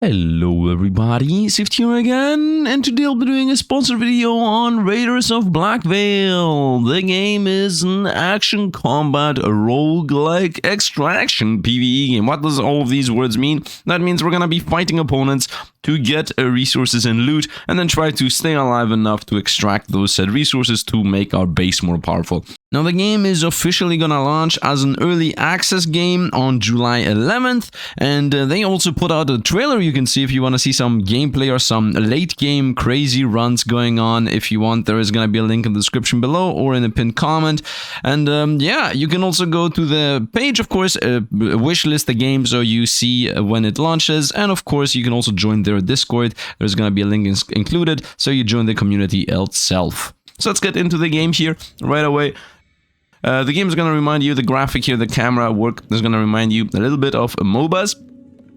Hello everybody, Sifd here again, and today I'll be doing a sponsored video on Raiders of Blackveil. The game is an action combat roguelike extraction PvE game. What does all of these words mean? That means we're gonna be fighting opponents to get resources and loot, and then try to stay alive enough to extract those said resources to make our base more powerful. Now the game is officially gonna launch as an early access game on July 11th, and they also put out a trailer you can see if you want to see some gameplay or some late game crazy runs going on. If you want, there is gonna be a link in the description below or in the pinned comment. And yeah, you can also go to the page, of course, wishlist the game so you see when it launches, and of course you can also join their Discord. There's gonna be a link included, so you join the community itself. So let's get into the game here right away. The game is going to remind you, the graphic here, the camera work is going to remind you a little bit of MOBAs.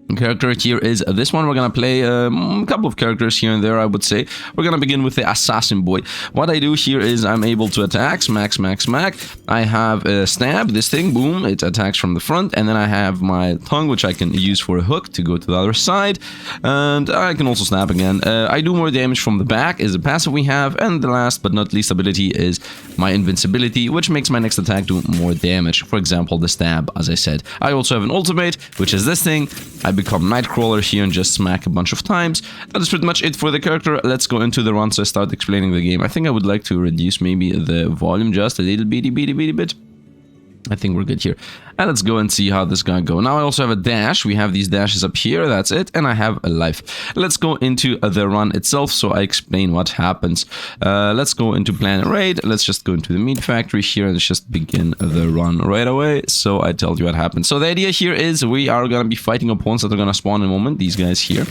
The character here is this one. We're going to play a couple of characters here and there, I would say. We're going to begin with the assassin boy. What I do here is I'm able to attack, smack. I have a stab, this thing, boom, it attacks from the front. And then I have my tongue, which I can use for a hook to go to the other side. And I can also snap again. I do more damage from the back, is the passive we have. And the last but not least ability is my invincibility, which makes my next attack do more damage. For example, the stab, as I said. I also have an ultimate, which is this thing. I become Nightcrawler here and just smack a bunch of times. That is pretty much it for the character. Let's go into the run, so I start explaining the game. I think I would like to reduce maybe the volume just a little bitty bit. I think we're good here. And let's go and see how this is gonna go. Now I also have a dash. We have these dashes up here, that's it. And I have a life. Let's go into the run itself, so I explain what happens. Let's go into Planet Raid. Let's just go into the meat factory here and let's just begin the run right away. So I tell you what happens. So the idea here is we are gonna be fighting opponents that are gonna spawn in a moment. These guys here.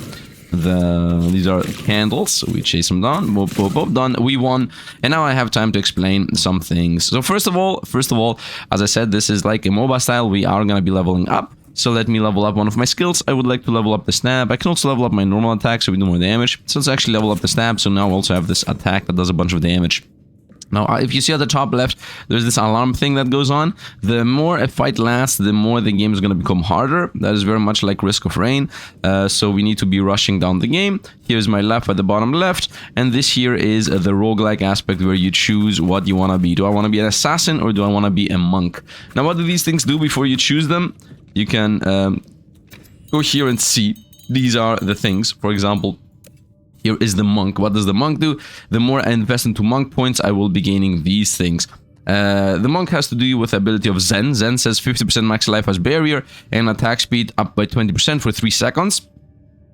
These are candles, so we chase them down. Boop, done. We won, and now I have time to explain some things. So first of all, as I said, this is like a MOBA style. We are gonna be leveling up. So let me level up one of my skills. I would like to level up the stab. I can also level up my normal attack so we do more damage. So let's actually level up the stab. So now I also have this attack that does a bunch of damage. Now, if you see at the top left, there's this alarm thing that goes on. The more a fight lasts, the more the game is going to become harder. That is very much like Risk of Rain. So we need to be rushing down the game. Here's my left at the bottom left. And this here is the roguelike aspect where you choose what you want to be. Do I want to be an assassin or do I want to be a monk? Now, what do these things do before you choose them? You can go here and see. These are the things. For example, here is the monk. What does the monk do? The more I invest into monk points, I will be gaining these things. The monk has to do with the ability of Zen. Zen says 50% max life as barrier and attack speed up by 20% for 3 seconds.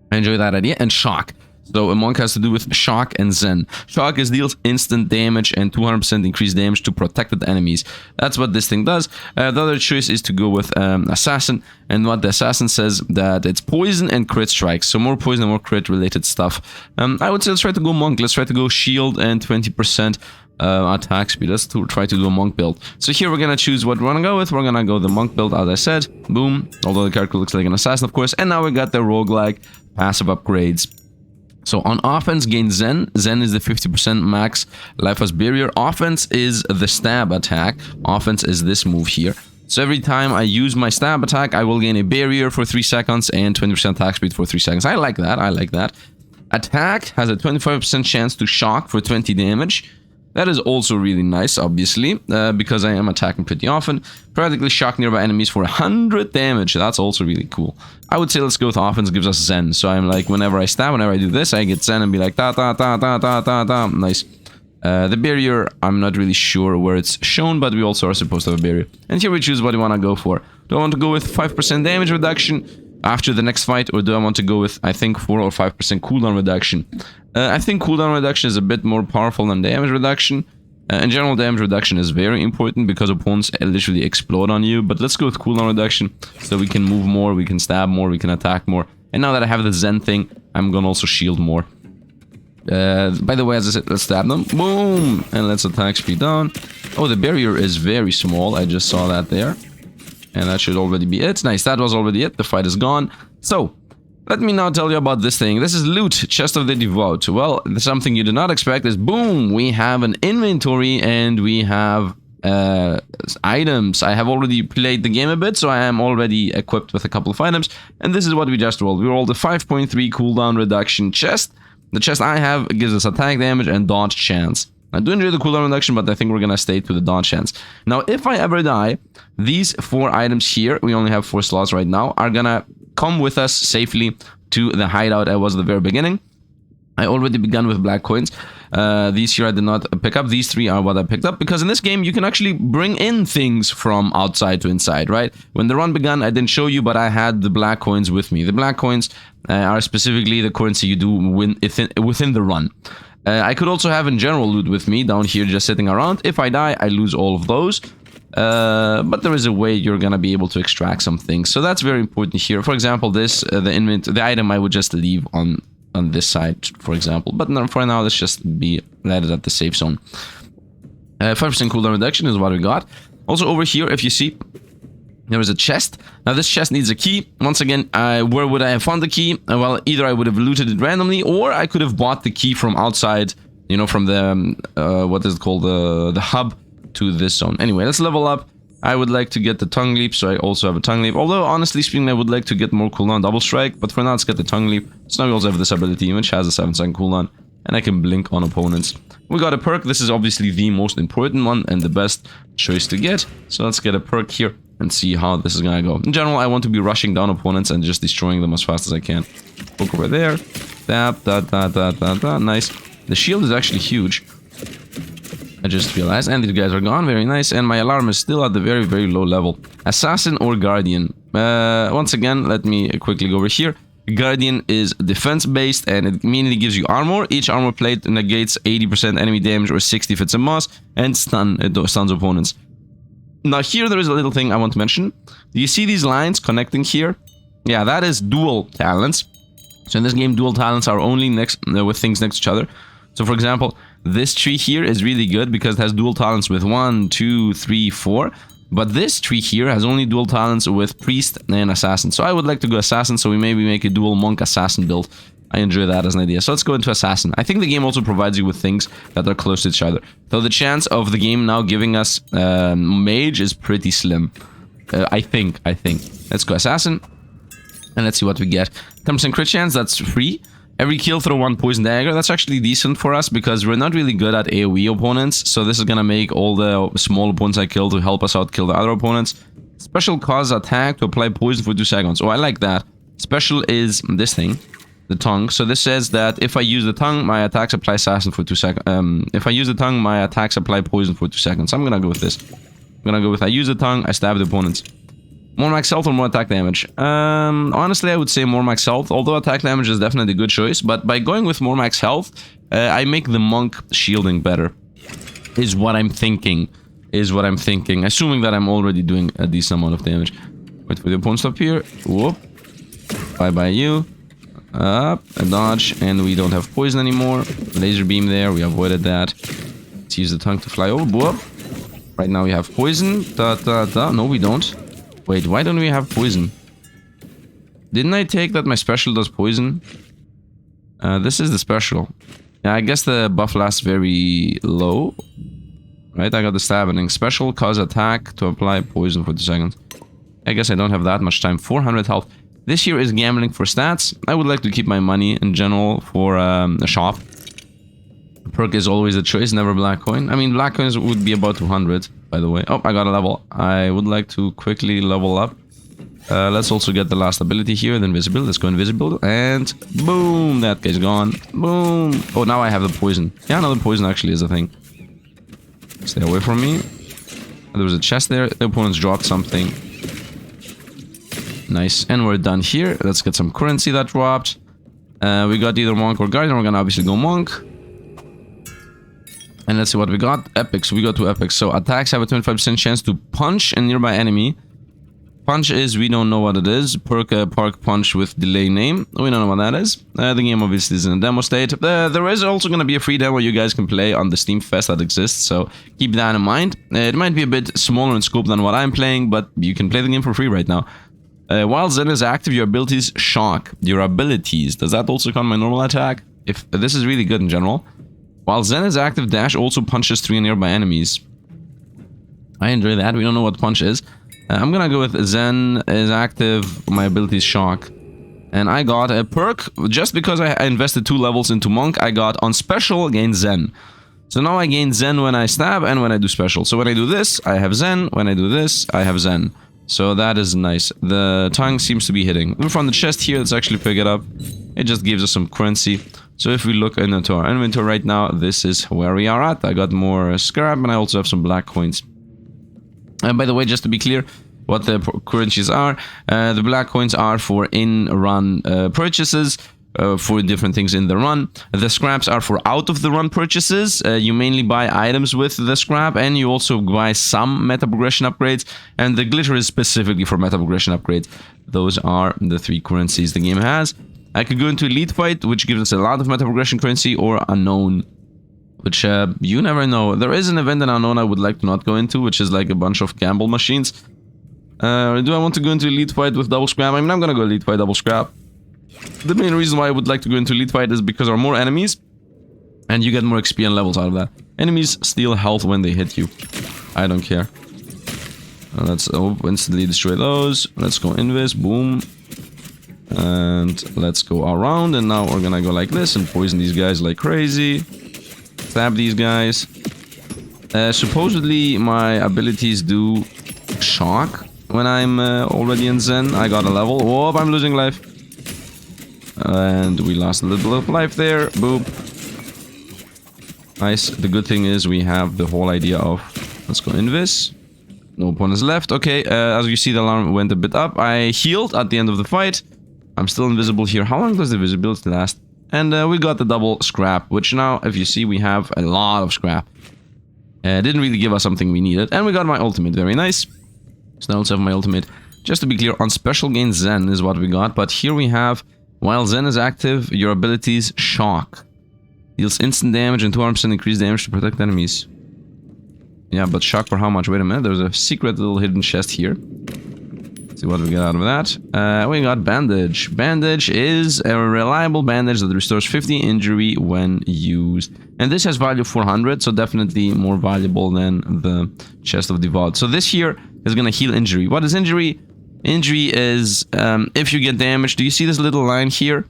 I enjoy that idea. And shock. So a monk has to do with shock and Zen. Shock deals instant damage and 200% increased damage to protected enemies. That's what this thing does. The other choice is to go with assassin, and what the assassin says that it's poison and crit strikes. So more poison and more crit related stuff. I would say let's try to go monk. Let's try to go shield and 20% attack speed. Let's try to do a monk build. So here we're gonna choose what we're gonna go with. We're gonna go the monk build, as I said. Boom. Although the character looks like an assassin, of course. And now we got the roguelike passive upgrades. So on offense, gain Zen. Zen is the 50% max life as barrier. Offense is the stab attack. Offense is this move here. So every time I use my stab attack, I will gain a barrier for 3 seconds and 20% attack speed for 3 seconds. I like that. Attack has a 25% chance to shock for 20 damage. That is also really nice, obviously, because I am attacking pretty often. Practically shock nearby enemies for 100 damage. That's also really cool. I would say let's go with offense, gives us Zen. So I'm like, whenever I stab, whenever I do this, I get Zen and be like, ta. Nice. The barrier, I'm not really sure where it's shown, but we also are supposed to have a barrier. And here we choose what we want to go for. Do I want to go with 5% damage reduction after the next fight, or do I want to go with, I think, 4 or 5% cooldown reduction? I think cooldown reduction is a bit more powerful than damage reduction. In general, damage reduction is very important because opponents literally explode on you. But let's go with cooldown reduction so we can move more, we can stab more, we can attack more. And now that I have the Zen thing, I'm gonna also shield more. By the way, as I said, let's stab them. Boom! And let's attack speed down. Oh, the barrier is very small. I just saw that there. And that should already be it. Nice, that was already it. The fight is gone. So, let me now tell you about this thing. This is loot, Chest of the Devout. Well, something you did not expect is, boom, we have an inventory and we have Items. I have already played the game a bit, so I am already equipped with a couple of items. And this is what we just rolled. We rolled a 5.3 cooldown reduction chest. The chest I have gives us attack damage and dodge chance. I do enjoy the cooldown reduction, but I think we're gonna stay to the dodge chance. Now, if I ever die, these 4 items here, we only have 4 slots right now, are gonna come with us safely to the hideout I was at the very beginning. I already began with black coins. These here I did not pick up. These 3 are what I picked up, because in this game you can actually bring in things from outside to inside, right? When the run began, I didn't show you, but I had the black coins with me. The black coins are specifically the currency you do within the run. I could also have in general loot with me down here just sitting around. If I die, I lose all of those. But there is a way you're gonna be able to extract some things. So that's very important here. For example, this, the item I would just leave on this side, for example. But for now, let's just be let it at the safe zone. 5% cooldown reduction is what we got. Also over here, if you see, there is a chest. Now this chest needs a key. Once again, where would I have found the key? Well, either I would have looted it randomly, or I could have bought the key from outside, you know, from the, what is it called, the hub to this zone. Anyway, let's level up. I would like to get the tongue leap, so I also have a tongue leap. Although, honestly speaking, I would like to get more cooldown double strike, but for now, let's get the tongue leap. So now we also have this ability, which has a 7-second cooldown, and I can blink on opponents. We got a perk. This is obviously the most important one and the best choice to get. So let's get a perk here and see how this is gonna go. In general, I want to be rushing down opponents and just destroying them as fast as I can. Poke over there. Nice. The shield is actually huge. I just realized, and these guys are gone, very nice, and my alarm is still at the very, very low level. Assassin or Guardian? Once again, let me quickly go over here. Guardian is defense-based, and it immediately gives you armor. Each armor plate negates 80% enemy damage, or 60 if it's a boss, and stuns opponents. Now here there is a little thing I want to mention. Do you see these lines connecting here? Yeah, that is dual talents. So in this game, dual talents are only next with things next to each other. So for example, this tree here is really good because it has dual talents with 1, 2, 3, 4. But this tree here has only dual talents with priest and assassin. So I would like to go assassin, so we maybe make a dual monk assassin build. I enjoy that as an idea. So let's go into assassin. I think the game also provides you with things that are close to each other. Though the chance of the game now giving us mage is pretty slim. I think. Let's go assassin. And let's see what we get. 10% crit chance, that's free. Every kill throw 1 poison dagger. That's actually decent for us because we're not really good at AoE opponents. So this is gonna make all the small opponents I kill to help us out kill the other opponents. Special cause attack to apply poison for 2 seconds. Oh, I like that. Special is this thing, the tongue. So this says that if I use the tongue, my attacks apply assassin for 2 seconds. If I use the tongue, my attacks apply poison for 2 seconds. I'm gonna go with this. I'm gonna go with I use the tongue, I stab the opponents. More max health or more attack damage? Honestly, I would say more max health, although attack damage is definitely a good choice. But by going with more max health, I make the monk shielding better. Is what I'm thinking. Assuming that I'm already doing a decent amount of damage. Wait for the opponent up here. Whoop. Bye-bye you. Up. A dodge. And we don't have poison anymore. Laser beam there. We avoided that. Let's use the tongue to fly over. Whoop. Right now we have poison. No, we don't. Wait, why don't we have poison? Didn't I take that my special does poison? This is the special. Yeah, I guess the buff lasts very low. Right, I got the stabbing. Special cause attack to apply poison for 2 seconds. I guess I don't have that much time. 400 health. This here is gambling for stats. I would like to keep my money in general for a shop. Perk is always a choice, never black coin. I mean, black coins would be about 200, by the way. Oh, I got a level. I would like to quickly level up. Let's also get the last ability here, the invisible. Let's go invisible, and boom, that guy's gone. Boom. Oh, now I have the poison. Yeah, now the poison actually is a thing. Stay away from me. There was a chest there. The opponents dropped something. Nice. And we're done here. Let's get some currency that dropped. We got either monk or guardian. We're gonna obviously go monk. And let's see what we got. Epics. We got 2 epics. So attacks have a 25% chance to punch a nearby enemy. Punch is, we don't know what it is. Perk park punch with delay name. We don't know what that is. The game obviously is in a demo state. There is also going to be a free demo you guys can play on the Steam Fest that exists. So keep that in mind. It might be a bit smaller in scope than what I'm playing, but you can play the game for free right now. While Zen is active, your abilities shock. Your abilities. Does that also count my normal attack? If this is really good in general. While Zen is active, dash also punches 3 nearby enemies. I enjoy that. We don't know what punch is. I'm gonna go with Zen is active, my ability is shock. And I got a perk, just because I invested 2 levels into Monk, I got on special gain Zen. So now I gain Zen when I stab and when I do special. So when I do this, I have Zen. When I do this, I have Zen. So that is nice. The tongue seems to be hitting. We found the chest here, let's actually pick it up. It just gives us some currency. So if we look into our inventory right now, this is where we are at. I got more scrap and I also have some black coins. And by the way, just to be clear, what the currencies are, the black coins are for in-run purchases, for different things in the run. The scraps are for out-of-the-run purchases. You mainly buy items with the scrap, and you also buy some meta progression upgrades, and the glitter is specifically for meta progression upgrades. Those are the 3 currencies the game has. I could go into Elite Fight, which gives us a lot of meta progression currency, or Unknown, which you never know. There is an event in Unknown I would like to not go into, which is like a bunch of gamble machines. Do I want to go into Elite Fight with double scrap? I mean, I'm gonna go Elite Fight double scrap. The main reason why I would like to go into Elite Fight is because there are more enemies, and you get more XP and levels out of that. Enemies steal health when they hit you. I don't care. Let's instantly destroy those. Let's go invis, boom. And let's go around, and now we're gonna go like this and poison these guys like crazy. Stab these guys. Supposedly my abilities do shock when I'm already in Zen. I got a level. Oh, I'm losing life. And we lost a little bit of life there. Boop. Nice. The good thing is we have the whole idea of... Let's go invis. No opponents left. Okay, as you see, the alarm went a bit up. I healed at the end of the fight. I'm still invisible here. How long does the visibility last? And we got the double scrap, which now, if you see, we have a lot of scrap. Didn't really give us something we needed. And we got my ultimate. Very nice. So now let's have my ultimate. Just to be clear, on special gain Zen is what we got. But here we have, while Zen is active, your abilities shock. Deals instant damage and 200% increased damage to protect enemies. Yeah, but shock for how much? Wait a minute, there's a secret little hidden chest here. Let's see what we get out of that. We got bandage. Bandage is a reliable bandage that restores 50 injury when used. And this has value 400, so definitely more valuable than the chest of Devout. So this here is gonna heal injury. What is injury? Injury is if you get damaged. Do you see this little line here?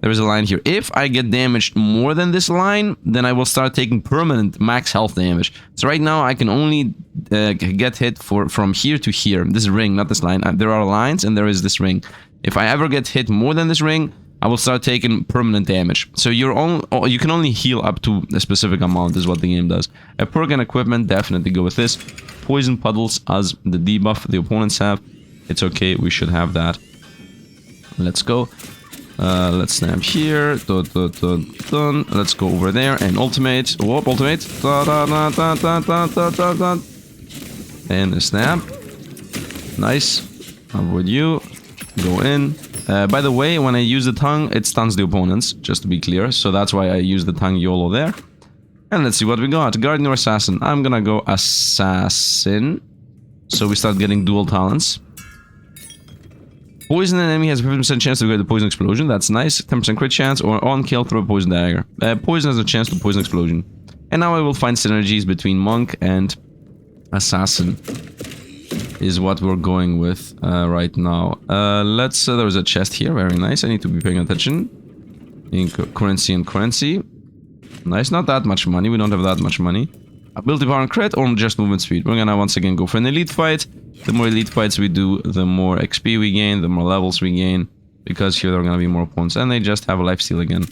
There is a line here. If I get damaged more than this line, then I will start taking permanent max health damage. So right now I can only get hit from here to here. This ring, not this line. There are lines and there is this ring. If I ever get hit more than this ring, I will start taking permanent damage. So you can only heal up to a specific amount is what the game does. A perk and equipment, definitely go with this. Poison puddles as the debuff the opponents have. It's okay, we should have that. Let's go. Let's snap here. Let's go over there and ultimate. Whoop, ultimate. And a snap. Nice. Avoid you. Go in. By the way, when I use the tongue, it stuns the opponents, just to be clear. So that's why I use the tongue YOLO there. And let's see what we got. Guardian or Assassin? I'm gonna go Assassin. So we start getting dual talents. Poison enemy has a 50% chance to get the poison explosion. That's nice. 10% crit chance or on kill through a poison dagger. Poison has a chance to poison explosion. And now I will find synergies between monk and assassin. Is what we're going with right now. There's a chest here. Very nice. I need to be paying attention. In currency and currency. Nice. Not that much money. We don't have that much money. Ability power and crit or just movement speed. We're gonna once again go for an elite fight. The more elite fights we do, the more XP we gain, the more levels we gain. Because here there are gonna be more opponents. And they just have a life steal again.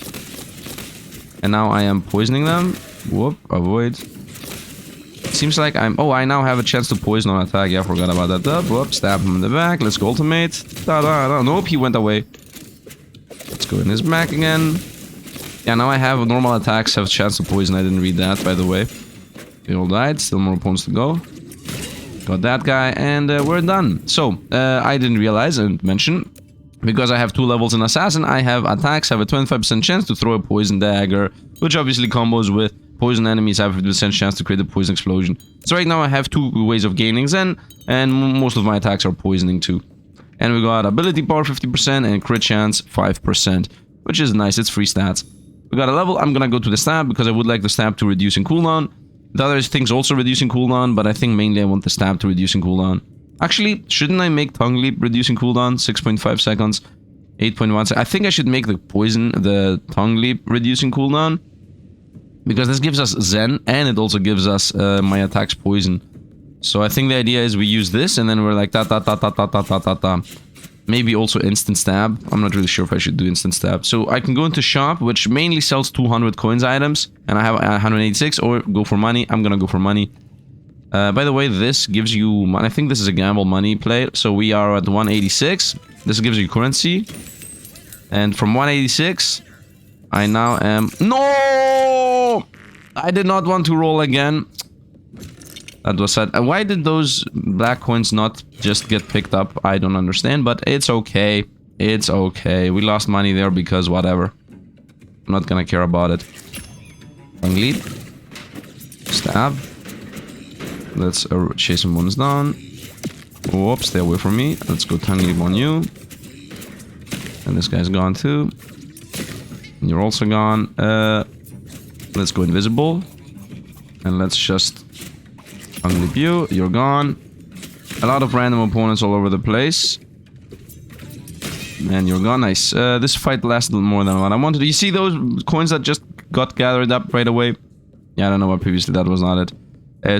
And now I am poisoning them. Whoop, avoid. It seems like I now have a chance to poison on attack. Yeah, I forgot about that. Whoop, stab him in the back. Let's go ultimate. Da-da-da. Nope, he went away. Let's go in his back again. Yeah, now I have normal attacks have a chance to poison. I didn't read that, by the way. They all died. Still more opponents to go. Got that guy, and we're done. So, I didn't realize and mention, because I have 2 levels in Assassin, I have attacks have a 25% chance to throw a poison dagger, which obviously combos with poison enemies have a 50% chance to create a poison explosion. So right now I have 2 ways of gaining Zen, and most of my attacks are poisoning too. And we got ability power 50% and crit chance 5%, which is nice, it's free stats. We got a level. I'm gonna go to the stab, because I would like the stab to reduce in cooldown. The other thing's also reducing cooldown, but I think mainly I want the stab to reducing cooldown. Actually, shouldn't I make tongue leap reducing cooldown? 6.5 seconds, 8.1 seconds. I think I should make the tongue leap reducing cooldown. Because this gives us Zen, and it also gives us my attacks poison. So I think the idea is we use this, and then we're like ta-ta-ta-ta-ta-ta-ta-ta-ta. Maybe also instant stab. I'm not really sure if I should do instant stab. So I can go into shop, which mainly sells 200 coins items, and I have 186, or go for money. I'm gonna go for money. By the way, this gives you... I think this is a gamble money play. So we are at 186. This gives you currency. And from 186, I now am... No! I did not want to roll again. That was sad. Why did those black coins not just get picked up? I don't understand, but it's okay. It's okay. We lost money there because whatever. I'm not gonna care about it. Lead. Stab. Let's chase some bonus down. Whoops, stay away from me. Let's go tongue leap on you. And this guy's gone too. And you're also gone. Let's go invisible. And let's just tongue leap you. You're gone. A lot of random opponents all over the place. And you're gone. Nice. This fight lasted more than what I wanted. You see those coins that just got gathered up right away? Yeah, I don't know why previously that was not it.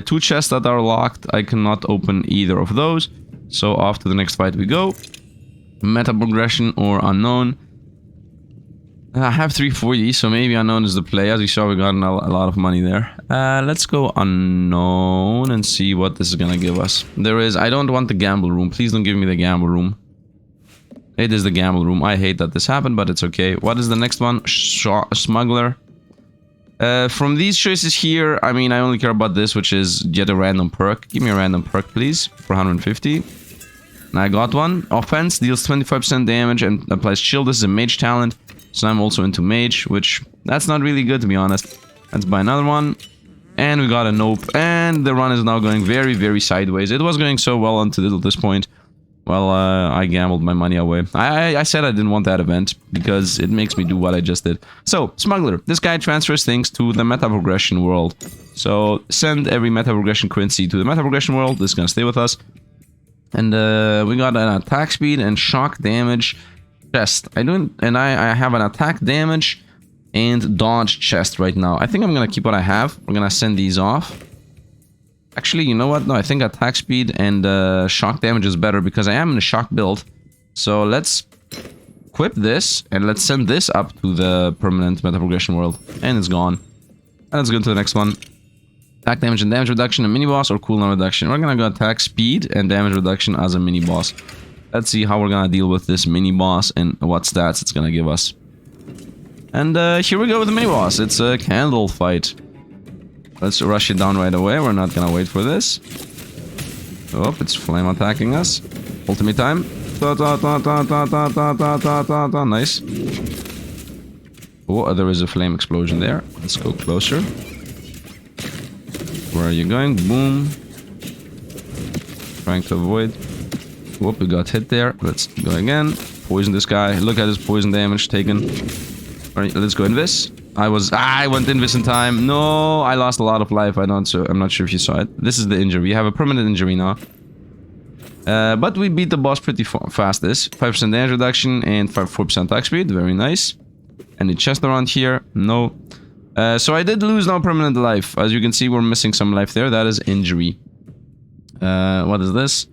2 chests that are locked. I cannot open either of those. So off to the next fight we go. Meta progression or unknown. I have 340, so maybe unknown is the play. As you saw, we got a lot of money there. Let's go unknown and see what this is gonna give us. There is... I don't want the gamble room. Please don't give me the gamble room. It is the gamble room. I hate that this happened, but it's okay. What is the next one? Smuggler. From these choices here, I mean, I only care about this, which is get a random perk. Give me a random perk, please, for 150. And I got one. Offense deals 25% damage and applies chill. This is a mage talent, so I'm also into mage, which that's not really good, to be honest. Let's buy another one. And we got a nope. And the run is now going very, very sideways. It was going so well until this point. Well, I gambled my money away. I said I didn't want that event because it makes me do what I just did. So, Smuggler. This guy transfers things to the meta progression world. So, send every meta progression currency to the meta progression world. This is gonna stay with us. And we got an attack speed and shock damage chest. I have an attack damage and dodge chest right now. I think I'm gonna keep what I have. We're gonna send these off. Actually, you know what? No, I think attack speed and shock damage is better because I am in a shock build. So let's equip this and let's send this up to the permanent meta progression world. And it's gone. And let's go to the next one. Attack damage and damage reduction, a mini boss, or cooldown reduction. We're gonna go attack speed and damage reduction as a mini boss. Let's see how we're gonna deal with this mini boss and what stats it's gonna give us. And here we go with the mini boss. It's a candle fight. Let's rush it down right away. We're not gonna wait for this. Oh, it's flame attacking us. Ultimate time. Nice. Oh, there is a flame explosion there. Let's go closer. Where are you going? Boom. Trying to avoid. Whoop, we got hit there. Let's go again. Poison this guy. Look at his poison damage taken. Alright, let's go invis. I went invis in time. No, I lost a lot of life. I'm not sure if you saw it. This is the injury. We have a permanent injury now. But we beat the boss pretty fast. This 5% damage reduction and 4% attack speed. Very nice. Any chest around here? No. So I did lose now permanent life. As you can see, we're missing some life there. That is injury. What is this?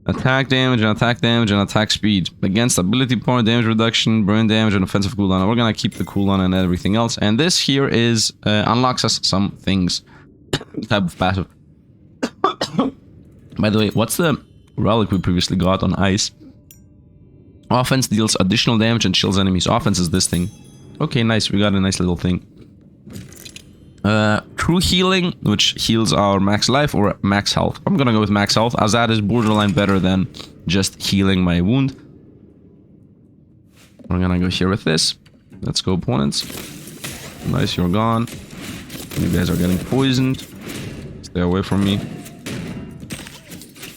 Attack damage and attack speed. Against ability point, damage reduction, burn damage, and offensive cooldown. We're gonna keep the cooldown and everything else. And this here is unlocks us some things. Type of passive. By the way, what's the relic we previously got on ice? Offense deals additional damage and chills enemies. Offense is this thing. Okay, nice. We got a nice little thing. True healing, which heals our max life or max health. I'm gonna go with max health, as that is borderline better than just healing my wound. We're gonna go here with this. Let's go, opponents. Nice, you're gone. You guys are getting poisoned. Stay away from me.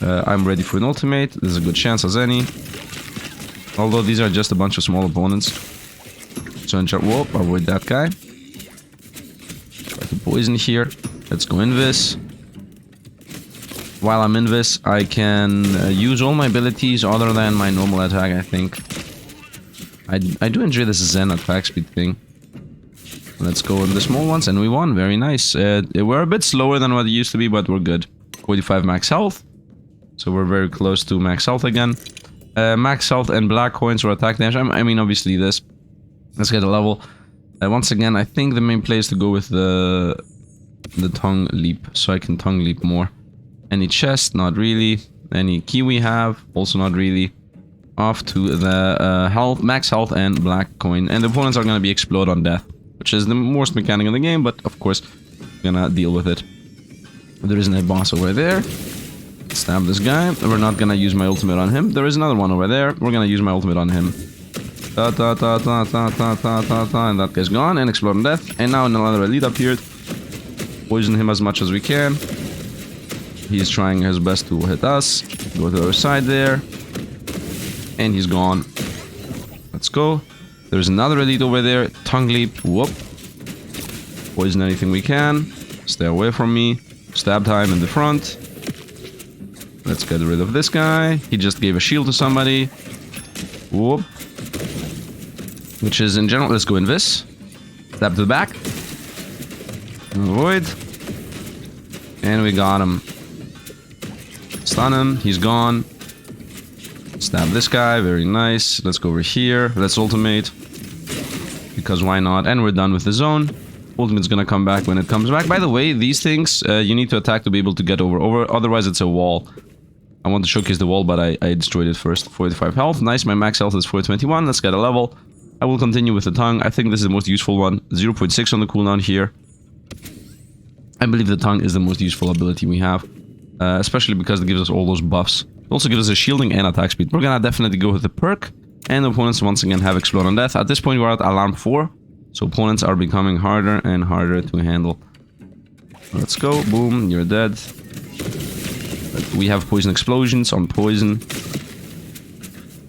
I'm ready for an ultimate. This is a good chance as any. Although these are just a bunch of small opponents. So whoop, avoid that guy. Try to poison here. Let's go in this. While I'm in this, I can use all my abilities other than my normal attack, I think. I do enjoy this Zen attack speed thing. Let's go in the small ones, and we won. Very nice. We're a bit slower than what it used to be, but we're good. 45 max health. So we're very close to max health again. Max health and black coins or attack damage. I mean, obviously this. Let's get a level. Once again, I think the main play is to go with the tongue leap, so I can tongue leap more. Any chest? Not really. Any key we have? Also not really. Off to the health, max health and black coin. And the opponents are going to be explode on death, which is the worst mechanic in the game, but of course, we're gonna deal with it. There isn't a boss over there. Stab this guy. We're not gonna use my ultimate on him. There is another one over there. We're gonna use my ultimate on him. And that guy's gone and explode on death. And now another elite appeared. Poison him as much as we can. He's trying his best to hit us. Go to the other side there. And he's gone. Let's go. There's another elite over there. Tongue leap. Whoop. Poison anything we can. Stay away from me. Stab time in the front. Let's get rid of this guy. He just gave a shield to somebody. Whoop. Which is in general. Let's go in this. Stab to the back. Avoid. And we got him. Stun him. He's gone. Stab this guy. Very nice. Let's go over here. Let's ultimate. Because why not? And we're done with the zone. Ultimate's gonna come back when it comes back. By the way, these things, you need to attack to be able to get over. Otherwise, it's a wall. I want to showcase the wall, but I destroyed it first. 45 health. Nice. My max health is 421. Let's get a level. I will continue with the tongue. I think this is the most useful one. 0.6 on the cooldown here. I believe the tongue is the most useful ability we have. Especially because it gives us all those buffs. It also gives us a shielding and attack speed. We're gonna definitely go with the perk. And opponents once again have explode on death. At this point we're at alarm 4. So opponents are becoming harder and harder to handle. Let's go. Boom. You're dead. We have poison explosions on poison.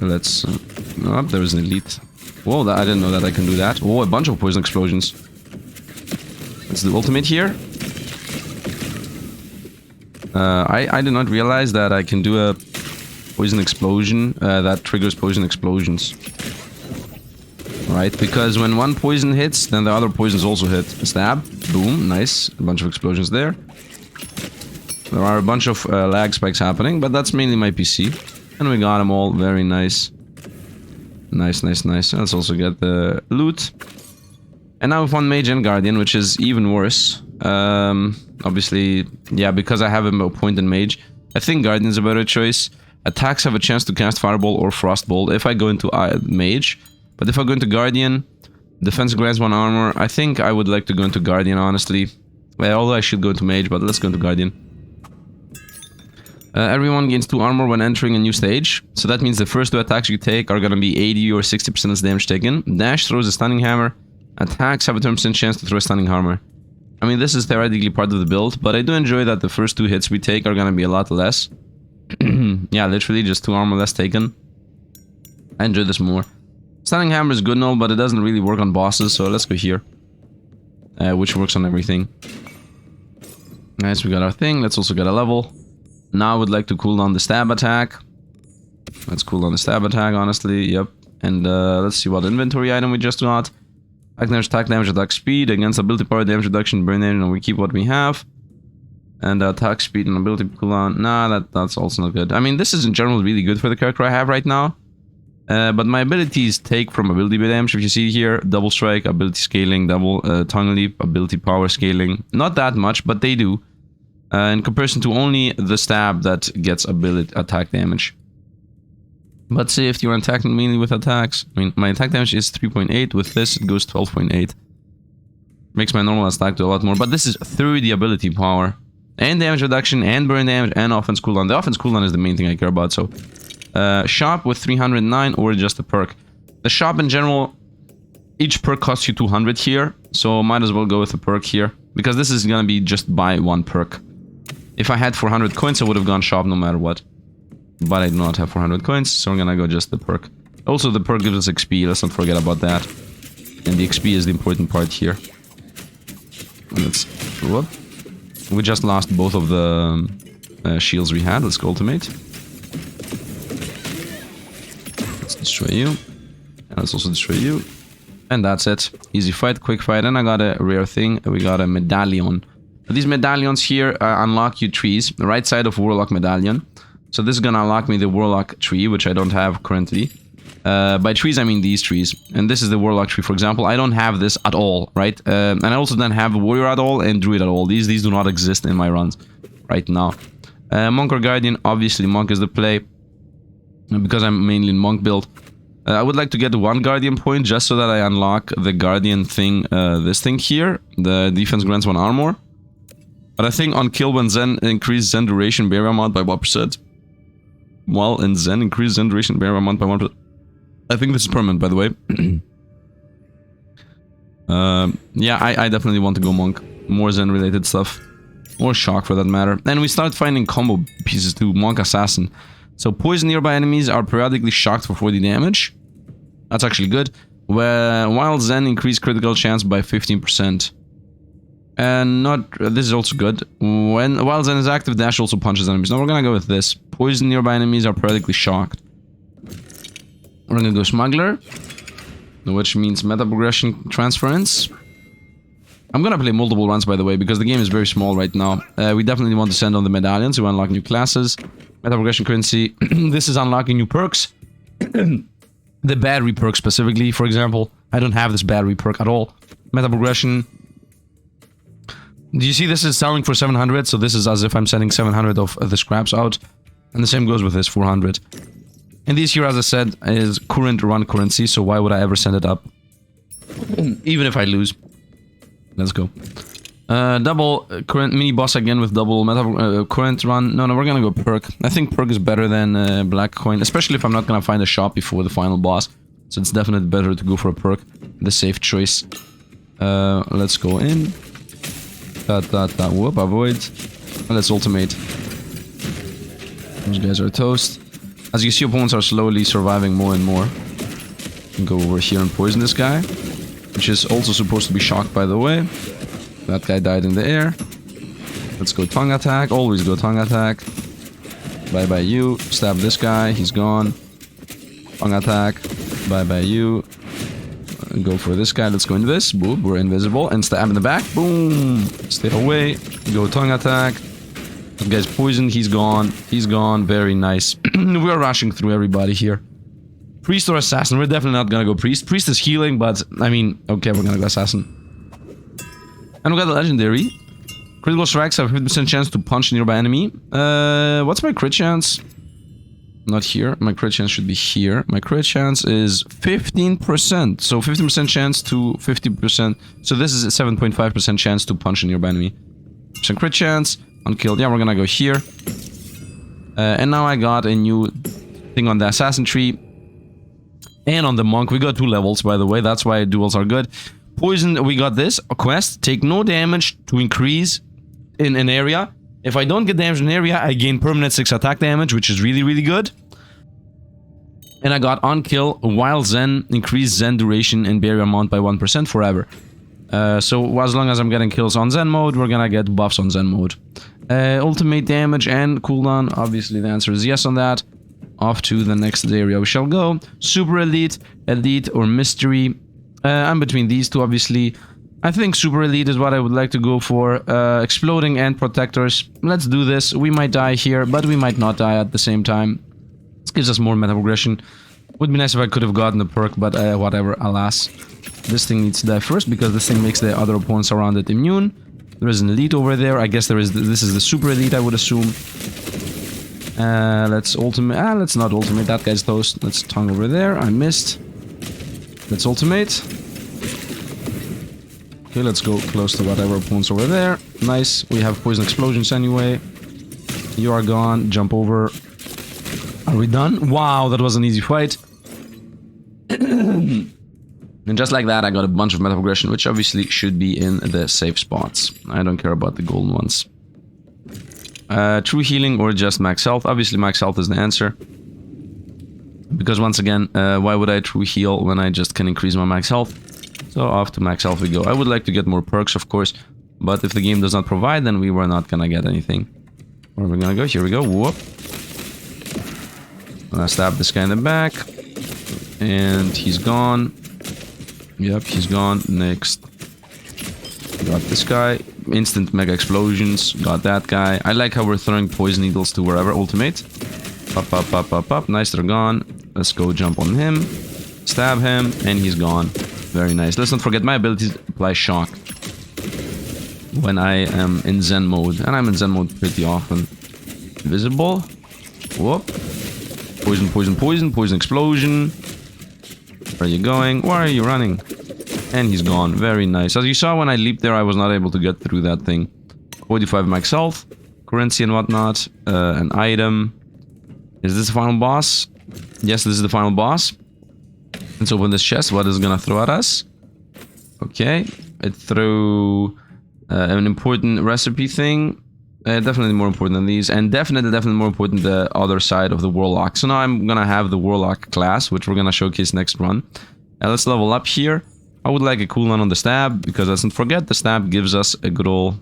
Let's... oh, there is an elite. Whoa, I didn't know that I can do that. Oh, a bunch of poison explosions. Let's do ultimate here. I did not realize that I can do a poison explosion that triggers poison explosions. Right, because when one poison hits, then the other poisons also hit. Stab, boom, nice. A bunch of explosions there. There are a bunch of lag spikes happening, but that's mainly my PC. And we got them all, very nice. Nice, nice, nice. Let's also get the loot. And now we found Mage and Guardian, which is even worse. Obviously, yeah, because I have a point in Mage, I think Guardian's a better choice. Attacks have a chance to cast Fireball or Frostbolt if I go into Mage. But if I go into Guardian, defense grants 1 armor. I think I would like to go into Guardian, honestly. Well, although I should go into Mage, but let's go into Guardian. Everyone gains 2 armor when entering a new stage. So that means the first 2 attacks you take are gonna be 80 or 60% damage taken. Dash throws a stunning hammer. Attacks have a 10% chance to throw a stunning hammer. I mean, this is theoretically part of the build, but I do enjoy that the first 2 hits we take are gonna be a lot less. Yeah, literally just 2 armor less taken. I enjoy this more. Stunning hammer is good and all, but it doesn't really work on bosses, so let's go here. Which works on everything. Nice, we got our thing. Let's also get a level. Now I would like to cool down the stab attack. Let's cool down the stab attack, honestly. Yep. And let's see what inventory item we just got. Attack damage, attack speed. Against ability power, damage reduction, burn damage, and we keep what we have. And attack speed and ability cooldown. Nah, that's also not good. I mean, this is in general really good for the character I have right now. But my abilities take from ability damage. If you see here, double strike, ability scaling, double tongue leap, ability power scaling. Not that much, but they do. In comparison to only the stab that gets ability attack damage. But say if you're attacking mainly with attacks, I mean, my attack damage is 3.8. With this, it goes 12.8. Makes my normal attack do a lot more. But this is through the ability power. And damage reduction, and burn damage, and offense cooldown. The offense cooldown is the main thing I care about, so... shop with 309 or just a perk. The shop in general, each perk costs you 200 here, so might as well go with a perk here, because this is gonna be just buy 1 perk. If I had 400 coins, I would have gone shop no matter what. But I do not have 400 coins, so I'm gonna go just the perk. Also, the perk gives us XP, let's not forget about that. And the XP is the important part here. Let's... whoop. We just lost both of the shields we had. Let's go ultimate. Let's destroy you. And let's also destroy you. And that's it. Easy fight, quick fight. And I got a rare thing. We got a medallion. These medallions here unlock you trees. The right side of Warlock medallion. So this is gonna unlock me the Warlock tree, which I don't have currently. By trees, I mean these trees. And this is the Warlock tree, for example. I don't have this at all, right? And I also don't have Warrior at all and Druid at all. These do not exist in my runs right now. Monk or Guardian, obviously Monk is the play. Because I'm mainly in Monk build. I would like to get 1 Guardian point just so that I unlock the Guardian thing, this thing here. The defense grants 1 armor. But I think on kill when Zen increase Zen duration barrier amount by 1%. While in Zen increase Zen duration barrier amount by 1%. I think this is permanent, by the way. Yeah, I definitely want to go Monk. More Zen related stuff. Or Shock for that matter. And we start finding combo pieces too. Monk Assassin. So poison nearby enemies are periodically shocked for 40 damage. That's actually good. While Zen increase critical chance by 15%. And this is also good. While Zen is active, Dash also punches enemies. Now we're gonna go with this. Poison nearby enemies are periodically shocked. We're gonna go Smuggler, which means meta progression transference. I'm gonna play multiple runs, by the way, because the game is very small right now. We definitely want to send on the medallions to unlock new classes. Meta progression currency. This is unlocking new perks. The battery perk specifically, for example. I don't have this battery perk at all. Meta progression. Do you see this is selling for 700? So this is as if I'm sending 700 of the scraps out. And the same goes with this 400. And this here, as I said, is current run currency, so why would I ever send it up? Even if I lose. Let's go. Double current mini boss again with double meta current run. No, we're gonna go perk. I think perk is better than black coin, especially if I'm not gonna find a shop before the final boss. So it's definitely better to go for a perk. The safe choice. Let's go in. Whoop, avoid. Let's ultimate. Those guys are toast. As you see, opponents are slowly surviving more and more. Go over here and poison this guy. Which is also supposed to be shocked, by the way. That guy died in the air. Let's go tongue attack. Always go tongue attack. Bye-bye you. Stab this guy. He's gone. Tongue attack. Bye-bye you. Go for this guy. Let's go into this. Boom. We're invisible. And stab in the back. Boom. Stay away. Go tongue attack. That guy's poisoned. He's gone. He's gone. Very nice. We're rushing through everybody here. Priest or Assassin? We're definitely not gonna go Priest. Priest is healing, but I mean, okay, we're gonna go Assassin. And we got the Legendary. Critical strikes have 50% chance to punch a nearby enemy. What's my crit chance? Not here. My crit chance should be here. My crit chance is 15%. So 15% chance to 50%. So this is a 7.5% chance to punch a nearby enemy. Percent crit chance. Unkilled. Yeah, we're gonna go here. And now I got a new thing on the Assassin tree. And on the Monk. We got 2 levels, by the way. That's why duels are good. Poison, we got this. A quest. Take no damage to increase in an area. If I don't get damage in an area, I gain permanent 6 attack damage, which is really, really good. And I got on kill while Zen. Increase Zen duration and barrier amount by 1% forever. So as long as I'm getting kills on Zen mode, we're gonna get buffs on Zen mode. Ultimate damage and cooldown. Obviously the answer is yes on that. Off to the next area we shall go. Super Elite, Elite or Mystery. I'm between these two, obviously. I think Super Elite is what I would like to go for. Exploding and Protectors. Let's do this. We might die here, but we might not die at the same time. This gives us more meta progression. Would be nice if I could have gotten the perk, but whatever, alas. This thing needs to die first, because this thing makes the other opponents around it immune. There is an Elite over there. I guess this is the Super Elite, I would assume. Let's ultimate. Let's not ultimate. That guy's toast. Let's tongue over there. I missed. Let's ultimate. Okay, let's go close to whatever opponent's over there. Nice. We have poison explosions anyway. You are gone. Jump over. Are we done? Wow, that was an easy fight. And just like that, I got a bunch of meta progression, which obviously should be in the safe spots. I don't care about the golden ones. True healing or just max health? Obviously max health is the answer. Because once again, why would I true heal when I just can increase my max health? So off to max health we go. I would like to get more perks, of course. But if the game does not provide, then we were not gonna get anything. Where are we gonna go? Here we go. Whoop. I'm gonna stab this guy in the back. And he's gone. Yep, he's gone. Next. Got this guy. Instant mega explosions. Got that guy. I like how we're throwing poison needles to wherever. Ultimate. Pop, pop, pop, pop, pop. Nice, they're gone. Let's go jump on him. Stab him. And he's gone. Very nice. Let's not forget my ability to apply shock when I am in Zen mode. And I'm in Zen mode pretty often. Invisible. Whoop. Poison, poison, poison. Poison explosion. Where are you going? Why are you running? And he's gone. Very nice. As you saw when I leaped there, I was not able to get through that thing. 45 max health. Currency and whatnot. An item. Is this the final boss? Yes, this is the final boss. Let's open this chest. What is it gonna throw at us? Okay. It threw an important recipe thing. Definitely more important than these. And definitely more important the other side of the Warlock. So now I'm gonna have the Warlock class, which we're gonna showcase next run. Let's level up here. I would like a cooldown on the stab, because let's not forget the stab gives us a good old...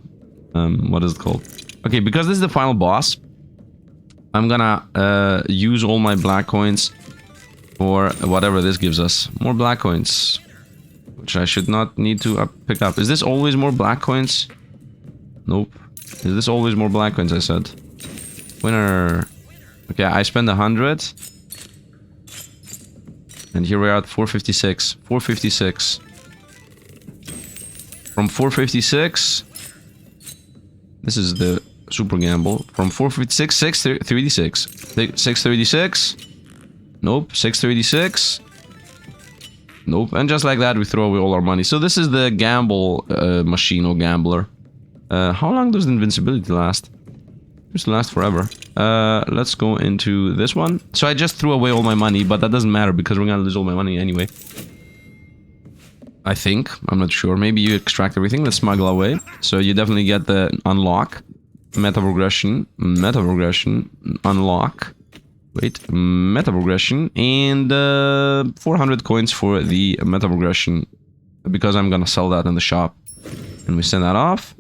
what is it called? Okay, because this is the final boss, I'm gonna use all my black coins for whatever this gives us. More black coins, which I should not need to pick up. Is this always more black coins? Nope. Is this always more black coins, I said? Winner. Okay, I spend 100. And here we are at 456. 456. From 456... This is the super gamble. From 456, 636. 636. Nope, 636. Nope, and just like that we throw away all our money. So this is the gamble machine or gambler. How long does the invincibility last? Just last forever. Let's go into this one. So I just threw away all my money, but that doesn't matter because we're gonna lose all my money anyway. I think. I'm not sure. Maybe you extract everything. Let's smuggle away. So you definitely get the unlock. Meta progression. Meta progression. Unlock. Wait. Meta progression. And 400 coins for the meta progression. Because I'm gonna sell that in the shop. And we send that off.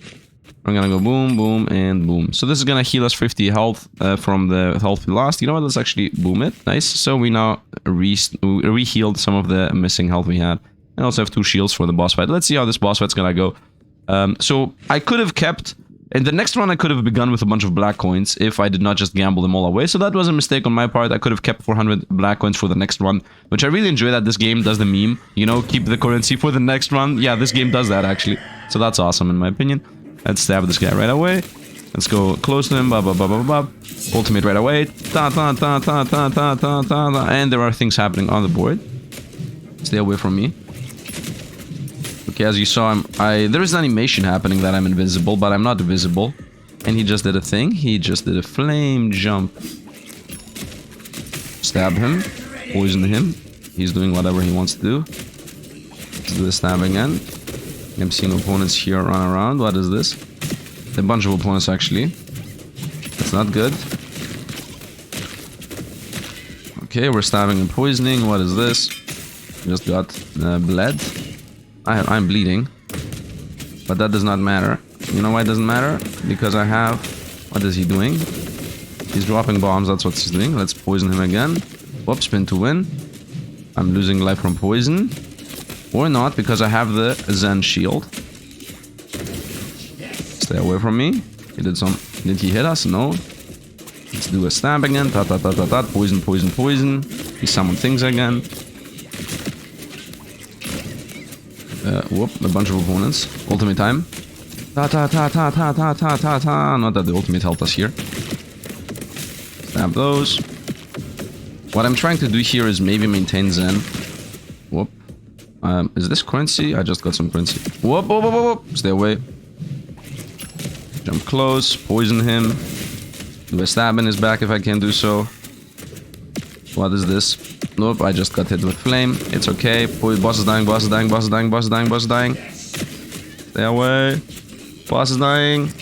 I'm gonna go boom, boom, and boom. So this is gonna heal us 50 health from the health we lost. You know what? Let's actually boom it. Nice. So we now re-healed some of the missing health we had. I also have 2 shields for the boss fight. Let's see how this boss fight's gonna go. So I could have kept... In the next run, I could have begun with a bunch of black coins if I did not just gamble them all away. So that was a mistake on my part. I could have kept 400 black coins for the next run, which I really enjoy that this game does the meme. You know, keep the currency for the next run. Yeah, this game does that, actually. So that's awesome, in my opinion. Let's stab this guy right away. Let's go close to him. Ultimate right away. And there are things happening on the board. Stay away from me. Okay, as you saw, there is an animation happening that I'm invisible, but I'm not visible. And he just did a thing. He just did a flame jump. Stab him. Poison him. He's doing whatever he wants to do. Let's do the stab again. I'm seeing opponents here run around. What is this? A bunch of opponents, actually. That's not good. Okay, we're stabbing and poisoning. What is this? Just got bled. I'm bleeding, but that does not matter. You know why it doesn't matter? Because I have... What is he doing? He's dropping bombs, that's what he's doing. Let's poison him again. Whoops, spin to win. I'm losing life from poison. Or not, because I have the Zen shield. Stay away from me. He did some... Did he hit us? No. Let's do a stab again. Poison, poison, poison. He summoned things again. Whoop, a bunch of opponents. Ultimate time. Not that the ultimate helped us here. Stab those. What I'm trying to do here is maybe maintain Zen. Whoop. Is this currency? I just got some currency. Whoop, whoop, whoop, whoop. Stay away. Jump close. Poison him. Do a stab in his back if I can do so. What is this? Nope, I just got hit with flame. It's okay. Boss is dying, boss is dying, boss is dying, boss is dying, boss is dying. Stay away. Boss is dying.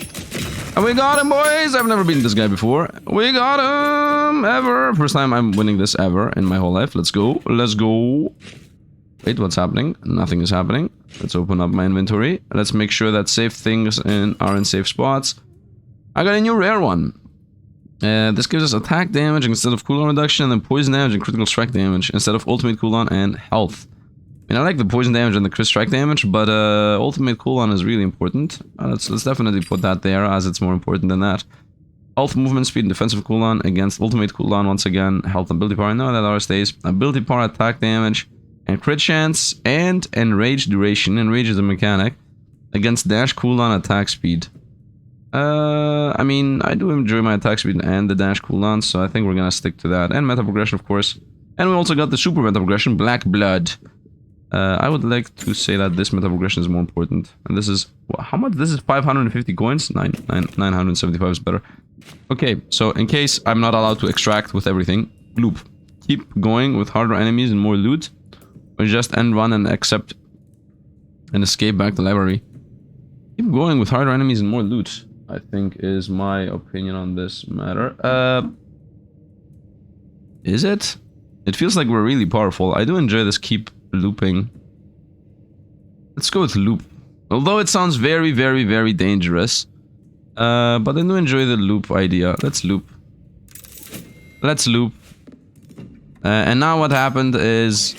And we got him, boys! I've never beaten this guy before. We got him! Ever! First time I'm winning this ever in my whole life. Let's go. Let's go. Wait, what's happening? Nothing is happening. Let's open up my inventory. Let's make sure that safe things are in safe spots. I got a new rare one. This gives us attack damage instead of cooldown reduction, and then poison damage and critical strike damage instead of ultimate cooldown and health. I mean, I like the poison damage and the crit strike damage, but ultimate cooldown is really important. Let's definitely put that there, as it's more important than that. Health, movement speed, and defensive cooldown against ultimate cooldown once again. Health, ability power, no, that always stays. Ability power, attack damage, and crit chance, and enrage duration. Enrage is a mechanic. Against dash cooldown, attack speed. I mean, I do enjoy my attack speed and the dash cooldown, so I think we're gonna stick to that. And meta progression, of course. And we also got the super meta progression, Black Blood. I would like to say that this meta progression is more important. And this is... how much? This is 550 coins? 975 is better. Okay, so in case I'm not allowed to extract with everything, loop. Keep going with harder enemies and more loot. Or just end run and accept and escape back to library. Keep going with harder enemies and more loot, I think, is my opinion on this matter. Is it? It feels like we're really powerful. I do enjoy this keep looping. Let's go with loop. Although it sounds very, very, very dangerous. But I do enjoy the loop idea. Let's loop. Let's loop. And now what happened is...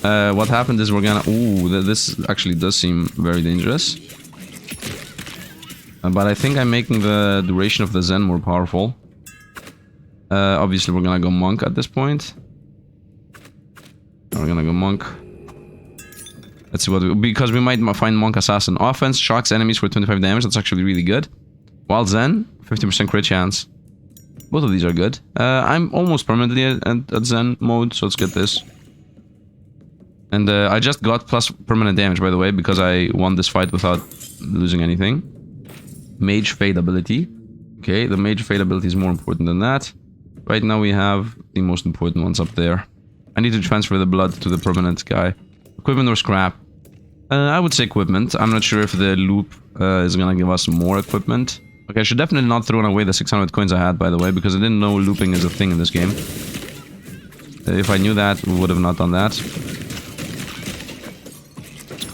we're gonna... Ooh, this actually does seem very dangerous. But I think I'm making the duration of the Zen more powerful. Obviously, we're gonna go Monk at this point. We're gonna go Monk. Let's see what because we might find Monk Assassin. Offense shocks enemies for 25 damage. That's actually really good. While Zen, 50% crit chance. Both of these are good. I'm almost permanently at Zen mode, so let's get this. And I just got plus permanent damage, by the way, because I won this fight without losing anything. Mage Fade ability. Okay, the Mage Fade ability is more important than that. Right now we have the most important ones up there. I need to transfer the blood to the permanent guy. Equipment or scrap? I would say equipment. I'm not sure if the loop is gonna give us more equipment. Okay, I should definitely not throw away the 600 coins I had, by the way, because I didn't know looping is a thing in this game. If I knew that, we would have not done that.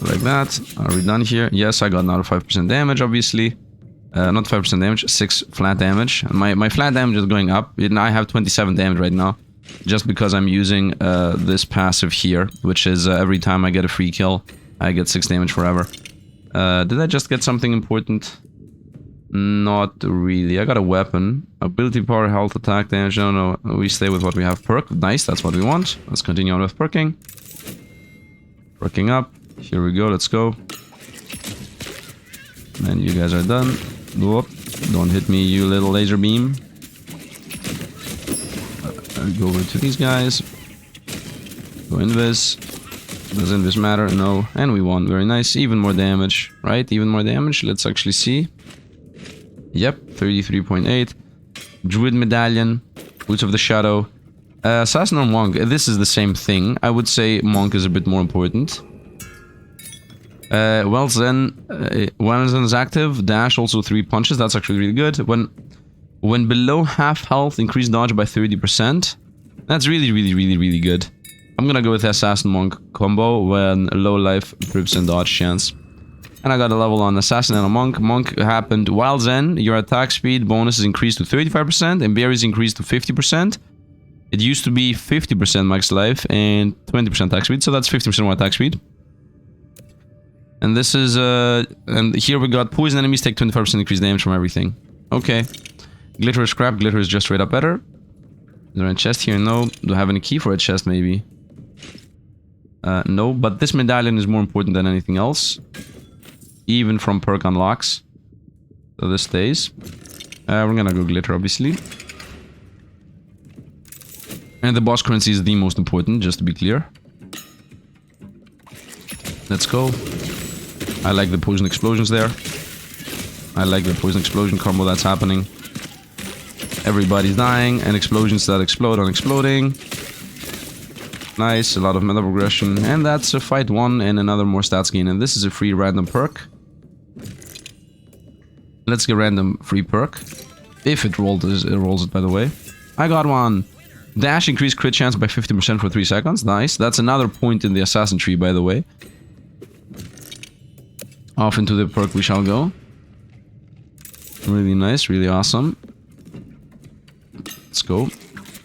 Like that. Are we done here? Yes, I got another 5% damage, obviously. Not 5% damage, 6 flat damage. And my flat damage is going up. I have 27 damage right now. Just because I'm using this passive here, which is every time I get a free kill, I get 6 damage forever. Did I just get something important? Not really. I got a weapon. Ability power, health, attack damage. No, we stay with what we have. Perk. Nice, that's what we want. Let's continue on with perking. Perking up. Here we go, let's go. And you guys are done. Whoop. Don't hit me, you little laser beam. Go over to these guys. Go invis. Does invis matter? No. And we won. Very nice. Even more damage, right? Even more damage. Let's actually see. Yep, 33.8. Druid Medallion. Boots of the Shadow. Assassin or Monk. This is the same thing. I would say Monk is a bit more important. While Zen is active, dash also 3 punches. That's actually really good. When below half health, increase dodge by 30%. That's really, really, really, really good. I'm gonna go with Assassin Monk combo when low life, 3% dodge chance. And I got a level on Assassin and a Monk. Monk happened while Zen. Your attack speed bonus is increased to 35% and berries increased to 50%. It used to be 50% max life and 20% attack speed, so that's 50% more attack speed. And this is, and here we got poison enemies take 25% increased damage from everything. Okay. Glitter is scrap, glitter is just straight up better. Is there a chest here? No. Do I have any key for a chest, maybe? No, but this medallion is more important than anything else. Even from perk unlocks. So this stays. We're gonna go glitter, obviously. And the boss currency is the most important, just to be clear. Let's go. I like the poison explosions there. I like the poison explosion combo that's happening. Everybody's dying, and explosions that explode on exploding. Nice, a lot of meta progression. And that's a fight 1 and another more stats gain. And this is a free random perk. Let's get random free perk. If it rolls it, by the way. I got one. Dash increase crit chance by 50% for 3 seconds. Nice. That's another point in the assassin tree, by the way. Off into the perk we shall go. Really nice, really awesome. Let's go.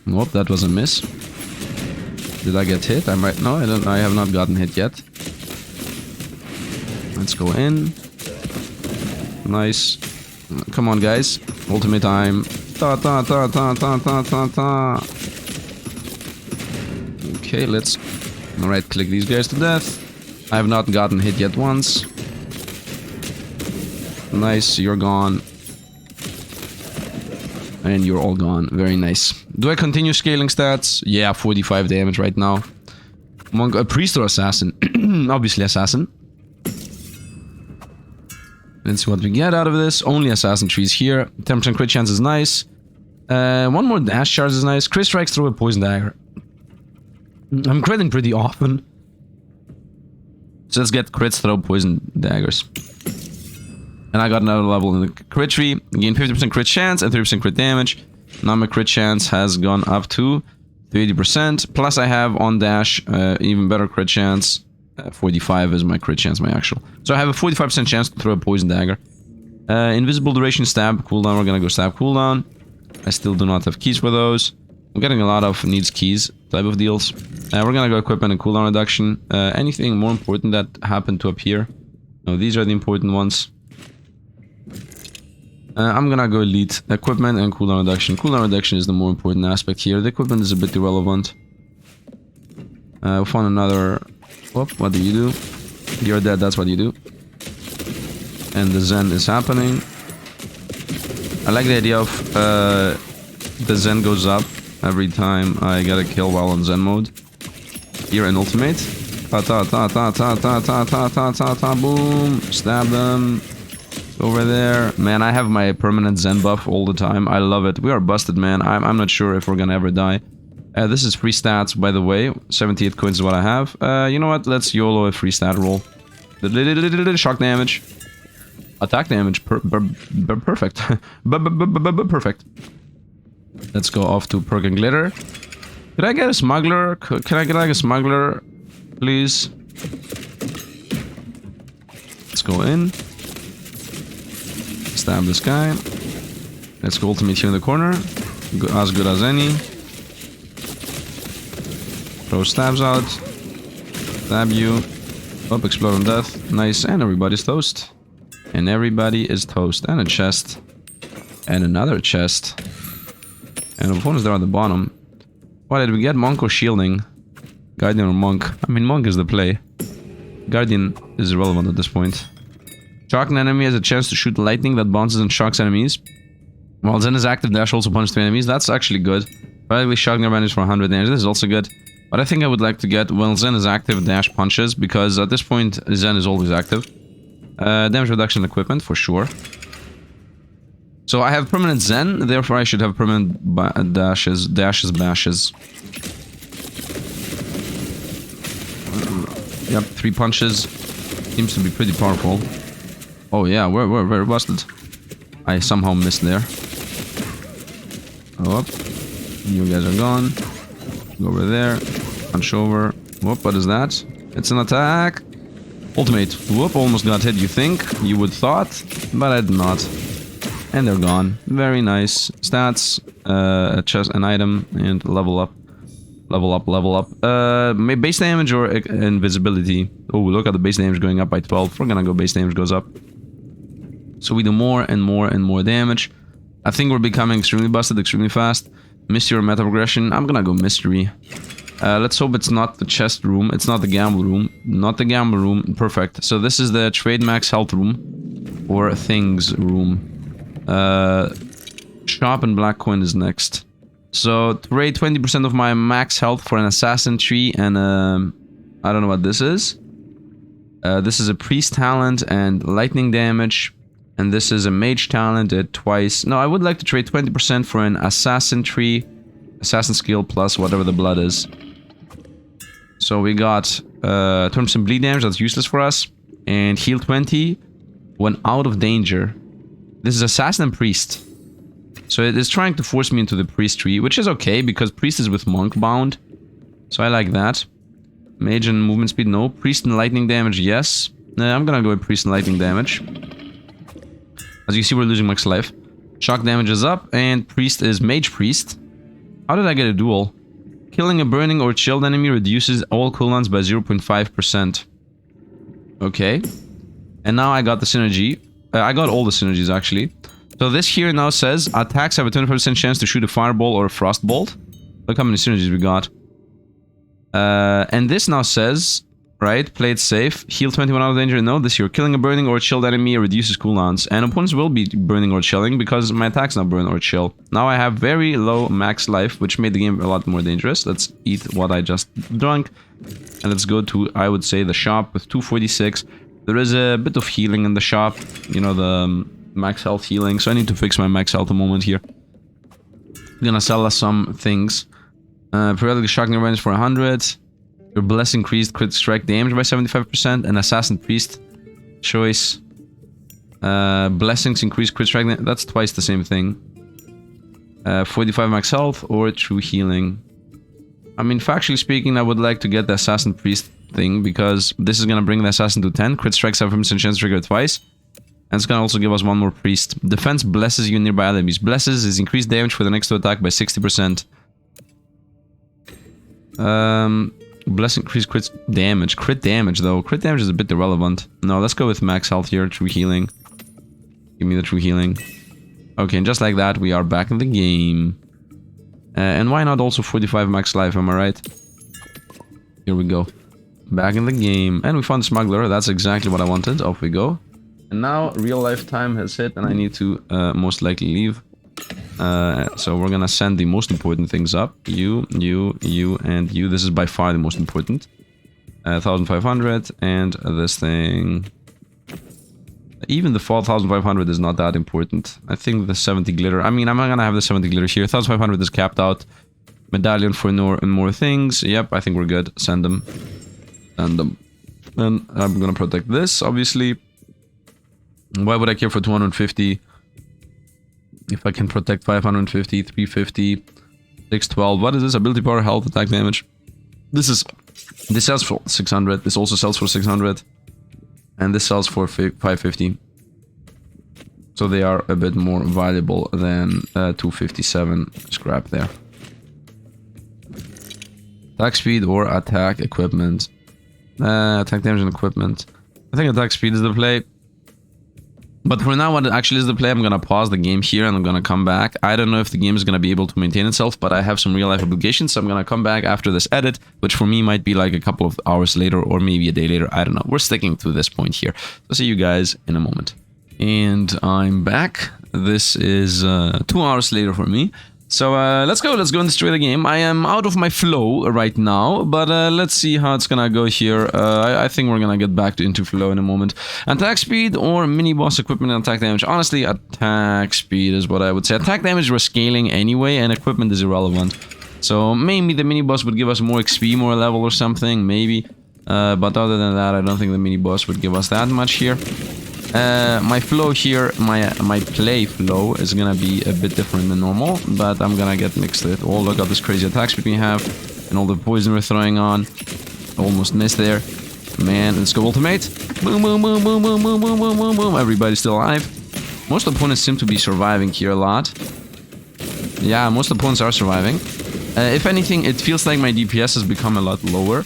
Nope, that was a miss. Did I get hit? I might. No, I have not gotten hit yet. Let's go in. Nice. Come on, guys. Ultimate time. Ta ta ta ta ta ta ta ta. Okay, let's right click these guys to death. I have not gotten hit yet once. Nice, you're gone. And you're all gone. Very nice. Do I continue scaling stats? Yeah, 45 damage right now. Monk, a priest or assassin? Obviously assassin. Let's see what we get out of this. Only assassin trees here. 10% crit chance is nice. One more dash charge is nice. Crit strikes through a poison dagger. I'm critting pretty often. So let's get crits throw poison daggers. And I got another level in the crit tree. Gain 50% crit chance and 30% crit damage. Now my crit chance has gone up to 30%. Plus I have on dash even better crit chance. 45 is my crit chance, my actual. So I have a 45% chance to throw a poison dagger. Invisible duration stab cooldown. We're gonna go stab cooldown. I still do not have keys for those. I'm getting a lot of needs keys type of deals. We're gonna go equipment and cooldown reduction. Anything more important that happened to appear? No, these are the important ones. I'm gonna go elite. Equipment and cooldown reduction. Cooldown reduction is the more important aspect here. The equipment is a bit irrelevant. We found another... Whoop, what do you do? You're dead, that's what you do. And the Zen is happening. I like the idea of the Zen goes up every time I get a kill while on Zen mode. Here in ultimate. Ta ta ta ta ta ta ta ta ta ta ta boom. Stab them. Over there. Man, I have my permanent Zen buff all the time. I love it. We are busted, man. I'm not sure if we're gonna ever die. This is free stats, by the way. 78 coins is what I have. You know what? Let's YOLO a free stat roll. Shock damage. Attack damage. Perfect. Perfect. Let's go off to perk and glitter. Could I get a smuggler? Can I get like a smuggler? Please. Let's go in. Stab this guy. Let's go ultimate here in the corner. As good as any. Throw stabs out. Stab you. Up, explode on death. Nice. And everybody's toast. And everybody is toast. And a chest. And another chest. And the opponents there at the bottom. What did we get? Monk or shielding? Guardian or monk? I mean, monk is the play. Guardian is irrelevant at this point. Shock an enemy has a chance to shoot lightning that bounces and shocks enemies. While Zen is active, dash also punches 3 enemies. That's actually good. Probably shock their advantage for 100 damage. This is also good. But I think I would like to get, well, Zen is active, dash punches, because at this point, Zen is always active. Damage reduction equipment, for sure. So I have permanent Zen, therefore I should have permanent dashes, bashes. Yep, 3 punches. Seems to be pretty powerful. Oh yeah, we're very busted. I somehow missed there. Oh, up. You guys are gone. Go over there. Punch over. Whoop, what is that? It's an attack. Ultimate. Whoop, almost got hit, you think? You would thought, but I did not. And they're gone. Very nice. Stats, a chest, an item, and level up. Level up, level up. Base damage or invisibility. Oh, look at the base damage going up by 12. We're gonna go base damage goes up. So we do more and more and more damage. I think we're becoming extremely busted, extremely fast. Mystery or meta progression. I'm gonna go mystery. Let's hope it's not the chest room. It's not the gamble room. Not the gamble room. Perfect. So this is the trade max health room. Or things room. Shop and black coin is next. So trade 20% of my max health for an assassin tree and I don't know what this is. This is a priest talent and lightning damage. And this is a mage talent at twice. No, I would like to trade 20% for an assassin tree. Assassin skill plus whatever the blood is. So we got 20% bleed damage, that's useless for us. And heal 20 when out of danger. This is assassin and priest. So it is trying to force me into the priest tree, which is okay because priest is with monk bound. So I like that. Mage and movement speed, no. Priest and lightning damage, yes. I'm gonna go with priest and lightning damage. As you see, we're losing max life. Shock damage is up, and priest is mage priest. How did I get a duel? Killing a burning or chilled enemy reduces all cooldowns by 0.5%. Okay. And now I got the synergy. I got all the synergies, actually. So this here now says, attacks have a 25% chance to shoot a fireball or a frost bolt. Look how many synergies we got. And this now says, right, play it safe, heal 21 out of danger. No, this here, killing a burning or chilled enemy reduces cooldowns. And opponents will be burning or chilling because my attacks now burn or chill. Now I have very low max life, which made the game a lot more dangerous. Let's eat what I just drank. And let's go to, I would say, the shop with 246. There is a bit of healing in the shop. You know, the max health healing. So I need to fix my max health a moment here. I'm gonna sell us some things. Periodic shock near range for 100. Your bless increased crit strike damage by 75%. And assassin priest choice. Blessings increase crit strike. That's twice the same thing. 45 max health or true healing. I mean, factually speaking, I would like to get the assassin priest thing because this is gonna bring the assassin to 10. Crit strike 7% chance to trigger twice. And it's gonna also give us one more priest. Defense blesses you nearby enemies. Blesses is increased damage for the next attack by 60%. Bless increased crit damage. Crit damage though. Crit damage is a bit irrelevant. No, let's go with max health here. True healing. Give me the true healing. Okay, and just like that, we are back in the game. And why not also 45 max life, am I right? Here we go. Back in the game. And we found the smuggler. That's exactly what I wanted. Off we go. And now real life time has hit and I need to most likely leave. So we're gonna send the most important things up. You, and you. This is by far the most important. 1500 and this thing. Even the 4500 is not that important. I think the 70 glitter. I mean, I'm not gonna have the 70 glitter here. 1500 is capped out. Medallion for more things. Yep, I think we're good. Send them. Send them. And I'm gonna protect this, obviously. Why would I care for 250? If I can protect 550, 350, 612. What is this? Ability power, health, attack damage. This sells for 600. This also sells for 600. And this sells for 550. So they are a bit more valuable than 257 scrap there. Attack speed or attack equipment. Attack damage and equipment. I think attack speed is the play. But for now, what actually is the play, I'm gonna pause the game here and I'm gonna come back. I don't know if the game is gonna be able to maintain itself, but I have some real life obligations, so I'm gonna come back after this edit, which for me might be like a couple of hours later or maybe a day later. I don't know. We're sticking to this point here. So see you guys in a moment. And I'm back. This is 2 hours later for me. So let's go and destroy the game. I am out of my flow right now, but let's see how it's gonna go here. I think we're gonna get back into flow in a moment. Attack speed or mini boss equipment and attack damage. Honestly, attack speed is what I would say. Attack damage we're scaling anyway, and equipment is irrelevant. So maybe the mini boss would give us more XP, more level or something, maybe. But other than that, I don't think the mini boss would give us that much here. My flow here, my play flow is gonna be a bit different than normal, but I'm gonna get mixed with it. Oh, look at this crazy attack speed we have, and all the poison we're throwing on. Almost missed there. Man, let's go ultimate. Boom, boom, boom, boom, boom, boom, boom, boom, boom, boom. Everybody's still alive. Most opponents seem to be surviving here a lot. Yeah, most opponents are surviving. If anything, it feels like my DPS has become a lot lower.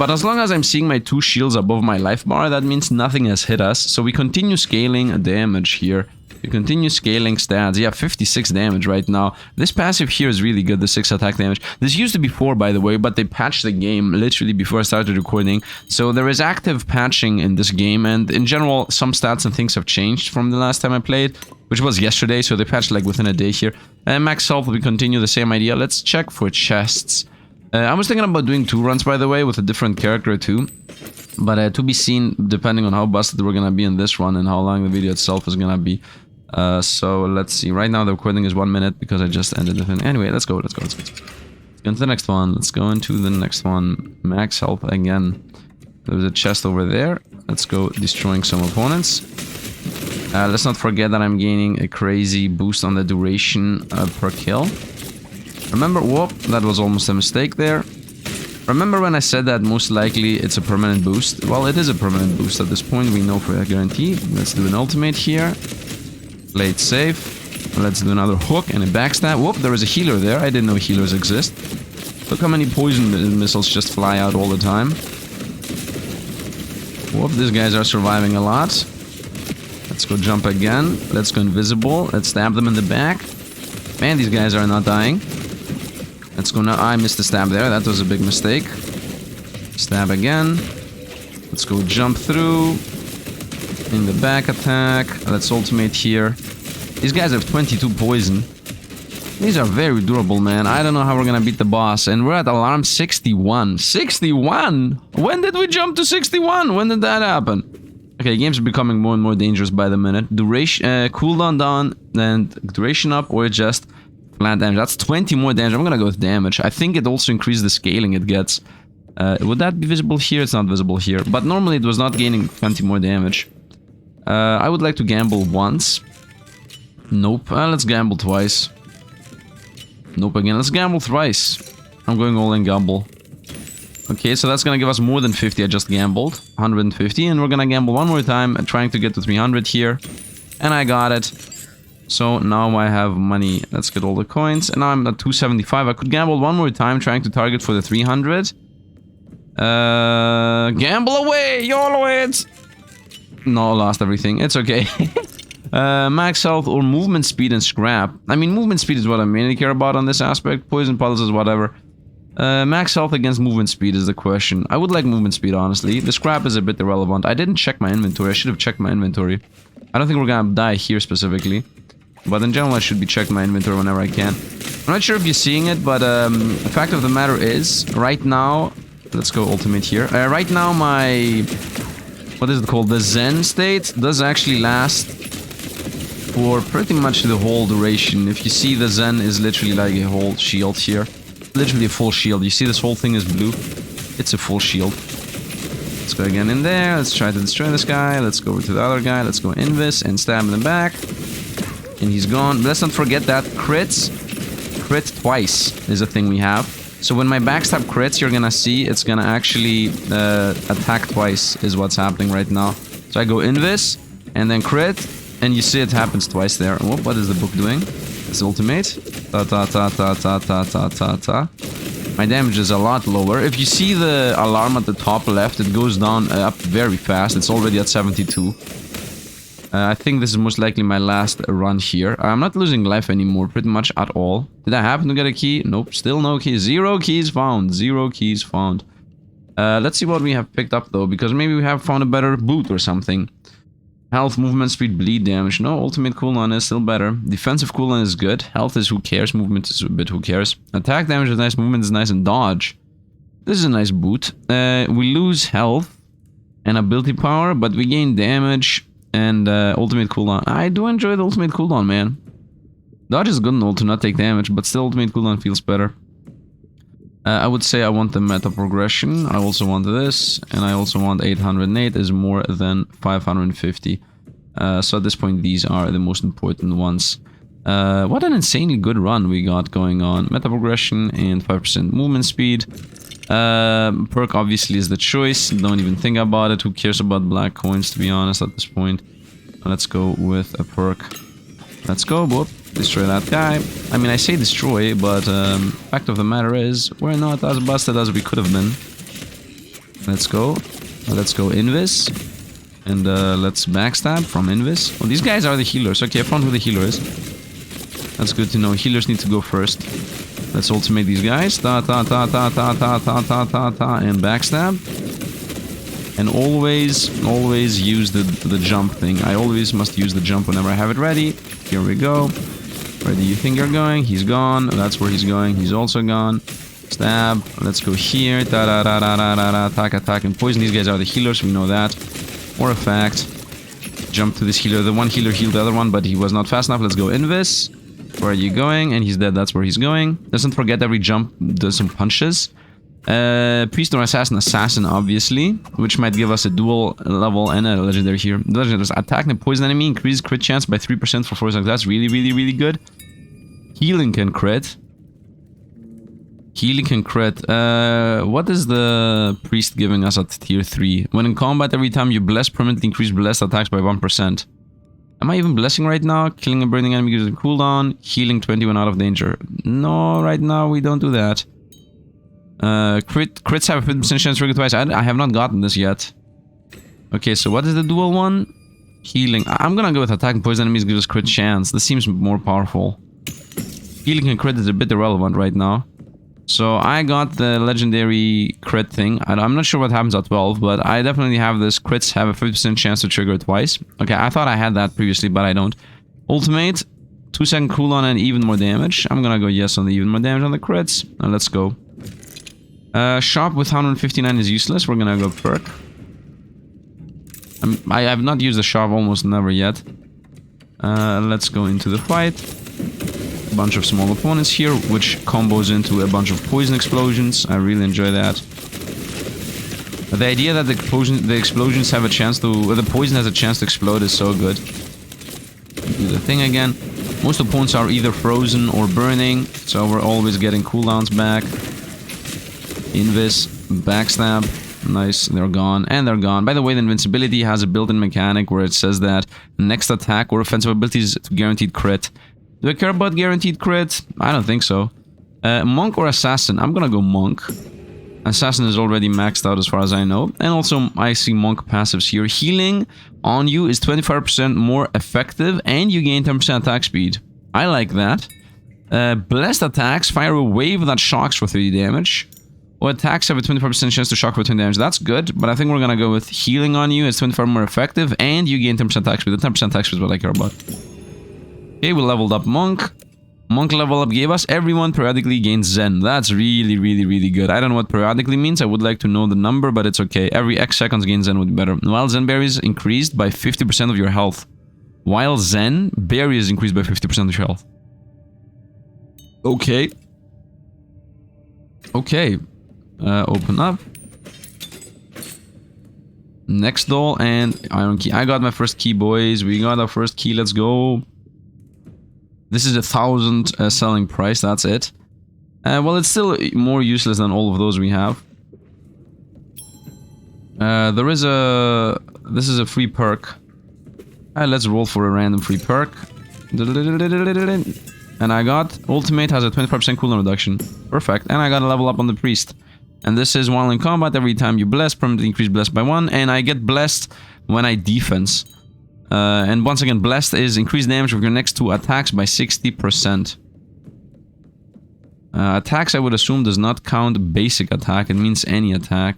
But as long as I'm seeing my 2 shields above my life bar, that means nothing has hit us. So we continue scaling damage here. We continue scaling stats. Yeah, 56 damage right now. This passive here is really good, the 6 attack damage. This used to be 4, by the way, but they patched the game literally before I started recording. So there is active patching in this game, and in general, some stats and things have changed from the last time I played, which was yesterday, so they patched like within a day here. Max health, we continue the same idea. Let's check for chests. I was thinking about doing 2 runs, by the way, with a different character too. But to be seen, depending on how busted we're gonna be in this run and how long the video itself is gonna be. So let's see. Right now the recording is 1 minute because I just ended the thing. Anyway, let's go. Let's go into the next one. Let's go into the next one. Max health again. There's a chest over there. Let's go destroying some opponents. Let's not forget that I'm gaining a crazy boost on the duration per kill. Remember, whoop, that was almost a mistake there. Remember when I said that most likely it's a permanent boost? Well, it is a permanent boost at this point, we know for a guarantee. Let's do an ultimate here. Play it safe. Let's do another hook and a backstab. Whoop, there is a healer there. I didn't know healers exist. Look how many poison missiles just fly out all the time. Whoop, these guys are surviving a lot. Let's go jump again. Let's go invisible. Let's stab them in the back. Man, these guys are not dying. Let's go now. I missed the stab there. That was a big mistake. Stab again. Let's go jump through. In the back attack. Let's ultimate here. These guys have 22 poison. These are very durable, man. I don't know how we're gonna beat the boss. And we're at alarm 61. 61? When did we jump to 61? When did that happen? Okay, game's becoming more and more dangerous by the minute. Duration, cooldown down, then duration up, or just flat damage. That's 20 more damage. I'm gonna go with damage. I think it also increased the scaling it gets. Would that be visible here? It's not visible here. But normally it was not gaining 20 more damage. I would like to gamble once. Nope. Let's gamble twice. Nope again. Let's gamble thrice. I'm going all in gamble. Okay, so that's gonna give us more than 50. I just gambled 150, and we're gonna gamble one more time, trying to get to 300 here, and I got it. So now I have money. Let's get all the coins, and now I'm at 275. I could gamble one more time, trying to target for the 300. Gamble away, YOLO it. No, lost everything. It's okay. Max health or movement speed and scrap. I mean, movement speed is what I mainly care about on this aspect. Poison puddles is whatever. Max health against movement speed is the question. I would like movement speed, honestly. The scrap is a bit irrelevant. I didn't check my inventory. I should have checked my inventory. I don't think we're gonna die here specifically. But in general, I should be checking my inventory whenever I can. I'm not sure if you're seeing it, but the fact of the matter is, right now... Let's go ultimate here. Right now, my... What is it called? The Zen state does actually last for pretty much the whole duration. If you see, the Zen is literally like a whole shield here. Literally a full shield. You see this whole thing is blue? It's a full shield. Let's go again in there. Let's try to destroy this guy. Let's go over to the other guy. Let's go invis and stab in the back. And he's gone. But let's not forget that crits. Crit twice is a thing we have. So when my backstab crits, you're gonna see it's gonna actually attack twice is what's happening right now. So I go invis and then crit. And you see it happens twice there. Whoop, what is the book doing? It's ultimate. Ta ta ta ta ta ta ta ta ta. My damage is a lot lower. If you see the alarm at the top left, it goes down up very fast. It's already at 72. I think this is most likely my last run here. I'm not losing life anymore, pretty much at all. Did I happen to get a key? Nope, still no key. 0 keys found. 0 keys found. Let's see what we have picked up though, because maybe we have found a better boot or something. Health, movement speed, bleed damage. No, ultimate cooldown is still better. Defensive cooldown is good. Health is who cares. Movement is a bit who cares. Attack damage is nice. Movement is nice. And dodge. This is a nice boot. We lose health and ability power, but we gain damage and ultimate cooldown. I do enjoy the ultimate cooldown, man. Dodge is good and all to not take damage, but still ultimate cooldown feels better. I would say I want the meta progression. I also want this, and I also want 808 is more than 550. So at this point, these are the most important ones. What an insanely good run we got going on. Meta progression and 5% movement speed. Perk obviously is the choice. Don't even think about it. Who cares about black coins, to be honest, at this point. Let's go with a perk. Let's go, whoop. Destroy that guy. I mean, I say destroy, but fact of the matter is, we're not as busted as we could have been. Let's go. Let's go invis. And let's backstab from invis. Well, these guys are the healers. Okay, I found who the healer is. That's good to know. Healers need to go first. Let's ultimate these guys. Ta ta ta ta ta ta ta ta ta ta. And backstab. And always use the jump thing. I always must use the jump whenever I have it ready. Here we go. Where do you think you're going? He's gone. That's where he's going. He's also gone. Stab. Let's go here. Da da da da da da da. Attack, attack, and poison. These guys are the healers. We know that. For a fact. Jump to this healer. The one healer healed the other one, but he was not fast enough. Let's go invis. Where are you going? And he's dead. That's where he's going. Doesn't forget every jump does some punches. Priest or Assassin, obviously, which might give us a dual level and a legendary here. The legendary is attack and poison enemy, increase crit chance by 3% for 4 seconds. That's really good. Healing can crit. What is the priest giving us at tier 3? When in combat, every time you bless, permanently increase blessed attacks by 1%. Am I even blessing right now? Killing a burning enemy gives a cooldown. Healing 20 when out of danger. No, right now we don't do that. Crits have a 50% chance to trigger twice. I have not gotten this yet. Okay, so what is the dual one? Healing. I'm gonna go with attack and poison enemies gives us crit chance. This seems more powerful. Healing and crit is a bit irrelevant right now. So I got the legendary crit thing. I'm not sure what happens at 12, but I definitely have this. Crits have a 50% chance to trigger twice. Okay, I thought I had that previously, but I don't. Ultimate, 2-second cooldown and even more damage. I'm gonna go yes on the even more damage on the crits. Let's go. Shop with 159 is useless. We're gonna go perk. I have not used the shop almost never yet. Let's go into the fight. A bunch of small opponents here, which combos into a bunch of poison explosions. I really enjoy that. The idea that the explosions have a chance to... the poison has a chance to explode is so good. Do the thing again. Most opponents are either frozen or burning, so we're always getting cooldowns back. Invis, backstab. Nice, they're gone, and they're gone. By the way, the invincibility has a built-in mechanic where it says that next attack or offensive abilities guaranteed crit. Do I care about guaranteed crit? I don't think so. Monk or Assassin? I'm gonna go Monk. Assassin is already maxed out as far as I know. And also, I see Monk passives here. Healing on you is 25% more effective, and you gain 10% attack speed. I like that. Blessed attacks fire a wave that shocks for 3 damage. Or attacks have a 25% chance to shock for 20 damage. That's good, but I think we're gonna go with healing on you. It's 25% more effective, and you gain 10% attack speed. The 10% attack speed is what I care about. Okay, we leveled up Monk. Monk level up gave us everyone periodically gains Zen. That's really good. I don't know what periodically means. I would like to know the number, but it's okay. Every X seconds gain Zen would be better. While Zen berries increased by 50% of your health. While Zen berries increased by 50% of your health. Okay. Okay. Open up. Next doll and iron key. I got my first key, boys. We got our first key. Let's go. This is 1,000 selling price. That's it. Well, it's still more useless than all of those we have. This is a free perk. Let's roll for a random free perk. And I got ultimate has a 25% cooldown reduction. Perfect. And I got a level up on the priest. And this is while in combat, every time you bless, permanently increase blessed by 1. And I get blessed when I defense. And once again, blessed is increased damage with your next 2 attacks by 60%. Attacks, I would assume, does not count basic attack. It means any attack.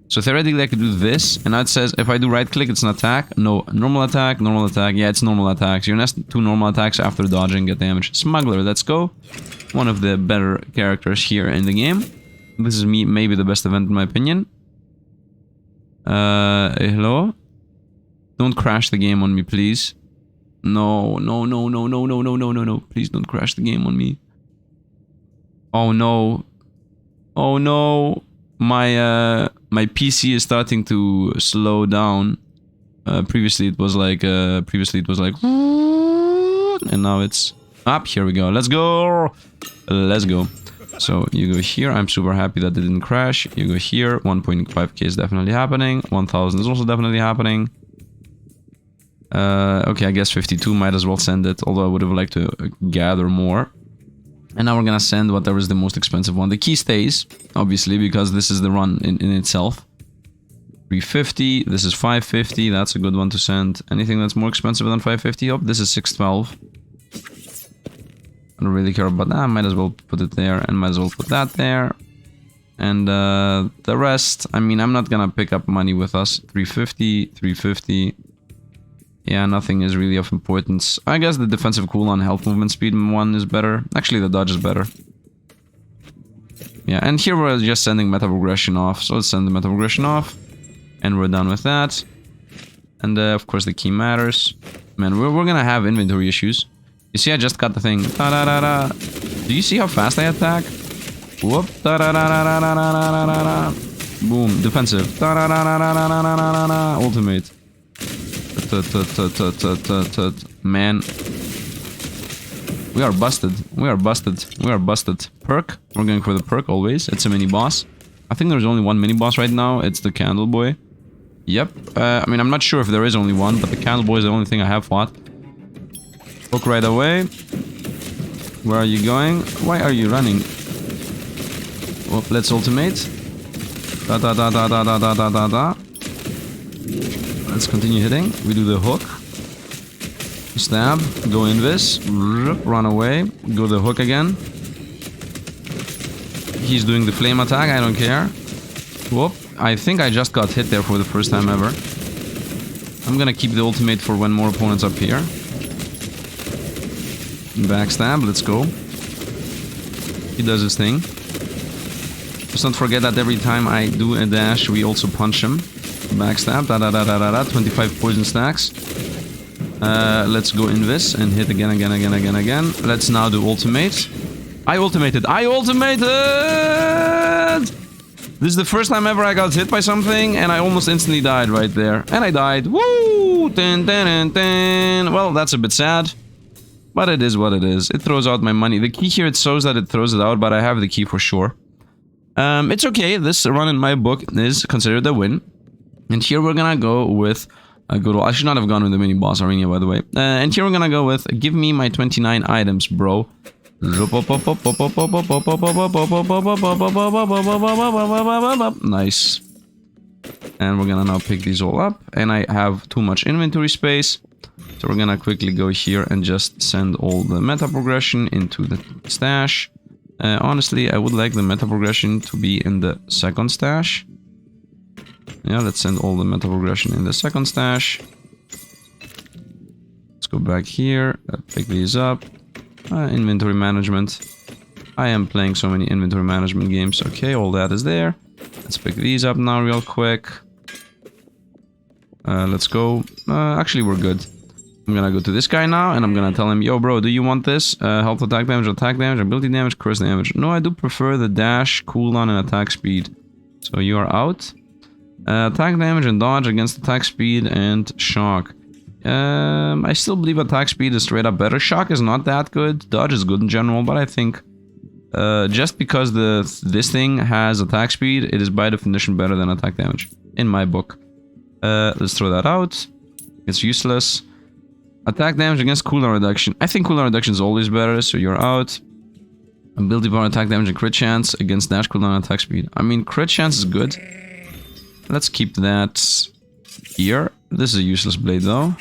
So theoretically, I could do this. And that says if I do right click, it's an attack. No, normal attack, normal attack. Yeah, it's normal attacks. Your next 2 normal attacks after dodging get damage. Smuggler, let's go. One of the better characters here in the game. This is maybe the best event in my opinion. Hello? Don't crash the game on me, please. No. Please don't crash the game on me. Oh no. Oh no. My PC is starting to slow down. Previously it was like and now it's up. Here we go. Let's go. Let's go. So you go here. I'm super happy that it didn't crash. You go here. 1.5k is definitely happening. 1000 is also definitely happening. Okay, I guess 52 might as well send it, although I would have liked to gather more. And now we're gonna send whatever is the most expensive one. The key stays, obviously, because this is the run in itself. 350, this is 550, that's a good one to send. Anything that's more expensive than 550? Oh, this is 612. I don't really care about that, I might as well put it there, and might as well put that there. And the rest, I mean, I'm not gonna pick up money with us. 350, 350. Yeah, nothing is really of importance. I guess the defensive cooldown health movement speed one is better. Actually, the dodge is better. Yeah, and here we're just sending meta progression off. So let's send the meta progression off. And we're done with that. And of course the key matters. Man, we're gonna have inventory issues. You see, I just got the thing. Da -da -da -da. Do you see how fast I attack? Whoop. Da-da-da-da-da-da-da-da-da. Boom. Defensive. Da-da-da-da-da-da-da-da-da. Ultimate. Man. We are busted. We are busted. We are busted. Perk. We're going for the perk always. It's a mini boss. I think there's only one mini boss right now. It's the Candle Boy. Yep. I mean, I'm not sure if there is only one, but the Candle Boy is the only thing I have fought. Hook right away. Where are you going? Why are you running? Well, let's ultimate. Da da da da da da da da da da. Let's continue hitting. We do the hook. Stab. Go invis. Run away. Go the hook again. He's doing the flame attack. I don't care. Whoop. I think I just got hit there for the first time ever. I'm gonna keep the ultimate for when more opponents up here. Backstab. Let's go. He does his thing. Just don't forget that every time I do a dash, we also punch him. Backstab. Da da da da da da. 25 poison stacks. Let's go invis and hit again. Let's now do ultimate. I ultimated. I ultimated! This is the first time ever I got hit by something, and I almost instantly died right there. And I died. Woo! Dun, dun, dun, dun. Well, that's a bit sad. But it is what it is. It throws out my money. The key here, it shows that it throws it out, but I have the key for sure. It's okay. This run in my book is considered a win. And here we're gonna go with a good old... I should not have gone with the mini boss arena, by the way. And here we're gonna go with give me my 29 items, bro. Nice. And we're gonna now pick these all up. And I have too much inventory space. So we're gonna quickly go here and just send all the meta progression into the stash. Honestly, I would like the meta progression to be in the second stash. Yeah, let's send all the meta progression in the second stash. Let's go back here, pick these up. Inventory management. I am playing so many inventory management games. Okay, all that is there. Let's pick these up now real quick. Let's go. Actually, we're good. I'm gonna go to this guy now, and I'm gonna tell him, yo, bro, do you want this? Health, attack damage, ability damage, curse damage. No, I do prefer the dash, cooldown, and attack speed. So you are out. Attack damage and dodge against attack speed and shock. I still believe attack speed is straight up better. Shock is not that good. Dodge is good in general, but I think just because this thing has attack speed, it is by definition better than attack damage, in my book. Let's throw that out. It's useless. Attack damage against cooldown reduction. I think cooldown reduction is always better, so you're out. Ability power, attack damage, and crit chance against dash, cooldown, and attack speed. I mean, crit chance is good. Let's keep that here. This is a useless blade, though.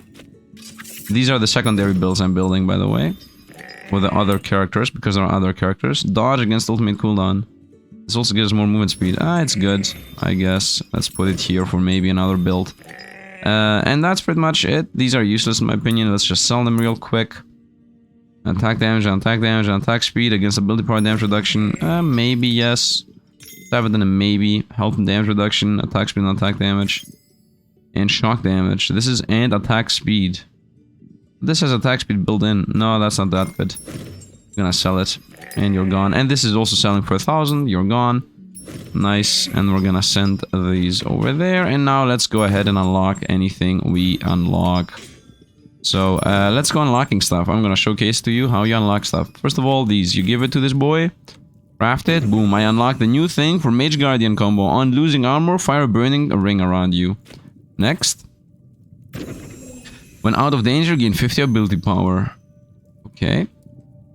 These are the secondary builds I'm building, by the way. With the other characters, because there are other characters. Dodge against ultimate cooldown. This also gives more movement speed. It's good, I guess. Let's put it here for maybe another build. And that's pretty much it. These are useless in my opinion. Let's just sell them real quick. Attack damage and attack damage and attack speed against ability power damage reduction. Maybe, yes. Have it in a maybe. Health and damage reduction, attack speed and attack damage. And shock damage. This is and attack speed. This has attack speed built in. No, that's not that good. I'm gonna sell it. And you're gone. And this is also selling for 1,000. You're gone. Nice. And we're gonna send these over there. And now let's go ahead and unlock anything we unlock. So, let's go unlocking stuff. I'm gonna showcase to you how you unlock stuff. First of all, these. You give it to this boy. Craft it. Boom. I unlocked the new thing for Mage Guardian combo. On losing armor, fire a burning ring around you. Next. When out of danger, gain 50 ability power. Okay.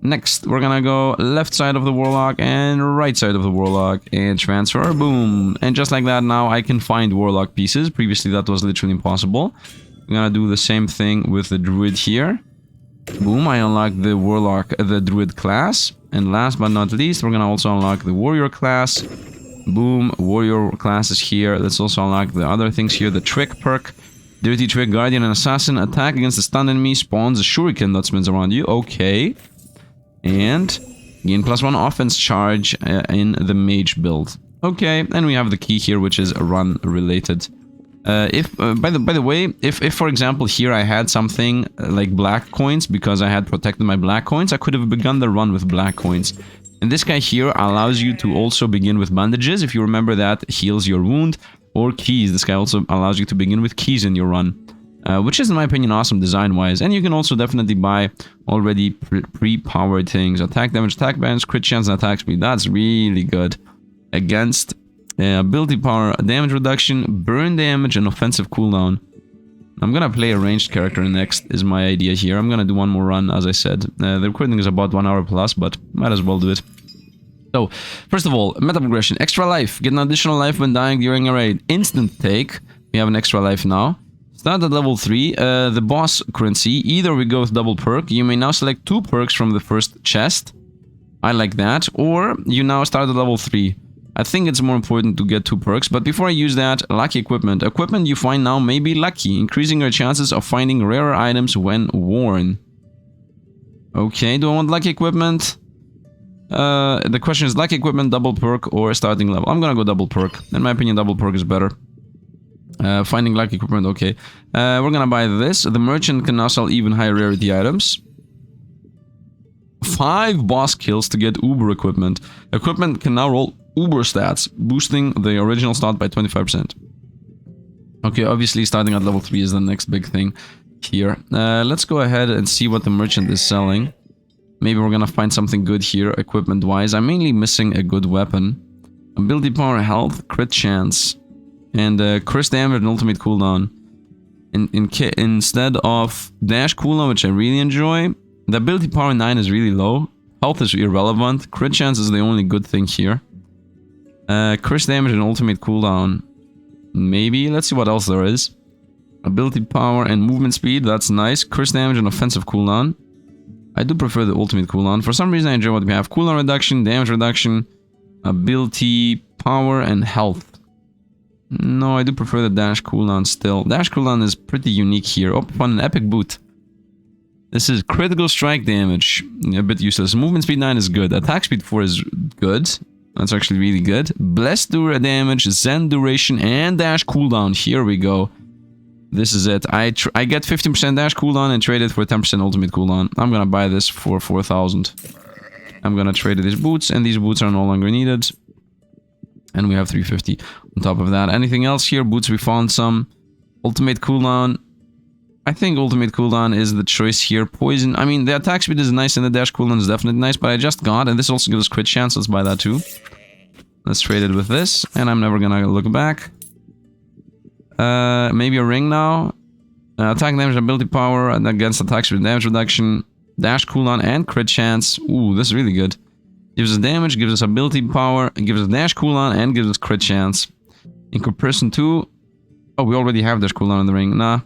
Next, we're gonna go left side of the Warlock and right side of the Warlock. And transfer. Boom. And just like that, now I can find Warlock pieces. Previously, that was literally impossible. I'm gonna do the same thing with the Druid here. Boom. I unlocked the Warlock, the Druid class. And last but not least, we're gonna also unlock the Warrior class. Boom. Warrior class is here. Let's also unlock the other things here. The Trick perk. Dirty Trick, Guardian, and Assassin. Attack against the stunned enemy. Spawns a shuriken that spins around you. Okay. And gain +1 offense charge in the Mage build. Okay. And we have the key here, which is run related. By the way, if for example here I had something like black coins because I had protected my black coins, I could have begun the run with black coins. And this guy here allows you to also begin with bandages. If you remember that, heals your wound. Or keys. This guy also allows you to begin with keys in your run. Which is, in my opinion, awesome design-wise. And you can also definitely buy already pre-powered things. Attack damage, attack balance, crit chance, and attack speed. That's really good. Against ability power, damage reduction, burn damage, and offensive cooldown. I'm gonna play a ranged character next, is my idea here. I'm gonna do one more run, as I said. The recording is about 1 hour plus, but might as well do it. So, first of all, meta progression. Extra life. Get an additional life when dying during a raid. Instant take. We have an extra life now. Start at level 3. The boss currency. Either we go with double perk. You may now select 2 perks from the first chest. I like that. Or you now start at level 3. I think it's more important to get 2 perks, but before I use that, lucky equipment. Equipment you find now may be lucky, increasing your chances of finding rarer items when worn. Okay, do I want lucky equipment? The question is lucky equipment, double perk, or starting level. I'm gonna go double perk. In my opinion, double perk is better. Finding lucky equipment, okay. We're gonna buy this. The merchant can now sell even higher rarity items. 5 boss kills to get uber equipment. Equipment can now roll uber stats, boosting the original stat by 25%. Okay, obviously starting at level 3 is the next big thing here. Let's go ahead and see what the merchant is selling. Maybe we're gonna find something good here, equipment-wise. I'm mainly missing a good weapon. Ability power, health, crit chance, and curse damage and ultimate cooldown. Instead of dash cooldown, which I really enjoy, the ability power 9 is really low. Health is irrelevant. Crit chance is the only good thing here. Curse damage and ultimate cooldown. Maybe. Let's see what else there is. Ability power and movement speed. That's nice. Curse damage and offensive cooldown. I do prefer the ultimate cooldown. For some reason I enjoy what we have. Cooldown reduction, damage reduction, ability, power, and health. No, I do prefer the dash cooldown still. Dash cooldown is pretty unique here. Oh, fun, an epic boot. This is critical strike damage. A bit useless. Movement speed 9 is good. Attack speed 4 is good. That's actually really good. Blessed damage, Zen duration, and dash cooldown. Here we go. This is it. I get 15% dash cooldown and trade it for 10% ultimate cooldown. I'm gonna buy this for 4,000. I'm gonna trade these boots, and these boots are no longer needed. And we have 350 on top of that. Anything else here? Boots, we found some. Ultimate cooldown. I think ultimate cooldown is the choice here. Poison. I mean, the attack speed is nice and the dash cooldown is definitely nice, but I just got, and this also gives us crit chance. Let's buy that too. Let's trade it with this, and I'm never gonna look back. Maybe a ring now. Attack damage, ability power, and against attack speed, damage reduction, dash cooldown, and crit chance. Ooh, this is really good. Gives us damage, gives us ability power, gives us dash cooldown, and gives us crit chance. In comparison to... Oh, we already have dash cooldown in the ring. Nah.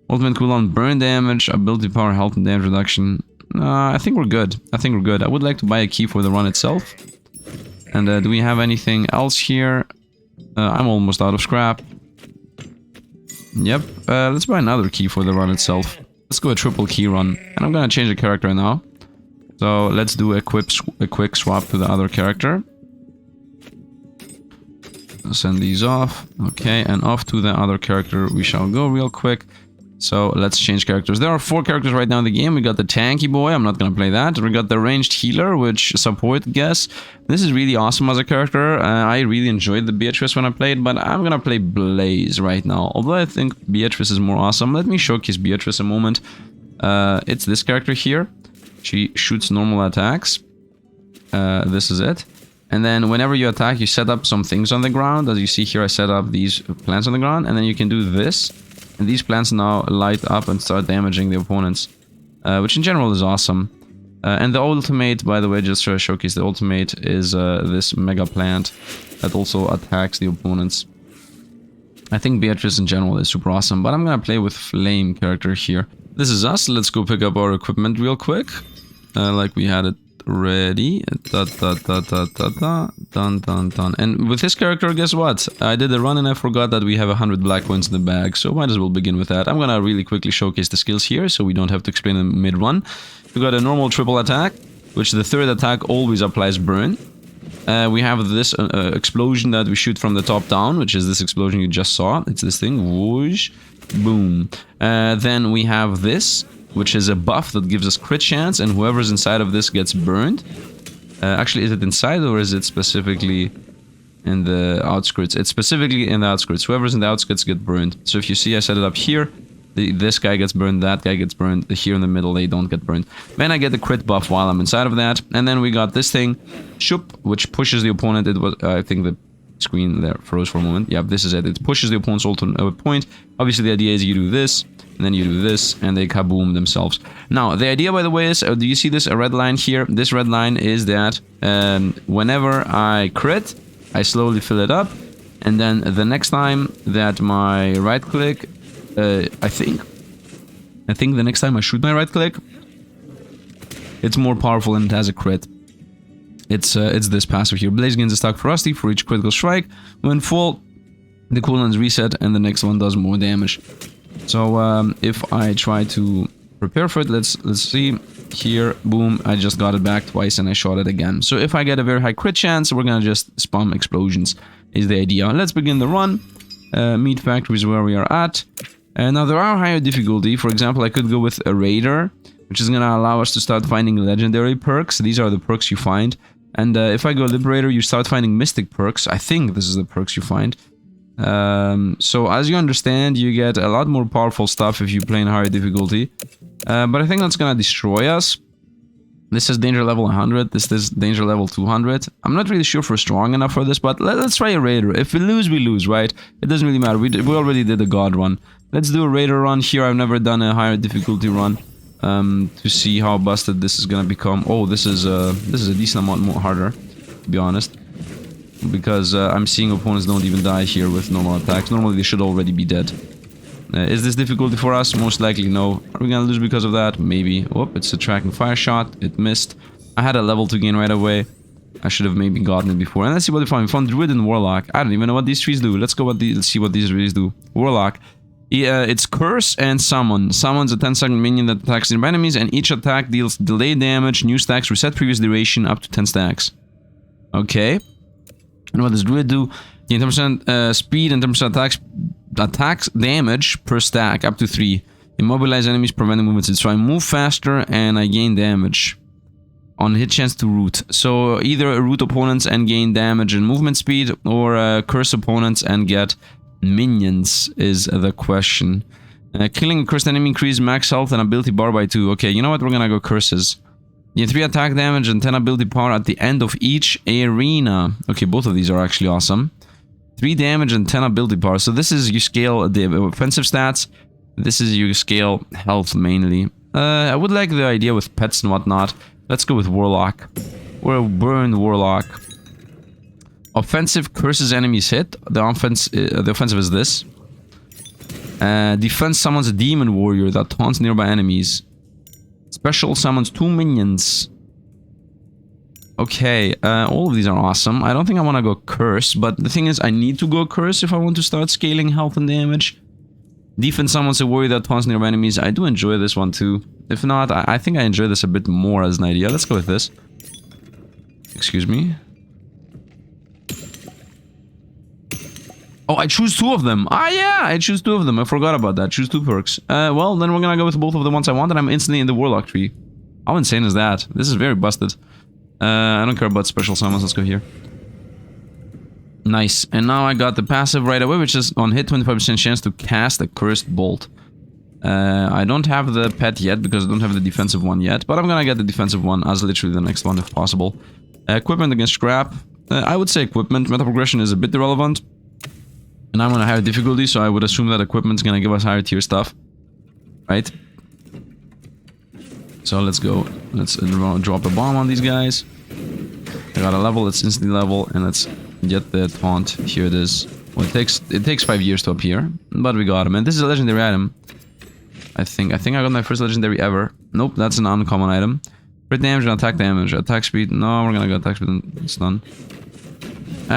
Ultimate cooldown, burn damage, ability power, health, and damage reduction. I think we're good. I think we're good. I would like to buy a key for the run itself. And do we have anything else here? I'm almost out of scrap. Yep. Let's buy another key for the run itself. Let's go a triple key run. And I'm gonna change the character now. So let's do a quick swap to the other character. Send these off. Okay, and off to the other character we shall go real quick. So let's change characters. There are 4 characters right now in the game. We got the tanky boy. I'm not gonna play that. We got the ranged healer, which support, guess. This is really awesome as a character. I really enjoyed the Beatrice when I played, but I'm gonna play Blaze right now. Although I think Beatrice is more awesome. Let me showcase Beatrice a moment. It's this character here. She shoots normal attacks. This is it. And then whenever you attack, you set up some things on the ground. As you see here, I set up these plants on the ground. And then you can do this. And these plants now light up and start damaging the opponents. Which in general is awesome. And the ultimate, by the way, just to showcase, the ultimate is this mega plant that also attacks the opponents. I think Beatrice in general is super awesome. But I'm gonna play with Flame character here. This is us. Let's go pick up our equipment real quick. Like we had it ready. Dun, dun, dun. And with this character, guess what? I did a run and I forgot that we have 100 black coins in the bag. So might as well begin with that. I'm gonna really quickly showcase the skills here so we don't have to explain them mid-run. We got a normal triple attack, which the third attack always applies burn. We have this explosion that we shoot from the top down, which is this explosion you just saw. It's this thing. Whoosh. Boom. Then we have this, which is a buff that gives us crit chance, and whoever's inside of this gets burned. Actually, is it inside or is it specifically in the outskirts? It's specifically in the outskirts. Whoever's in the outskirts get burned. So if you see I set it up here, this guy gets burned, that guy gets burned. Here in the middle, they don't get burned. Then I get the crit buff while I'm inside of that. And then we got this thing, Shoop, which pushes the opponent. It was, I think the screen there froze for a moment. Yeah, this is it. It pushes the opponent's ultimate point. Obviously, the idea is you do this, and then you do this, and they kaboom themselves. Now, the idea, by the way, is, do you see this red line here? This red line is that whenever I crit, I slowly fill it up, and then the next time that my right click, I think the next time I shoot my right click, it's more powerful and it has a crit. It's this passive here. Blaze gains a stack for Rusty for each critical strike. When full, the cooldown is reset and the next one does more damage. So if I try to prepare for it, let's see. Here, boom, I just got it back twice and I shot it again. So if I get a very high crit chance, we're gonna just spam explosions, is the idea. Let's begin the run. Meat factory is where we are at. Now there are higher difficulty. For example, I could go with a raider, which is gonna allow us to start finding legendary perks. These are the perks you find. And if I go liberator, you start finding mystic perks. I think this is the perks you find. So as you understand, you get a lot more powerful stuff if you play in higher difficulty. But I think that's gonna destroy us. This is danger level 100. This is danger level 200. I'm not really sure if we're strong enough for this, but let's try a raider. If we lose, right? It doesn't really matter. We already did a god run. Let's do a raider run here. I've never done a higher difficulty run. To see how busted this is gonna become. Oh, this is a decent amount more harder, to be honest. Because I'm seeing opponents don't even die here with normal attacks. Normally they should already be dead. Is this difficulty for us? Most likely no. Are we gonna lose because of that? Maybe. Oh, it's a tracking fire shot. It missed. I had a level to gain right away. I should have maybe gotten it before. And let's see what we found. We found Druid and Warlock. I don't even know what these trees do. Let's see what these trees do. Warlock. Yeah, it's Curse and Summon. Summons a 10-second minion that attacks nearby enemies, and each attack deals delayed damage, new stacks, reset previous duration, up to 10 stacks. Okay. And what does Druid do? Gain 10% speed and 10% attacks damage per stack, up to 3. Immobilize enemies, preventing movement. So I move faster and I gain damage. On hit chance to root. So either root opponents and gain damage and movement speed, or curse opponents and get minions is the question. Killing a cursed enemy increases max health and ability bar by 2. Okay, you know what? We're gonna go curses. Gain 3 attack damage and 10 ability power at the end of each arena. Okay, both of these are actually awesome. 3 damage and 10 ability power. So this is you scale the offensive stats. This is you scale health mainly. I would like the idea with pets and whatnot. Let's go with Warlock. We'll burn Warlock. Offensive curses enemies hit. The offensive is this. Defense summons a demon warrior that taunts nearby enemies. Special summons 2 minions. Okay, all of these are awesome. I don't think I want to go curse, but the thing is I need to go curse if I want to start scaling health and damage. Defense summons a warrior that taunts nearby enemies. I do enjoy this one too. If not, I think I enjoy this a bit more as an idea. Let's go with this. Excuse me. Oh, I choose 2 of them. Ah, yeah, I choose 2 of them. I forgot about that. Choose 2 perks. Well, then we're gonna go with both of the ones I want, and I'm instantly in the Warlock tree. How insane is that? This is very busted. I don't care about special summons. Let's go here. Nice. And now I got the passive right away, which is on hit 25% chance to cast a cursed bolt. I don't have the pet yet because I don't have the defensive one yet, but I'm gonna get the defensive one as literally the next one if possible. Equipment against scrap. I would say equipment. Meta progression is a bit irrelevant. And I'm on a higher difficulty, so I would assume that equipment's gonna give us higher tier stuff. Right? So let's go. Let's drop a bomb on these guys. I got a level, let's instantly level, and let's get the taunt. Here it is. Well, it takes 5 years to appear, but we got him. And this is a legendary item. I think I got my first legendary ever. Nope, that's an uncommon item. Crit damage and attack damage. Attack speed. No, we're gonna go attack speed and it's done.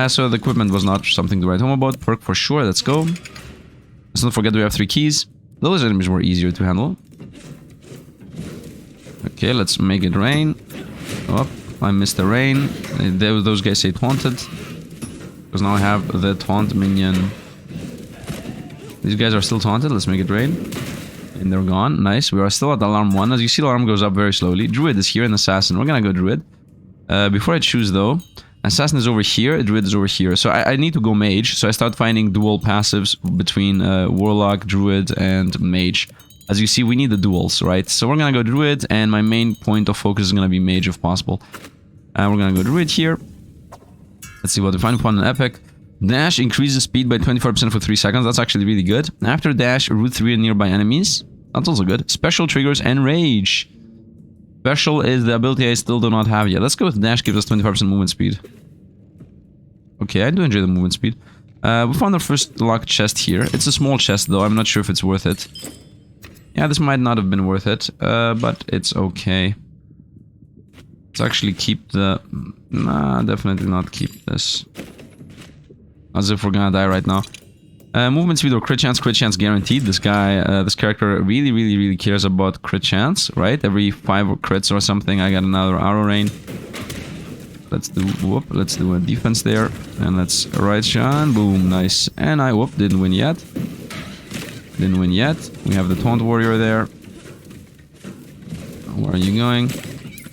So the equipment was not something to write home about. Perk for sure, let's go. Let's not forget we have 3 keys. Those enemies were easier to handle. Okay, let's make it rain. Oh, I missed the rain. Those guys say taunted. Because now I have the taunt minion. These guys are still taunted. Let's make it rain. And they're gone. Nice. We are still at alarm 1. As you see, alarm goes up very slowly. Druid is here, an assassin. We're gonna go Druid. Before I choose though, Assassin is over here, Druid is over here. So I need to go Mage. So I start finding dual passives between Warlock, Druid, and Mage. As you see, we need the duels, right? So we're gonna go Druid, and my main point of focus is gonna be Mage if possible. We're gonna go Druid here. Let's see what we find upon an Epic. Dash increases speed by 24% for 3 seconds. That's actually really good. After dash, root 3 nearby enemies. That's also good. Special triggers and Rage. Special is the ability I still do not have yet. Let's go with dash, gives us 25% movement speed. Okay, I do enjoy the movement speed. We found our first locked chest here. It's a small chest though. I'm not sure if it's worth it. Yeah, this might not have been worth it, but it's okay. Let's actually keep the... Nah, definitely not keep this. As if we're gonna die right now. Movement speed or crit chance guaranteed. This guy, this character really cares about crit chance, right? Every 5 crits or something, I got another arrow rain. Let's do a defense there. And let's right shine, boom, nice. And I, didn't win yet. Didn't win yet. We have the taunt warrior there. Where are you going?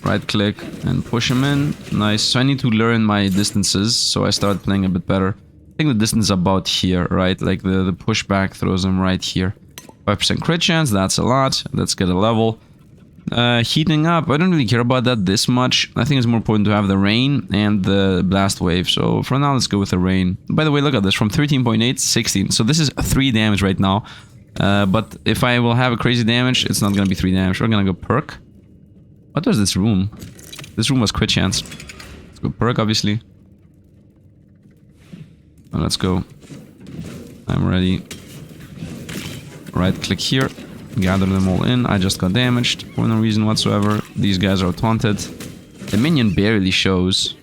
Right click and push him in. Nice. So I need to learn my distances, so I start playing a bit better. I think the distance is about here, right? Like the pushback throws him right here. 5% crit chance, that's a lot. Let's get a level. Heating up, I don't really care about that this much. I think it's more important to have the rain and the blast wave. So for now, let's go with the rain. By the way, look at this, from 13.8 to 16. So this is 3 damage right now. But if I will have a crazy damage, it's not gonna be 3 damage. We're gonna go perk. What was this room? This room was crit chance. Let's go perk, obviously. Let's go. I'm ready. Right click here. Gather them all in. I just got damaged for no reason whatsoever. These guys are taunted. The minion barely shows.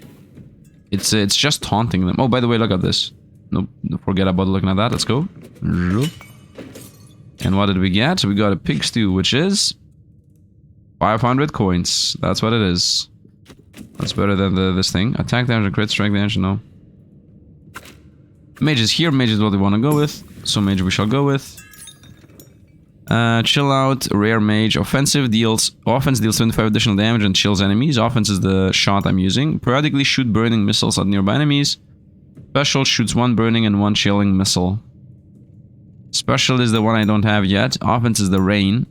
It's just taunting them. Oh, by the way, look at this. Nope, forget about looking at that. Let's go. And what did we get? We got a pig stew, which is 500 coins. That's what it is. That's better than this thing. Attack damage and crit, strike damage, no. Mage is here. Mage is what we want to go with. So mage we shall go with. Chill out, rare mage. Offense deals 25 additional damage and chills enemies. Offense is the shot I'm using. Periodically shoot burning missiles at nearby enemies. Special shoots 1 burning and 1 chilling missile. Special is the one I don't have yet. Offense is the rain.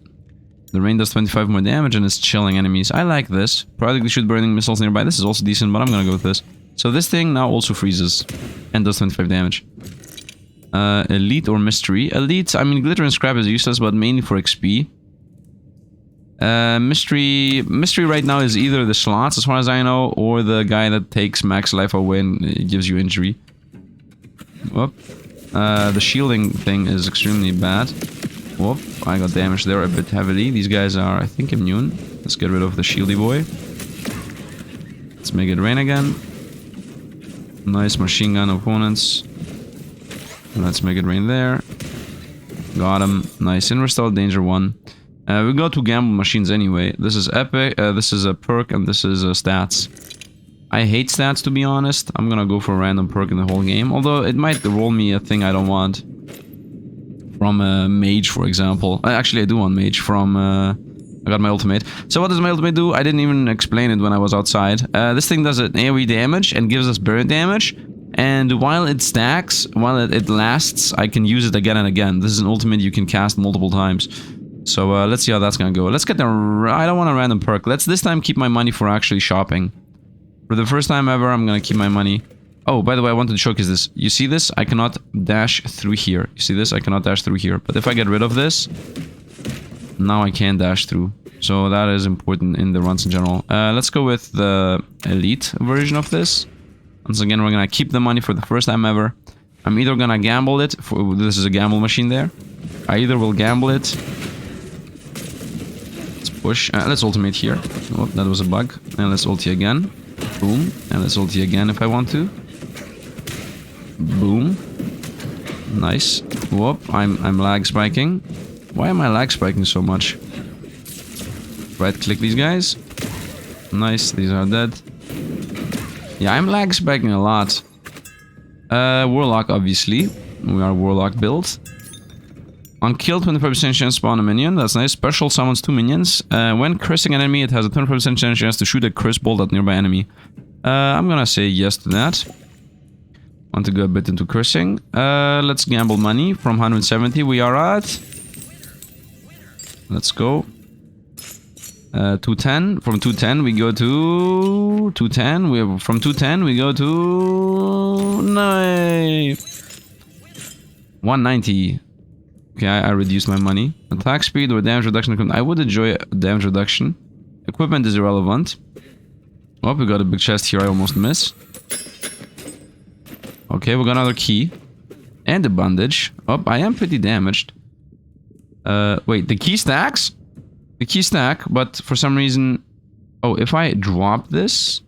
The rain does 25 more damage and is chilling enemies. I like this. Periodically shoot burning missiles nearby. This is also decent, but I'm gonna go with this. So this thing now also freezes and does 25 damage. Elite or mystery. Elite, I mean, glitter and scrap is useless, but mainly for XP. Mystery right now is either the slots, as far as I know, or the guy that takes max life away and gives you injury. Whoop. The shielding thing is extremely bad. Whoop, I got damaged there a bit heavily. These guys are, I think, immune. Let's get rid of the shieldy boy. Let's make it rain again. Nice machine gun opponents. Let's make it rain there. Got him. Nice. Inverstall, danger 1. We got 2 gamble machines anyway. This is epic. This is a perk and this is stats. I hate stats, to be honest. I'm gonna go for a random perk in the whole game. Although it might roll me a thing I don't want. From mage, for example. Actually, I do want mage from... I got my ultimate. So what does my ultimate do? I didn't even explain it when I was outside. This thing does an AoE damage and gives us burn damage. And while it stacks, while it lasts, I can use it again and again. This is an ultimate you can cast multiple times. So let's see how that's gonna go. Let's get the... I don't want a random perk. Let's this time keep my money for actually shopping. For the first time ever, I'm gonna keep my money. Oh, by the way, I wanted to showcase this. You see this? I cannot dash through here. You see this? I cannot dash through here. But if I get rid of this, now I can dash through. So that is important in the runs in general. Let's go with the elite version of this. Once again, we're gonna keep the money for the first time ever. I'm either gonna gamble it. This is a gamble machine there. I either will gamble it. Let's push. Let's ultimate here. Oh, that was a bug. And let's ulti again. Boom. And let's ulti again if I want to. Boom. Nice. Whoop. I'm lag spiking. Why am I lag spiking so much? Right click these guys. Nice. These are dead. Yeah, I'm lag spiking a lot. Warlock, obviously. We are Warlock build. On kill, 25% chance spawn a minion. That's nice. Special summons 2 minions. When cursing an enemy, it has a 25% chance to shoot a curse bolt at nearby enemy. I'm gonna say yes to that. Want to go a bit into cursing. Let's gamble money. From 170 we are at... Let's go. 210. From 210 we go to... 210. From 210 we go to... No. 190. Okay, I reduced my money. Attack speed or damage reduction equipment. I would enjoy a damage reduction. Equipment is irrelevant. Oh, we got a big chest here I almost missed. Okay, we got another key. And a bandage. Oh, I am pretty damaged. Wait, the key stacks? The key stack, but for some reason... Oh, if I drop this...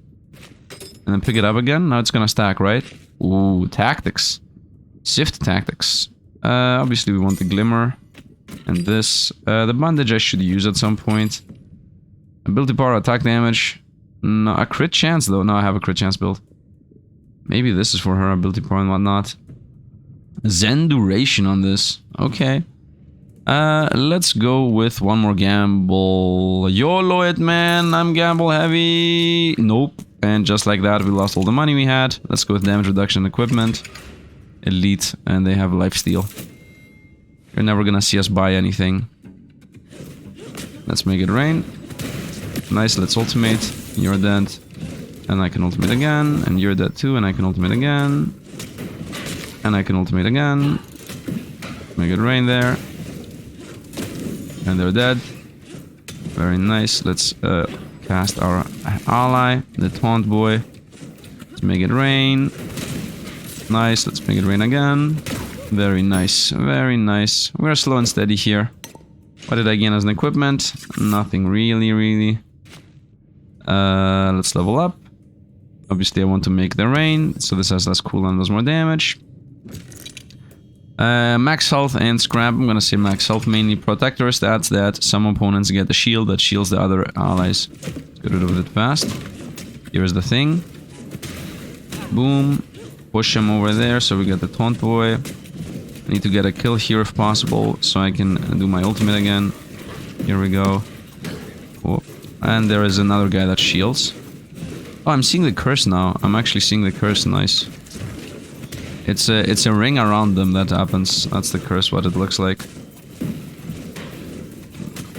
And then pick it up again, now it's gonna stack, right? Ooh, tactics. Sifd tactics. Obviously we want the glimmer. And this. The bandage I should use at some point. Ability power, attack damage. No, a crit chance though. No, I have a crit chance build. Maybe this is for her ability power and whatnot. Zen duration on this. Okay. Let's go with one more gamble. YOLO it, man. I'm gamble heavy. Nope. And just like that, we lost all the money we had. Let's go with damage reduction equipment. Elite, and they have lifesteal. You're never gonna see us buy anything. Let's make it rain. Nice, let's ultimate. You're dead. And I can ultimate again. And you're dead too, and I can ultimate again. And I can ultimate again. Make it rain there. And they're dead. Very nice. Let's cast our ally, the taunt boy. Let's make it rain. Nice, let's make it rain again. Very nice, very nice. We're slow and steady here. What did I gain as an equipment? Nothing really. Let's level up. Obviously I want to make the rain, so this has less cooldown, does more damage. Max health and scrap. I'm gonna say max health mainly. Protector stats that some opponents get the shield that shields the other allies. Let's get rid of it fast. Here's the thing. Boom. Push him over there so we get the taunt boy. I need to get a kill here if possible so I can do my ultimate again. Here we go. Oh. And there is another guy that shields. Oh, I'm seeing the curse now. I'm actually seeing the curse. Nice. It's a ring around them that happens. That's the curse, what it looks like.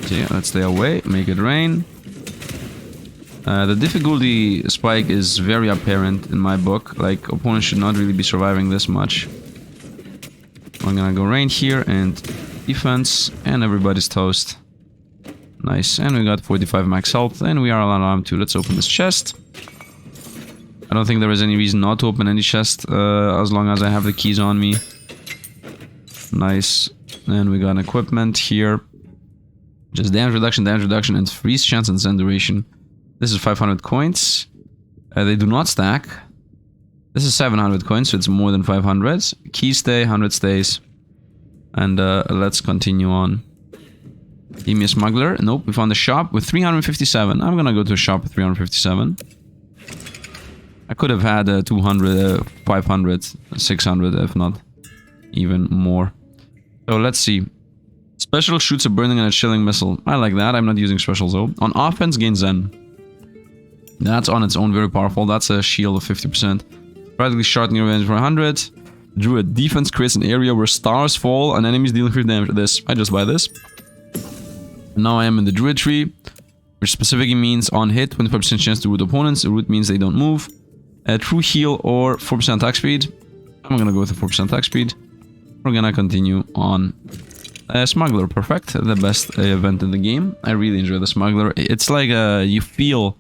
Okay, let's stay away. Make it rain. The difficulty spike is very apparent in my book. Like, opponents should not really be surviving this much. I'm gonna go rain here and defense, and everybody's toast. Nice, and we got 45 max health, and we are allowed to. Let's open this chest. I don't think there is any reason not to open any chest, as long as I have the keys on me. Nice, and we got equipment here. Just damage reduction, and freeze chance and zen duration. This is 500 coins. They do not stack. This is 700 coins, so it's more than 500. Key stay, 100 stays. And let's continue on. Give me a smuggler. Nope, we found a shop with 357. I'm gonna go to a shop with 357. I could have had 200, 500, 600, if not even more. So let's see. Special shoots a burning and a chilling missile. I like that. I'm not using specials though. On offense, gain Zen. That's on its own very powerful. That's a shield of 50%. Practically shot near range for 100. Druid defense creates an area where stars fall and enemies deal 3 damage. This. I just buy this. And now I am in the Druid tree, which specifically means on hit, 25% chance to root opponents. The root means they don't move. True heal or 4% attack speed. I'm gonna go with a 4% attack speed. We're gonna continue on. Smuggler, perfect. The best event in the game. I really enjoy the Smuggler. It's like you feel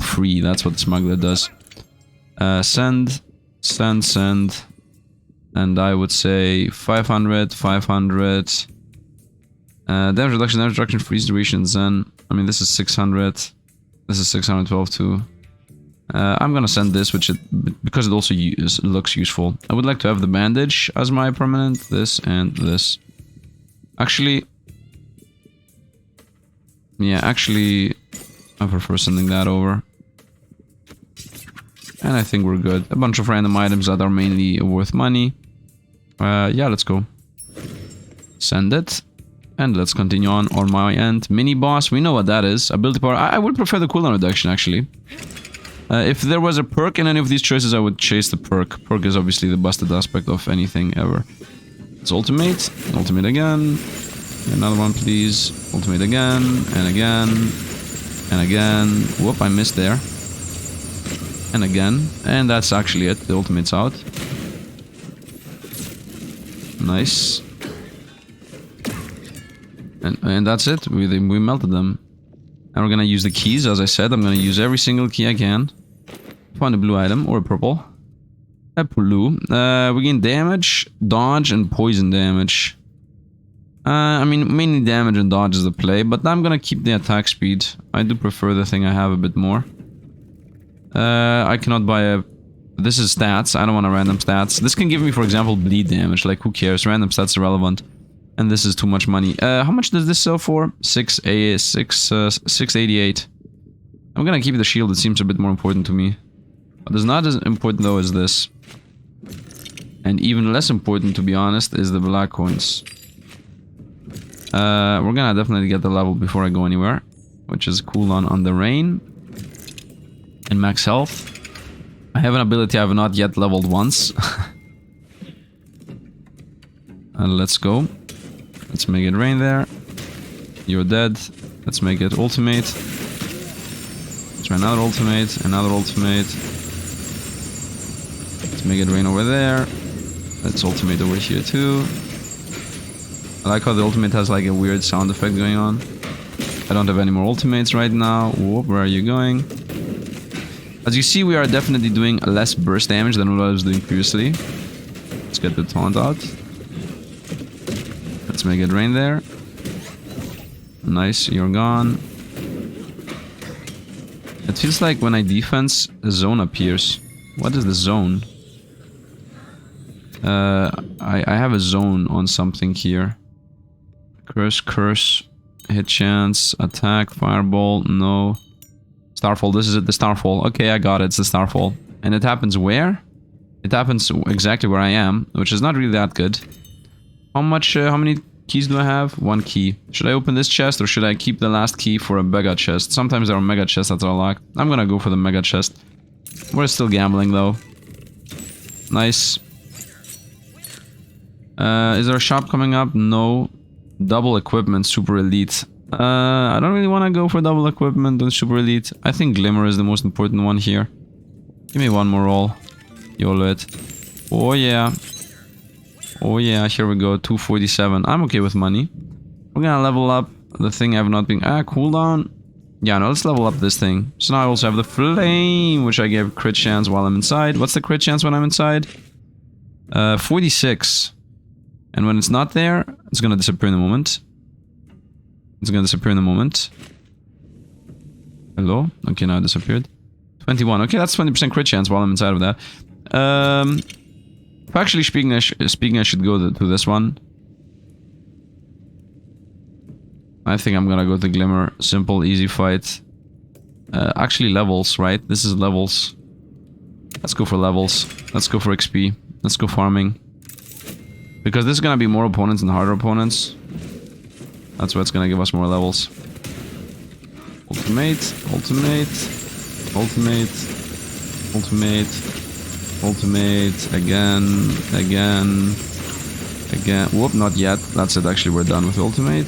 free. That's what the Smuggler does. Send. And I would say 500, 500. Damage reduction, freeze duration, Zen. I mean, this is 600. This is 612 too. I'm gonna send this, because it also looks useful. I would like to have the bandage as my permanent. This and this. Actually, yeah, I prefer sending that over. And I think we're good. A bunch of random items that are mainly worth money. Yeah, let's go. Send it. And let's continue on my end. Mini boss, we know what that is. Ability power. I would prefer the cooldown reduction, actually. If there was a perk in any of these choices, I would chase the perk. Perk is obviously the busted aspect of anything ever. It's ultimate. Ultimate again. Another one, please. Ultimate again. And again. And again. Whoop, I missed there. And again. And that's actually it. The ultimate's out. Nice. And that's it. We melted them. And we're gonna use the keys, as I said. I'm gonna use every single key I can. Find a blue item or a purple. A blue. We gain damage, dodge, and poison damage. I mean, mainly damage and dodge is the play, but I'm gonna keep the attack speed. I do prefer the thing I have a bit more. I cannot buy a... This is stats. I don't want a random stats. This can give me, for example, bleed damage. Like, who cares? Random stats are irrelevant. And this is too much money. How much does this sell for? 688. I'm gonna keep the shield. It seems a bit more important to me. What is not as important though is this. And even less important, to be honest, is the black coins. We're gonna definitely get the level before I go anywhere, which is cooldown on the rain. And max health. I have an ability I have not yet leveled once. Let's go. Let's make it rain there. You're dead. Let's make it ultimate. Let's try another ultimate. Another ultimate. Let's make it rain over there. Let's ultimate over here too. I like how the ultimate has like a weird sound effect going on. I don't have any more ultimates right now. Whoop, where are you going? As you see, we are definitely doing less burst damage than what I was doing previously. Let's get the taunt out. Let's make it rain there. Nice, you're gone. It feels like when I defense, a zone appears. What is the zone? I have a zone on something here. Curse, hit chance, attack, fireball, no. Starfall, this is it, the Starfall. Okay, I got it, it's the Starfall. And it happens where? It happens exactly where I am, which is not really that good. How many keys do I have? One key. Should I open this chest or should I keep the last key for a mega chest? Sometimes there are mega chests that are locked. I'm gonna go for the mega chest. We're still gambling though. Nice. Is there a shop coming up? No. Double equipment, super elite. I don't really want to go for double equipment on super elite. I think glimmer is the most important one here. Give me one more roll. YOLO it. Oh yeah. Oh yeah, here we go, 247. I'm okay with money. We're gonna level up the thing I have not been... cooldown. Yeah, no, let's level up this thing. So now I also have the flame, which I gave crit chance while I'm inside. What's the crit chance when I'm inside? 46. And when it's not there, it's gonna disappear in a moment. It's gonna disappear in a moment. Hello? Okay, now it disappeared. 21. Okay, that's 20% crit chance while I'm inside of that. Actually speaking, I should go to this one. I think I'm gonna go to Glimmer. Simple, easy fight. Actually levels, right? This is levels. Let's go for levels. Let's go for XP. Let's go farming. Because this is gonna be more opponents and harder opponents. That's what's gonna give us more levels. Ultimate, ultimate, ultimate, ultimate, ultimate, again, again, again. Whoop, not yet. That's it, actually, we're done with ultimate.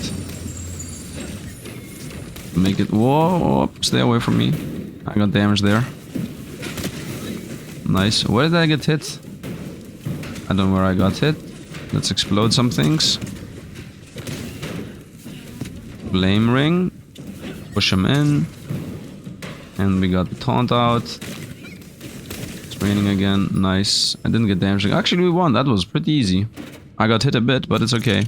Make it, whoa, whoop, stay away from me. I got damage there. Nice. Where did I get hit? I don't know where I got hit. Let's explode some things. Flame ring. Push him in. And we got the taunt out. It's raining again. Nice. I didn't get damaged. Actually, we won. That was pretty easy. I got hit a bit, but it's okay.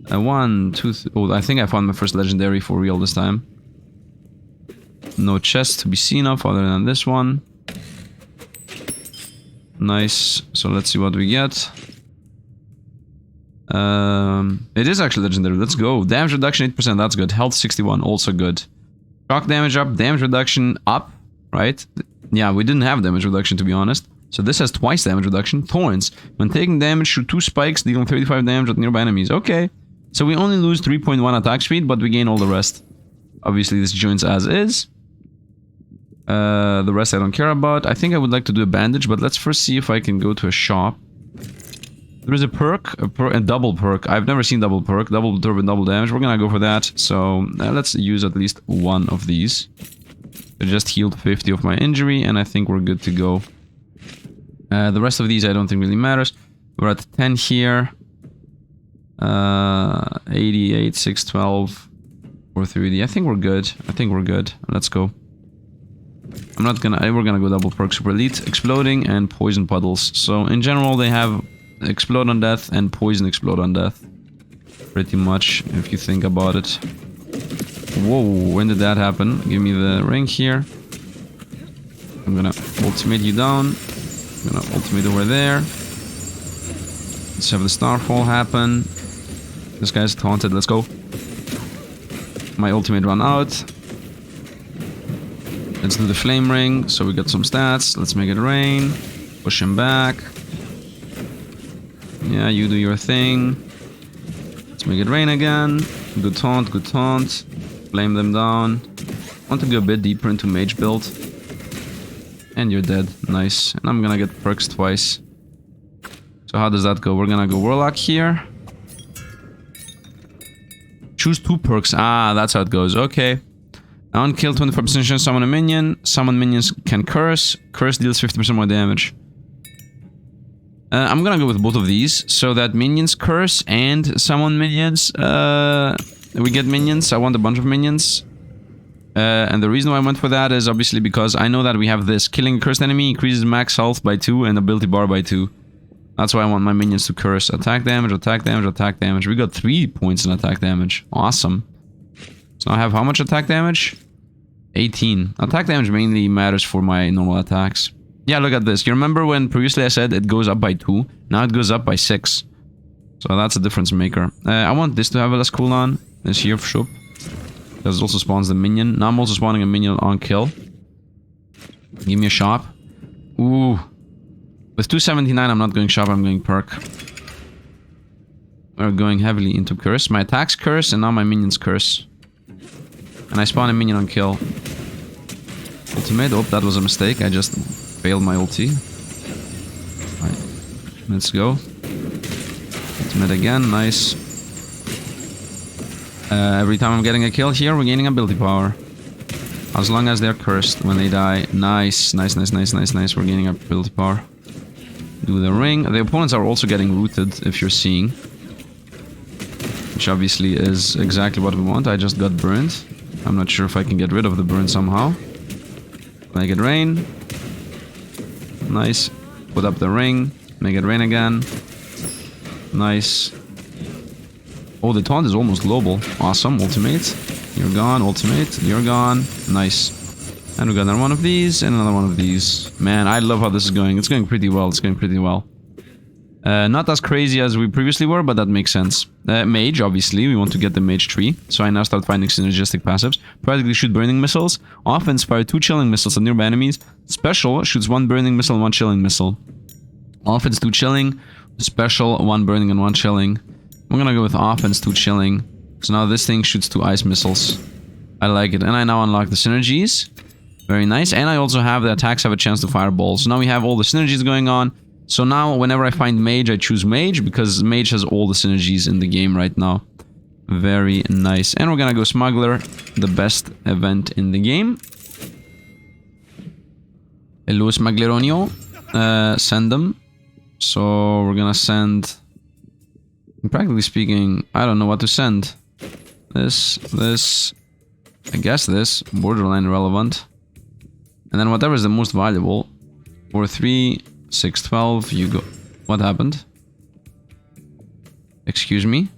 1, 2, oh, I think I found my first legendary for real this time. No chest to be seen of other than this one. Nice. So let's see what we get. It is actually legendary. Let's go. Damage reduction 8%. That's good. Health 61. Also good. Shock damage up. Damage reduction up. Right? Yeah, we didn't have damage reduction to be honest. So this has twice damage reduction. Thorns. When taking damage, shoot 2 spikes, dealing 35 damage at nearby enemies. Okay. So we only lose 3.1 attack speed, but we gain all the rest. Obviously, this joins as is. The rest I don't care about. I think I would like to do a bandage, but let's first see if I can go to a shop. There is a double perk. I've never seen double perk. Double turbo, double damage. We're gonna go for that. So let's use at least one of these. I just healed 50 of my injury, and I think we're good to go. The rest of these I don't think really matters. We're at 10 here. 88, 612, 430. I think we're good. I think we're good. Let's go. We're gonna go double perk, super elite, exploding, and poison puddles. So in general, they have explode on death and poison explode on death. Pretty much, if you think about it. Whoa, when did that happen? Give me the ring here. I'm gonna ultimate you down. I'm gonna ultimate over there. Let's have the starfall happen. This guy's taunted, let's go. My ultimate run out. Let's do the flame ring, so we got some stats. Let's make it rain. Push him back. Yeah, you do your thing. Let's make it rain again. Good taunt, good taunt. Flame them down. Want to go a bit deeper into mage build. And you're dead, nice. And I'm gonna get perks twice. So how does that go? We're gonna go Warlock here. Choose 2 perks. Ah, that's how it goes. Okay. On kill 24% chance summon a minion. Summon minions can curse. Curse deals 50% more damage. I'm gonna go with both of these. So that minions curse and summon minions. We get minions. I want a bunch of minions. And the reason why I went for that is obviously because I know that we have this. Killing a cursed enemy increases max health by 2 and ability bar by 2. That's why I want my minions to curse. Attack damage, attack damage, attack damage. We got 3 points in attack damage. Awesome. So I have how much attack damage? 18. Attack damage mainly matters for my normal attacks. Yeah, look at this. You remember when previously I said it goes up by 2? Now it goes up by 6. So that's a difference maker. I want this to have a less cooldown. This here for sure. Because it also spawns the minion. Now I'm also spawning a minion on kill. Give me a shop. Ooh. With 279, I'm not going shop, I'm going perk. We're going heavily into curse. My attacks curse, and now my minions curse. And I spawn a minion on kill. Ultimate. Oh, that was a mistake. I just failed my ulti. Right. Let's go. Ultimate again. Nice. Every time I'm getting a kill here, we're gaining ability power. As long as they're cursed when they die. Nice. Nice, nice, nice, nice, nice. We're gaining ability power. Do the ring. The opponents are also getting rooted, if you're seeing. Which obviously is exactly what we want. I just got burned. I'm not sure if I can get rid of the burn somehow. Make it rain. Nice. Put up the ring. Make it rain again. Nice. Oh, the taunt is almost global. Awesome. Ultimate. You're gone. Ultimate. You're gone. Nice. And we got another one of these, and another one of these. Man, I love how this is going. It's going pretty well. It's going pretty well. Not as crazy as we previously were, but that makes sense. Mage, obviously. We want to get the mage tree. So I now start finding synergistic passives. Practically shoot burning missiles. Offense fire 2 chilling missiles at nearby enemies. Special shoots 1 burning missile and 1 chilling missile. Offense 2 chilling. Special 1 burning and 1 chilling. I'm gonna go with offense 2 chilling. So now this thing shoots 2 ice missiles. I like it. And I now unlock the synergies. Very nice. And I also have the attacks have a chance to fire balls. So now we have all the synergies going on. So now whenever I find mage, I choose mage because mage has all the synergies in the game right now. Very nice. And we're gonna go smuggler, the best event in the game. Hello Smugleronio. Send them. So we're gonna send... Practically speaking, I don't know what to send. This, I guess this, borderline irrelevant. And then whatever is the most valuable. 4-3, 6-12, you go. What happened? Excuse me?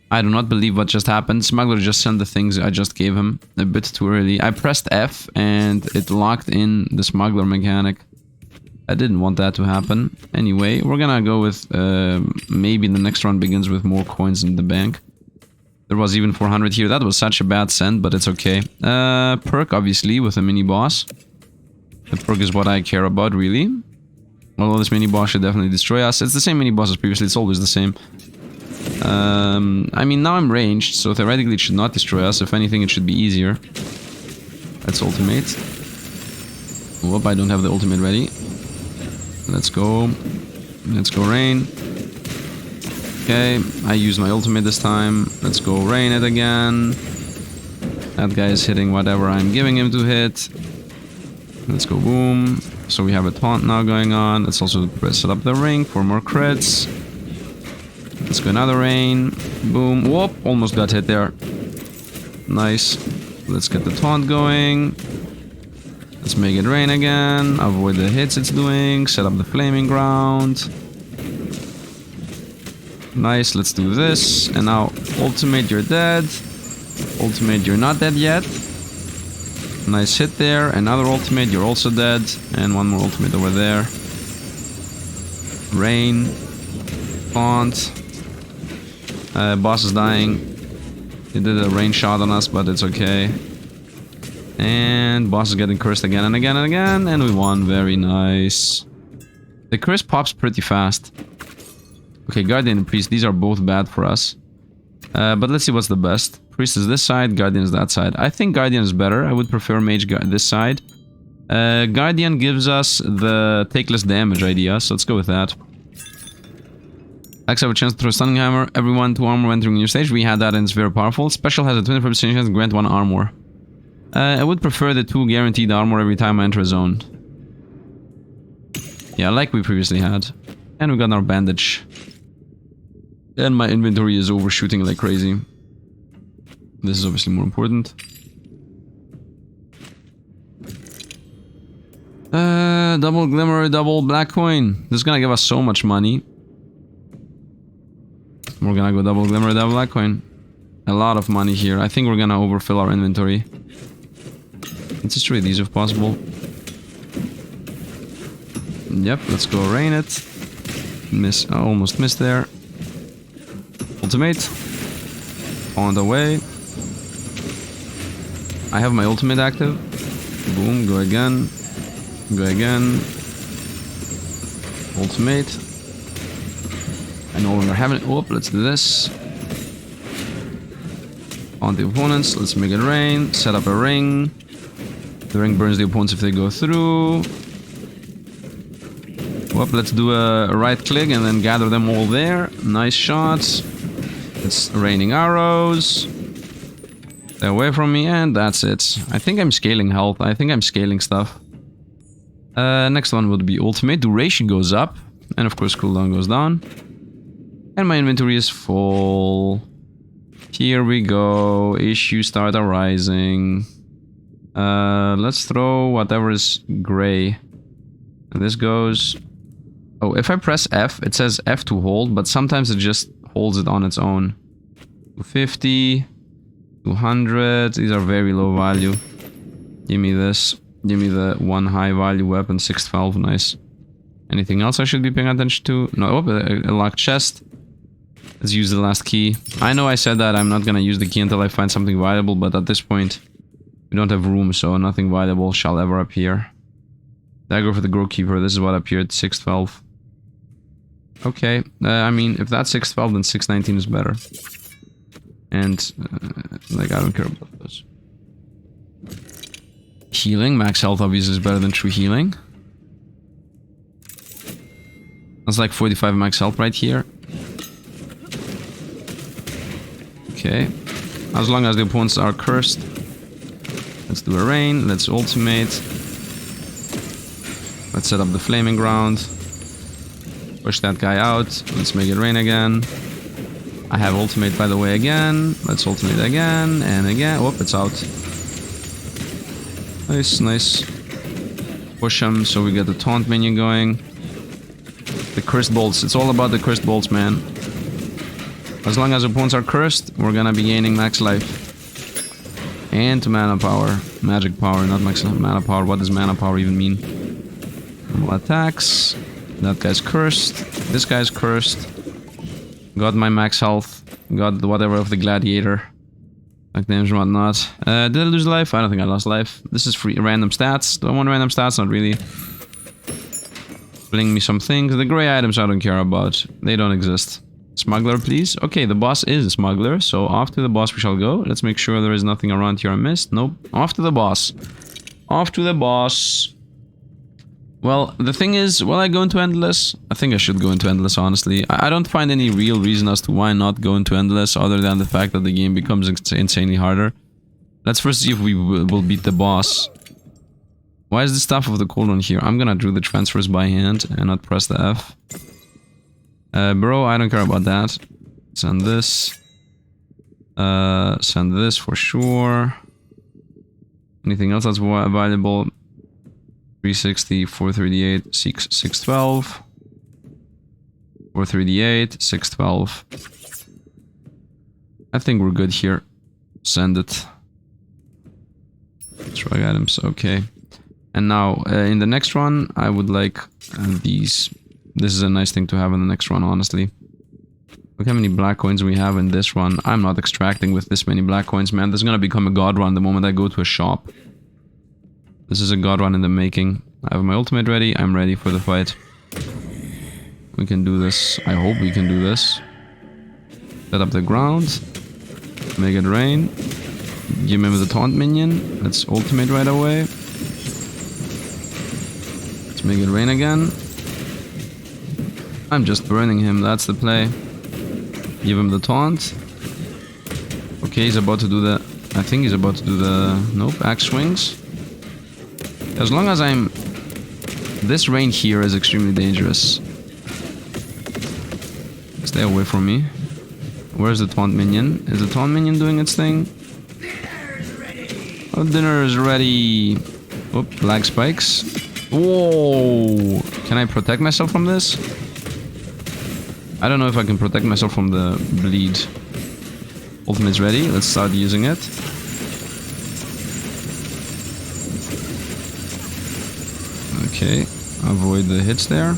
I do not believe what just happened. Smuggler just sent the things I just gave him a bit too early. I pressed F and it locked in the smuggler mechanic. I didn't want that to happen. Anyway, we're gonna go with maybe the next run begins with more coins in the bank. There was even 400 here. That was such a bad send, but it's okay. Perk, obviously, with a mini-boss. The perk is what I care about, really. Although this mini-boss should definitely destroy us. It's the same mini-boss as previously. It's always the same. I mean, now I'm ranged, so theoretically it should not destroy us. If anything, it should be easier. Let's ultimate. Whoop, I don't have the ultimate ready. Let's go. Let's go rain. Okay, I use my ultimate this time. Let's go rain it again. That guy is hitting whatever I'm giving him to hit. Let's go boom. So we have a taunt now going on. Let's also set up the ring for more crits. Let's go another rain. Boom. Whoop, almost got hit there. Nice. Let's get the taunt going. Let's make it rain again. Avoid the hits it's doing. Set up the flaming ground. Nice, let's do this. And now, ultimate, you're dead. Ultimate, you're not dead yet. Nice hit there. Another ultimate, you're also dead. And one more ultimate over there. Rain. Taunt. Boss is dying. He did a rain shot on us, but it's okay. And boss is getting cursed again and again and again. And we won. Very nice. The curse pops pretty fast. Okay, Guardian and Priest, these are both bad for us. But let's see what's the best. Priest is this side, Guardian is that side. I think Guardian is better. I would prefer Mage this side. Guardian gives us the take less damage idea, so let's go with that. Axe have a chance to throw Stunning Hammer. Everyone to armor entering your stage. We had that and it's very powerful. Special has a 25% chance to grant 1 armor. I would prefer the 2 guaranteed armor every time I enter a zone. Yeah, like we previously had. And we got our bandage. And my inventory is overshooting like crazy. This is obviously more important. Double glimmer, double black coin. This is gonna give us so much money. We're gonna go double glimmer, double black coin. A lot of money here. I think we're gonna overfill our inventory. Let's destroy these if possible. Yep, let's go rain it. Miss, I almost missed there. Ultimate. On the way. I have my ultimate active. Boom, go again. Go again. Ultimate. I no longer have it. Whoop, let's do this. On the opponents, let's make it rain. Set up a ring. The ring burns the opponents if they go through. Whoop, let's do a right click and then gather them all there. Nice shots. It's raining arrows. Stay away from me, and that's it. I think I'm scaling health. I think I'm scaling stuff. Next one would be ultimate. Duration goes up. And of course cooldown goes down. And my inventory is full. Here we go. Issues start arising. Let's throw whatever is gray. And this goes... Oh, if I press F, it says F to hold, but sometimes it just holds it on its own. 250, 200, these are very low value. Give me this. Give me the 1 high value weapon, 612, nice. Anything else I should be paying attention to? No, oh, a locked chest. Let's use the last key. I know I said that I'm not gonna use the key until I find something valuable, but at this point, we don't have room, so nothing valuable shall ever appear. Dagger for the Growkeeper, this is what appeared, 612. Okay, I mean, if that's 612, then 619 is better. And, like, I don't care about those. Healing, max health obviously is better than true healing. That's like 45 max health right here. Okay. As long as the opponents are cursed. Let's do a rain, let's ultimate. Let's set up the flaming ground. Push that guy out. Let's make it rain again. I have ultimate by the way again. Let's ultimate again and again. Whoop, it's out. Nice, nice. Push him so we get the taunt minion going. The cursed bolts. It's all about the cursed bolts, man. As long as opponents are cursed, we're gonna be gaining max life. And mana power. Magic power, not max mana power. What does mana power even mean? Normal attacks. That guy's cursed. This guy's cursed. Got my max health. Got whatever of the gladiator. Like names and whatnot. Did I lose life? I don't think I lost life. This is free random stats. Do I want random stats? Not really. Bring me some things. The gray items I don't care about. They don't exist. Smuggler, please. Okay, the boss is a smuggler, so off to the boss we shall go. Let's make sure there is nothing around here I missed. Nope. Off to the boss. Off to the boss. Well, the thing is, will I go into Endless? I think I should go into Endless, honestly. I don't find any real reason as to why not go into Endless, other than the fact that the game becomes insanely harder. Let's first see if we will beat the boss. Why is the Staff of the Cold One here? I'm gonna do the transfers by hand and not press the F. Bro, I don't care about that. Send this. Send this for sure. Anything else that's valuable? 360, 438, 612. 438, 612. I think we're good here. Send it. Drug items, okay. And now, in the next one, I would like these. This is a nice thing to have in the next one, honestly. Look how many black coins we have in this one. I'm not extracting with this many black coins, man. This is gonna become a god run the moment I go to a shop. This is a god run in the making. I have my ultimate ready. I'm ready for the fight. We can do this. I hope we can do this. Set up the ground. Make it rain. Give him the taunt minion. Let's ultimate right away. Let's make it rain again. I'm just burning him, that's the play. Give him the taunt. Okay, he's about to do the... I think he's about to do the... Nope, axe swings. As long as I'm... This rain here is extremely dangerous. Stay away from me. Where's the taunt minion? Is the taunt minion doing its thing? Oh, dinner is ready. Oop, black spikes. Whoa! Can I protect myself from this? I don't know if I can protect myself from the bleed. Ultimate's ready. Let's start using it. Okay. Avoid the hits there.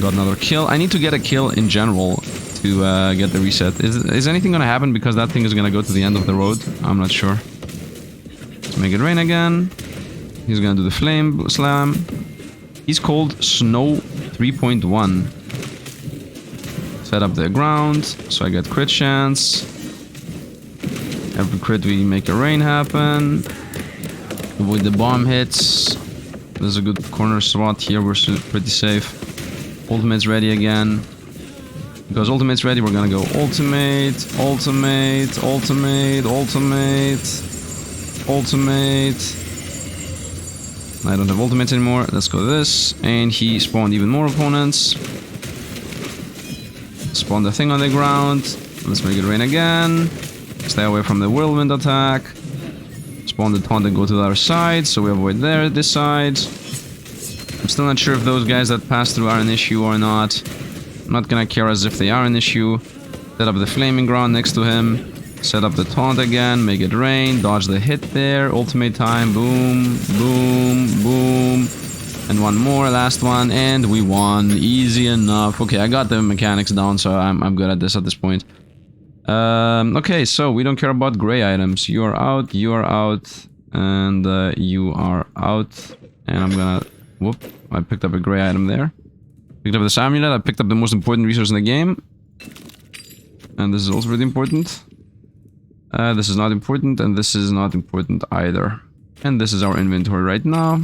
Got another kill. I need to get a kill in general to get the reset. Is anything gonna happen because that thing is gonna go to the end of the road? I'm not sure. Let's make it rain again. He's gonna do the flame slam. He's called Snow 3.1. Set up the ground, so I get crit chance. Every crit we make a rain happen. Avoid the bomb hits. There's a good corner spot here, we're pretty safe. Ultimate's ready again. Because ultimate's ready, we're gonna go ultimate, ultimate, ultimate, ultimate, ultimate. I don't have ultimates anymore. Let's go this. And he spawned even more opponents. Spawn the thing on the ground. Let's make it rain again. Stay away from the whirlwind attack. Spawn the taunt and go to the other side, so we avoid this side. I'm still not sure if those guys that pass through are an issue or not. I'm not gonna care as if they are an issue. Set up the flaming ground next to him. Set up the taunt again, make it rain, dodge the hit there, ultimate time, boom, boom, boom. And one more, last one, and we won. Easy enough. Okay, I got the mechanics down, so I'm good at this point. Okay, so we don't care about gray items. You are out, and you are out. And I'm gonna... Whoop, I picked up a gray item there. Picked up this amulet, I picked up the most important resource in the game. And this is also really important. This is not important, and this is not important either. And this is our inventory right now.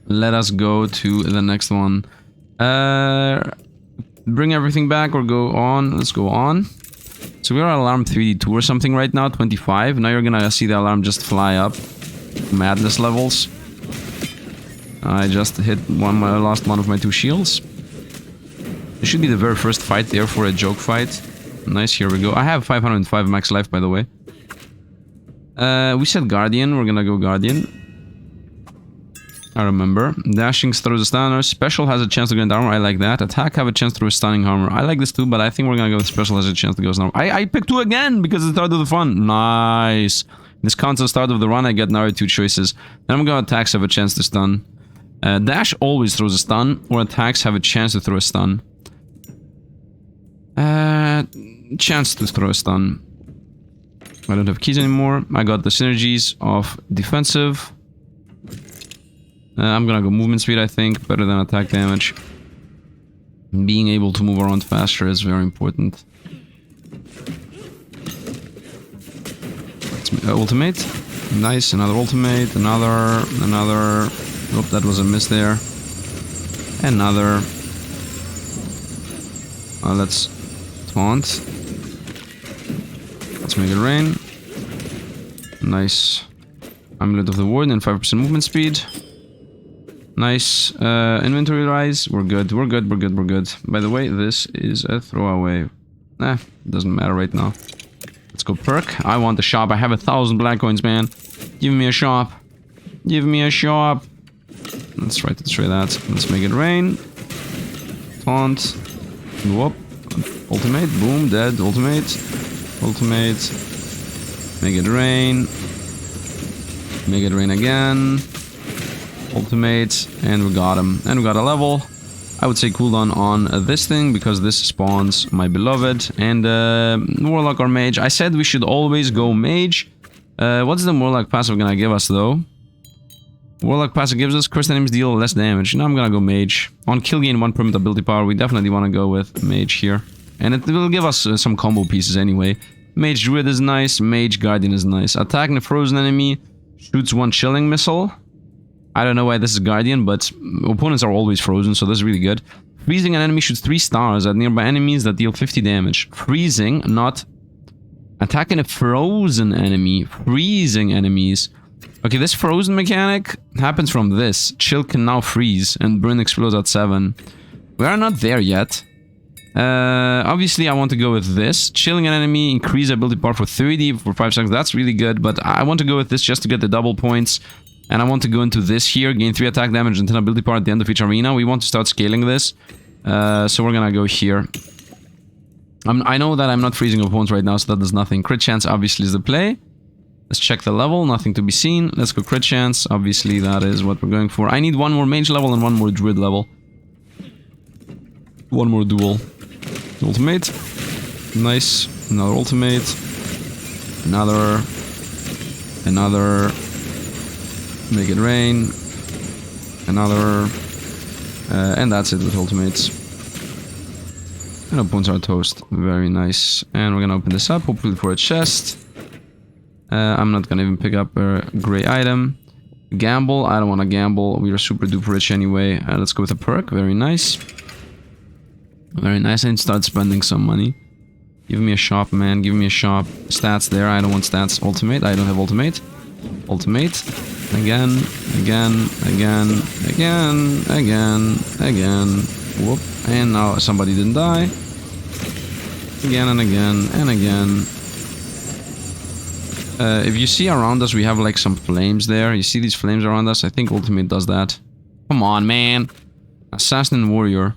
Let us go to the next one. Bring everything back or go on. Let's go on. So we are at alarm 3D2 or something right now, 25. Now you're gonna see the alarm just fly up. Madness levels. I just hit my last one of my 2 shields. It should be the very first fight there for a joke fight. Nice, here we go. I have 505 max life, by the way. We said Guardian. We're gonna go Guardian. I remember. Dashing throws a stunner. Special has a chance to grant armor. I like that. Attack have a chance to throw a stunning armor. I like this too, but I think we're gonna go with Special has a chance to go armor. I picked 2 again because it's the start of the fun. Nice. This counts as start of the run. I get now 2 choices. Then I'm gonna attacks have a chance to stun. Dash always throws a stun, or attacks have a chance to throw a stun. Chance to throw a stun. I don't have keys anymore. I got the synergies of defensive. I'm gonna go movement speed, I think. Better than attack damage. Being able to move around faster is very important. Ultimate. Nice, another ultimate, another. Oh, that was a miss there. Another. Let's taunt. Let's make it rain. Nice. Amulet of the Warden and 5% movement speed. Nice. Inventory rise. We're good. We're good. We're good. We're good. By the way, this is a throwaway. Doesn't matter right now. Let's go perk. I want the shop. I have 1,000 black coins, man. Give me a shop. Give me a shop. Let's try that. Let's make it rain. Taunt. Whoop. Ultimate. Boom. Dead. Ultimate. Ultimate. Make it rain. Make it rain again. Ultimate. And we got him. And we got a level. I would say cooldown on this thing, because this spawns my beloved. And Warlock or Mage. I said we should always go Mage. What's the Warlock passive gonna give us, though? Warlock passive gives us cursed enemies deal less damage. Now I'm gonna go Mage. On kill gain 1 permanent ability power, we definitely want to go with Mage here. And it will give us some combo pieces anyway. Mage Druid is nice. Mage Guardian is nice. Attacking a frozen enemy. Shoots 1 chilling missile. I don't know why this is Guardian, but opponents are always frozen, so this is really good. Freezing an enemy shoots 3 stars at nearby enemies that deal 50 damage. Freezing, not... Attacking a frozen enemy. Freezing enemies. Okay, this frozen mechanic happens from this. Chill can now freeze, and burn explodes at 7. We are not there yet. Obviously, I want to go with this. Chilling an enemy, increase ability power for 30 for 5 seconds. That's really good, but I want to go with this just to get the double points. And I want to go into this here, gain 3 attack damage and 10 ability power at the end of each arena. We want to start scaling this. So we're gonna go here. I know that I'm not freezing opponents right now, so that does nothing. Crit chance obviously is the play. Let's check the level, nothing to be seen. Let's go crit chance, obviously that is what we're going for. I need 1 more mage level and 1 more druid level. 1 more duel. Ultimate. Nice. Another ultimate. Another. Make it rain. Another. And that's it with ultimates. And opponents are toast. Very nice. And we're gonna open this up, hopefully for a chest. I'm not gonna even pick up a grey item. Gamble. I don't want to gamble. We are super duper rich anyway. Let's go with a perk. Very nice. Very nice. And start spending some money. Give me a shop, man. Give me a shop. Stats there. I don't want stats. Ultimate. I don't have ultimate. Ultimate. Again. Whoop. And now somebody didn't die. Again and again and again. If you see around us, we have like some flames there. You see these flames around us? I think ultimate does that. Come on, man. Assassin and warrior.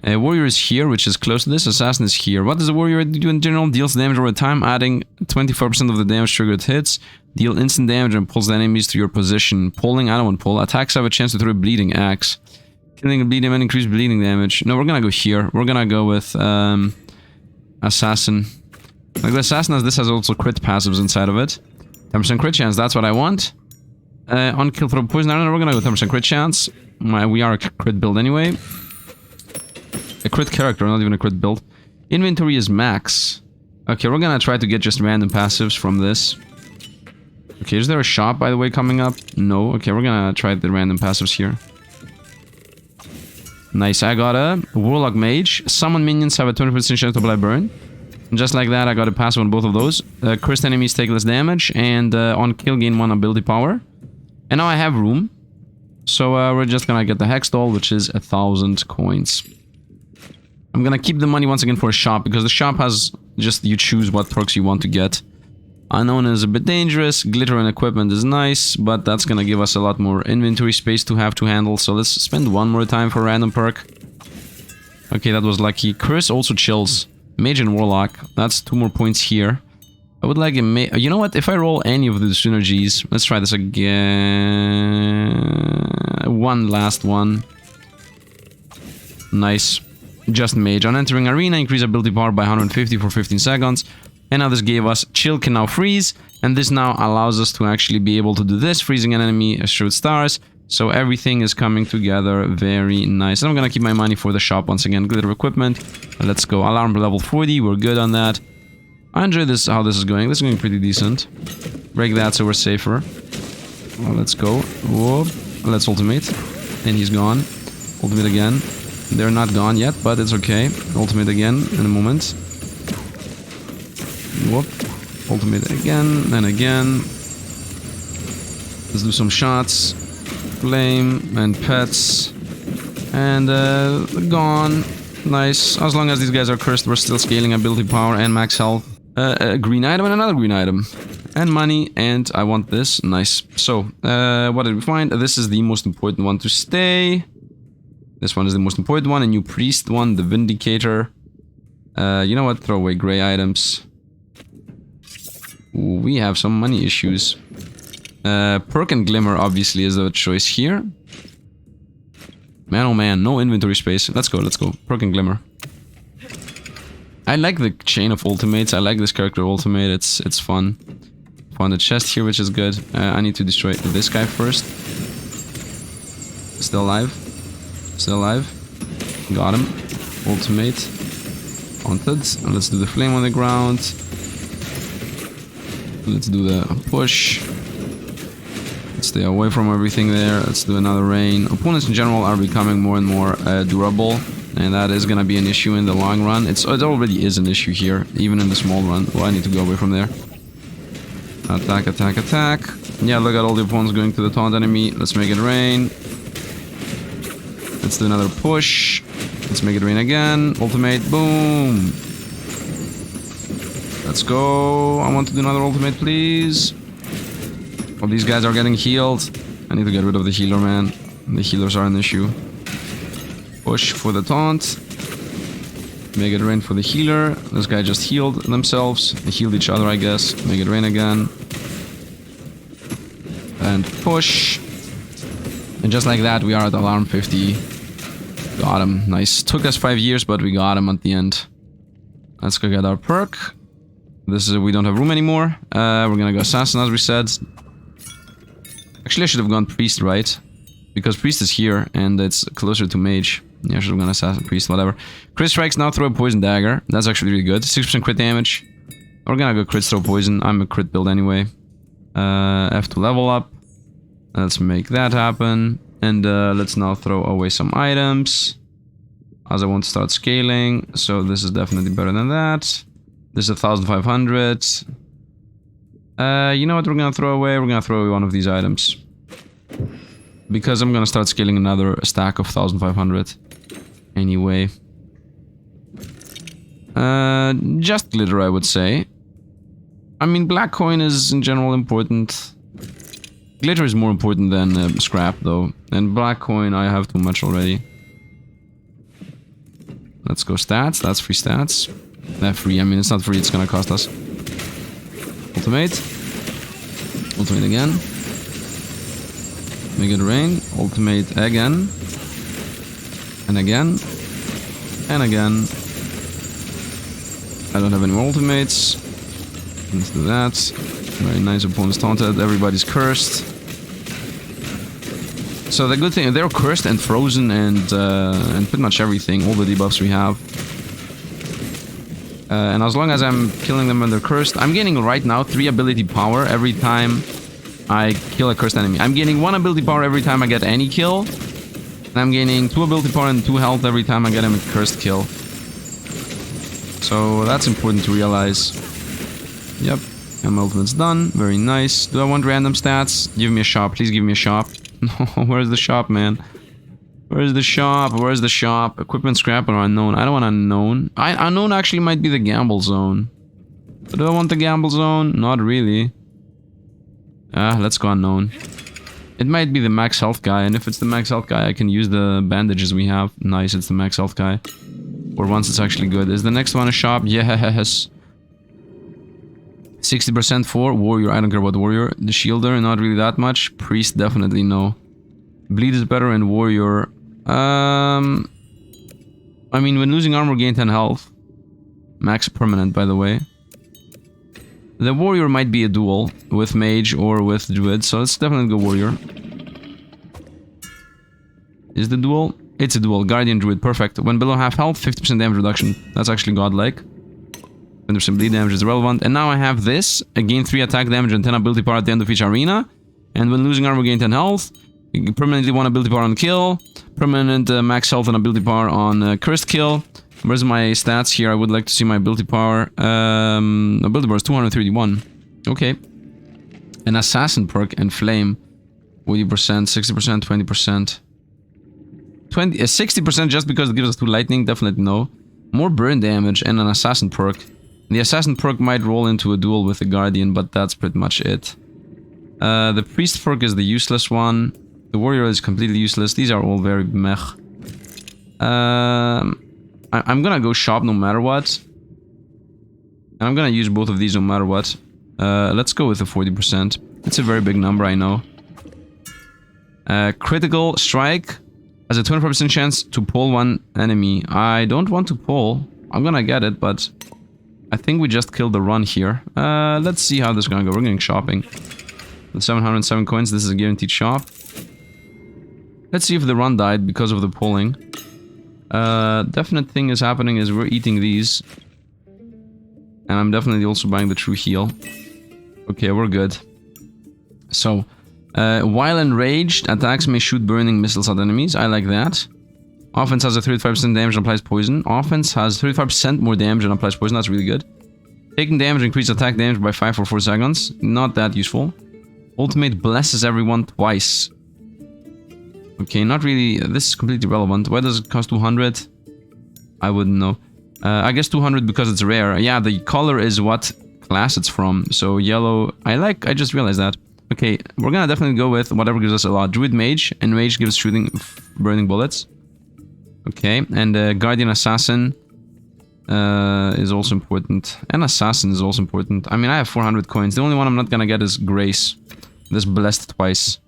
Warrior is here, which is close to this. Assassin is here. What does the warrior do in general? Deals damage over time, adding 24% of the damage triggered hits. Deal instant damage and pulls the enemies to your position. Pulling, I don't want pull. Attacks have a chance to throw a bleeding axe. Killing a bleeding man increase bleeding damage. No, we're gonna go here. We're gonna go with assassin. Like the assassin has this, has also crit passives inside of it. 10% crit chance, that's what I want. On kill throw poison arrow, we're gonna go 10% crit chance. We are a crit build anyway. A crit character, not even a crit build. Inventory is max. Okay, we're gonna try to get just random passives from this. Okay, is there a shop, by the way, coming up? No. Okay, we're gonna try the random passives here. Nice, I got a Warlock Mage. Summon minions have a 20% chance to apply burn. And just like that, I got a passive on both of those. Cursed enemies take less damage, and on kill gain 1 ability power. And now I have room. So we're just gonna get the Hex Doll, which is 1,000 coins. I'm gonna keep the money once again for a shop, because the shop has just, you choose what perks you want to get. Unknown is a bit dangerous, glitter and equipment is nice, but that's gonna give us a lot more inventory space to have to handle, so let's spend 1 more time for a random perk. Okay, that was lucky. Curse also chills. Mage and Warlock, that's 2 more points here. I would like a you know what, if I roll any of the synergies, let's try this again. One last one. Nice. Just Mage. On entering arena, increase ability power by 150 for 15 seconds. And now this gave us chill can now freeze. And this now allows us to actually be able to do this. Freezing an enemy, shoot stars. So everything is coming together very nice. And I'm gonna keep my money for the shop once again. Glitter equipment. Let's go. Alarm level 40. We're good on that. I enjoy this, how this is going. This is going pretty decent. Break that so we're safer. Well, let's go. Whoop. Let's ultimate. And he's gone. Ultimate again. They're not gone yet, but it's okay. Ultimate again in a moment. Whoop. Ultimate again and again. Let's do some shots. Flame and pets. And gone. Nice. As long as these guys are cursed, we're still scaling ability power and max health. A green item and another green item. And money, and I want this. Nice. So, what did we find? This is the most important one to stay. This one is the most important one. A new priest one, the Vindicator. You know what? Throw away gray items. Ooh, we have some money issues. Perk and Glimmer obviously is the choice here. Man, oh man, no inventory space. Let's go, let's go. Perk and Glimmer. I like the chain of ultimates. I like this character ultimate. It's fun. Found a chest here, which is good. I need to destroy this guy first. Still alive. Still alive. Got him. Ultimate. Haunted. And let's do the flame on the ground. Let's do the push. Let's stay away from everything there. Let's do another rain. Opponents in general are becoming more and more durable. And that is gonna be an issue in the long run. It already is an issue here, even in the small run. Well, I need to go away from there. Attack, attack, attack. Yeah, look at all the opponents going to the taunt enemy. Let's make it rain. Let's do another push. Let's make it rain again. Ultimate, boom. Let's go. I want to do another ultimate, please. Oh, these guys are getting healed. I need to get rid of the healer, man. The healers are an issue. Push for the taunt. Make it rain for the healer. This guy just healed themselves. They healed each other, I guess. Make it rain again. And push. And just like that, we are at alarm 50. Got him. Nice. Took us 5 years, but we got him at the end. Let's go get our perk. This is... we don't have room anymore. We're gonna go assassin, as we said. Actually, I should have gone priest, right? Because priest is here, and it's closer to mage. Yeah, I should have gone assassin, priest, whatever. Crit strikes, now throw a poison dagger. That's actually really good. 6% crit damage. We're gonna go crit throw poison. I'm a crit build anyway. F to level up. Let's make that happen. And let's now throw away some items. As I want to start scaling. So this is definitely better than that. This is 1,500. You know what we're gonna throw away? We're gonna throw away one of these items. Because I'm gonna start scaling another stack of 1,500. Anyway. Just glitter, I would say. I mean, black coin is in general important. Glitter is more important than scrap, though. And black coin, I have too much already. Let's go stats. That's free stats. Free, I mean, it's not free, it's gonna cost us. Ultimate. Ultimate again. Make it rain. Ultimate again. And again. And again. I don't have any more ultimates. Let's do that. Very nice. Opponents taunted. Everybody's cursed. So the good thing, they're cursed and frozen and pretty much everything. All the debuffs we have. And as long as I'm killing them when they're cursed, I'm gaining right now 3 ability power every time I kill a cursed enemy. I'm gaining 1 ability power every time I get any kill. And I'm gaining 2 ability power and 2 health every time I get a cursed kill. So that's important to realize. Yep. And my ultimate's done. Very nice. Do I want random stats? Give me a shop. Please give me a shop. No, where's the shop, man? Where's the shop? Where's the shop? Equipment scrap or unknown? I don't want unknown. Unknown actually might be the gamble zone. But do I want the gamble zone? Not really. Let's go unknown. It might be the max health guy, and if it's the max health guy, I can use the bandages we have. Nice, it's the max health guy. For once, it's actually good. Is the next one a shop? Yes. 60% for warrior. I don't care about warrior. The shielder, not really that much. Priest, definitely no. Bleed is better, and warrior. I mean, when losing armor, gain 10 health. Max permanent, by the way. The warrior might be a duel with mage or with druid, so let's definitely go warrior. Is the duel? It's a duel. Guardian Druid, perfect. When below half health, 50% damage reduction. That's actually godlike. 20% bleed damage is relevant. And now I have this. I gain 3 attack damage and 10 ability power at the end of each arena. And when losing armor, gain 10 health. You permanently 1 ability power on kill. Permanent max health and ability power on cursed kill. Where's my stats here? I would like to see my ability power. Ability power is 231. Okay. An assassin perk and flame. 40%, 60%, 20%. 60% just because it gives us 2 lightning, definitely no. More burn damage and an assassin perk. The assassin perk might roll into a duel with the guardian, but that's pretty much it. The priest perk is the useless one. The warrior is completely useless. These are all very meh. I'm gonna go shop no matter what. And I'm gonna use both of these no matter what. Let's go with the 40%. It's a very big number, I know. Critical strike has a 25% chance to pull 1 enemy. I don't want to pull. I'm gonna get it, but I think we just killed the run here. Let's see how this is gonna go. We're going shopping. With 707 coins, this is a guaranteed shop. Let's see if the run died because of the pulling. Definite thing is happening is we're eating these. And I'm definitely also buying the true heal. Okay, we're good. So, while enraged, attacks may shoot burning missiles at enemies. I like that. Offense has a 35% damage and applies poison. Offense has 35% more damage and applies poison. That's really good. Taking damage increases attack damage by 5 for 4 seconds. Not that useful. Ultimate blesses everyone twice. Okay, not really. This is completely irrelevant. Why does it cost 200? I wouldn't know. I guess 200 because it's rare. Yeah, the color is what class it's from. So yellow. I just realized that. Okay, we're gonna definitely go with whatever gives us a lot. Druid Mage. And Mage gives shooting burning bullets. Okay, and Guardian Assassin is also important. And Assassin is also important. I mean, I have 400 coins. The only one I'm not gonna get is Grace. This blessed twice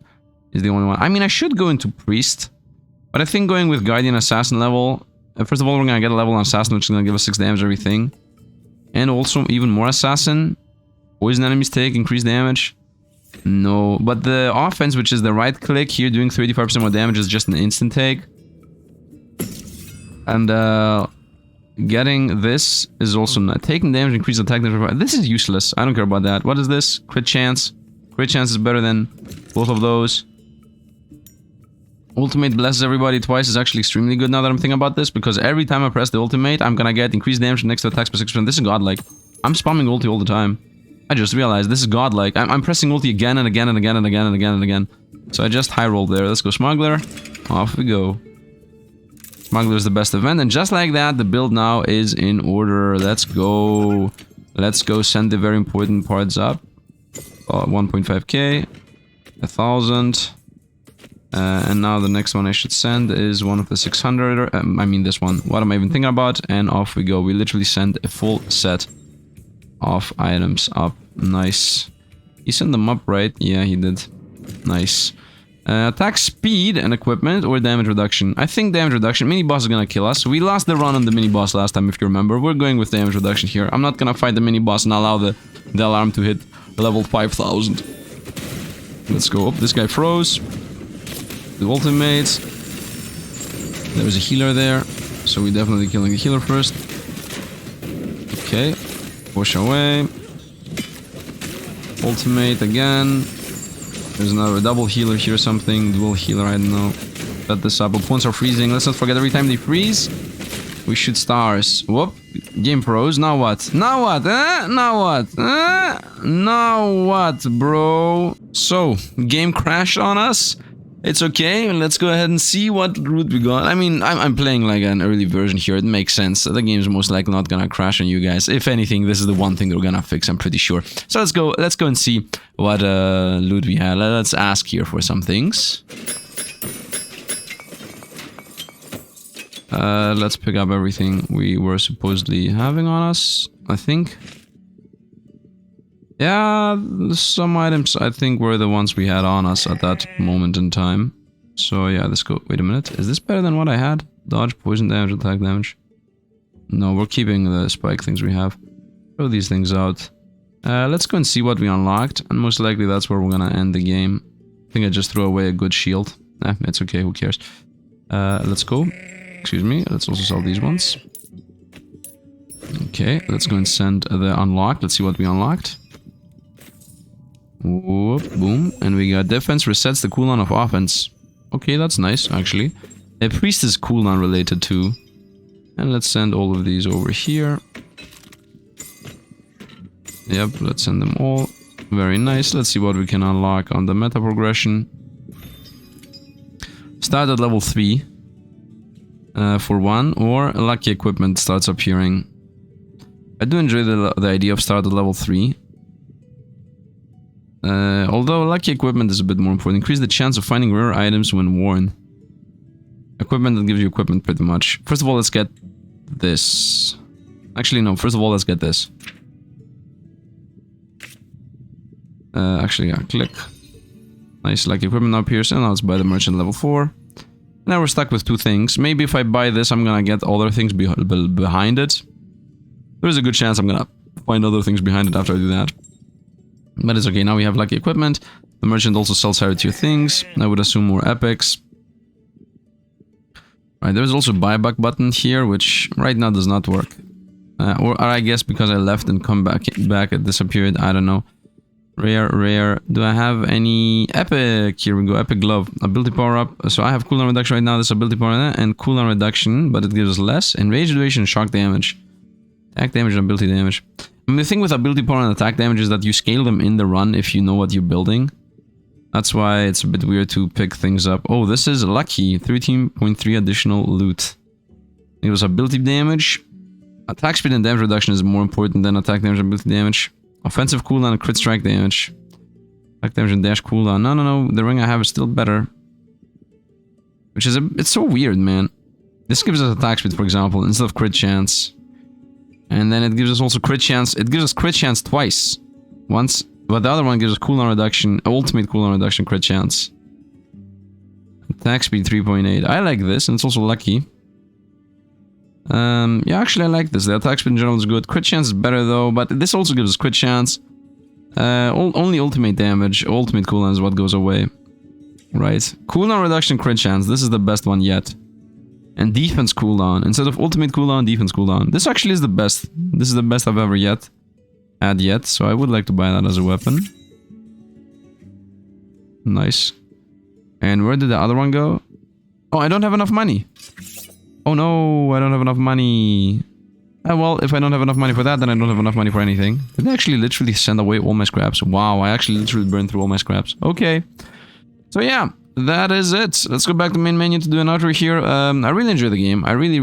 is the only one. I mean, I should go into Priest. But I think going with Guardian Assassin level... First of all, we're gonna get a level on Assassin, which is gonna give us 6 damage everything. And also even more Assassin. Poison enemies take increased damage. No, but the offense, which is the right click here, doing 35% more damage is just an instant take. And getting this is also not taking damage, increase attack damage. This is useless. I don't care about that. What is this? Crit chance. Crit chance is better than both of those. Ultimate blesses everybody twice is actually extremely good now that I'm thinking about this, because every time I press the ultimate, I'm gonna get increased damage next to attacks by 6%. This is godlike. I'm spamming ulti all the time. I just realized this is godlike. I'm pressing ulti again and again and again and again and again and again. So I just high rolled there. Let's go Smuggler. Off we go. Smuggler is the best event, and just like that, the build now is in order. Let's go. Let's go send the very important parts up. 1.5k. 1,000. And now the next one I should send is one of the 600. I mean this one. What am I even thinking about? And off we go. We literally send a full set of items up. Nice. He sent them up, right? Yeah, he did. Nice. Attack speed and equipment or damage reduction? I think damage reduction. Mini boss is gonna kill us. We lost the run on the mini boss last time, if you remember. We're going with damage reduction here. I'm not gonna fight the mini boss and allow the alarm to hit level 5,000. Let's go up. This guy froze. The ultimate. There's a healer there. So we're definitely killing the healer first. Okay. Push away. Ultimate again. There's another double healer here or something. Dual healer, I don't know. Set this up. Opponents are freezing. Let's not forget, every time they freeze, we shoot stars. Whoop. Game froze. Now what? Now what? Now what? Now what, bro? So, game crashed on us. It's okay. Let's go ahead and see what route we got. I mean, I'm playing like an early version here. It makes sense. The game's most likely not gonna crash on you guys. If anything, this is the one thing they're gonna fix, I'm pretty sure. So let's go and see what loot we had. Let's ask here for some things. Let's pick up everything we were supposedly having on us, I think. Yeah, some items I think were the ones we had on us at that moment in time. So yeah, let's go. Wait a minute. Is this better than what I had? Dodge, poison damage, attack damage. No, we're keeping the spike things we have. Throw these things out. Let's go and see what we unlocked. And most likely that's where we're gonna end the game. I think I just threw away a good shield. It's okay, who cares. Let's go. Excuse me. Let's also sell these ones. Okay, let's go and send the unlocked. Let's see what we unlocked. Whoop, boom. And we got defense resets the cooldown of offense. Okay, that's nice, actually. A priest is cooldown related too. And let's send all of these over here. Yep, let's send them all. Very nice. Let's see what we can unlock on the meta progression. Start at level 3 for one, or lucky equipment starts appearing. I do enjoy the idea of start at level 3. Although lucky equipment is a bit more important. Increase the chance of finding rare items when worn. Equipment that gives you equipment pretty much. First of all, let's get this. Actually, no. First of all, let's get this. Actually, yeah, click. Nice, lucky equipment now appears, and now let's buy the merchant level 4. Now we're stuck with 2 things. Maybe if I buy this, I'm gonna get other things behind it. There's a good chance I'm gonna find other things behind it after I do that. But it's okay, now we have lucky equipment. The merchant also sells higher tier things. I would assume more epics. Right, there's also a buyback button here, which right now does not work. Or I guess because I left and come back it disappeared, I don't know. Rare. Do I have any epic? Here we go, epic glove. Ability power up. So I have cooldown reduction right now, this ability power and cooldown reduction, but it gives us less. And rage duration, shock damage. Attack damage and ability damage. I mean, the thing with ability power and attack damage is that you scale them in the run if you know what you're building. That's why it's a bit weird to pick things up. Oh, this is lucky. 13.3 additional loot. It was ability damage. Attack speed and damage reduction is more important than attack damage and ability damage. Offensive cooldown and crit strike damage. Attack damage and dash cooldown. No. The ring I have is still better. Which is it's so weird, man. This gives us attack speed, for example, instead of crit chance. And then it gives us also crit chance. It gives us crit chance twice. Once, but the other one gives us cooldown reduction, ultimate cooldown reduction, crit chance. Attack speed 3.8. I like this, and it's also lucky. Yeah, actually I like this. The attack speed in general is good. Crit chance is better though, but this also gives us crit chance. Only ultimate damage. Ultimate cooldown is what goes away. Right. Cooldown reduction, crit chance. This is the best one yet. And defense cooldown. Instead of ultimate cooldown, defense cooldown. This actually is the best. This is the best I've ever had yet. So I would like to buy that as a weapon. Nice. And where did the other one go? Oh, I don't have enough money. Oh no, I don't have enough money. Well, if I don't have enough money for that, then I don't have enough money for anything. Did I actually literally send away all my scraps? Wow, I actually literally burned through all my scraps. Okay. So yeah, that is it. Let's go back to the main menu to do an outro here. I really enjoy the game. I really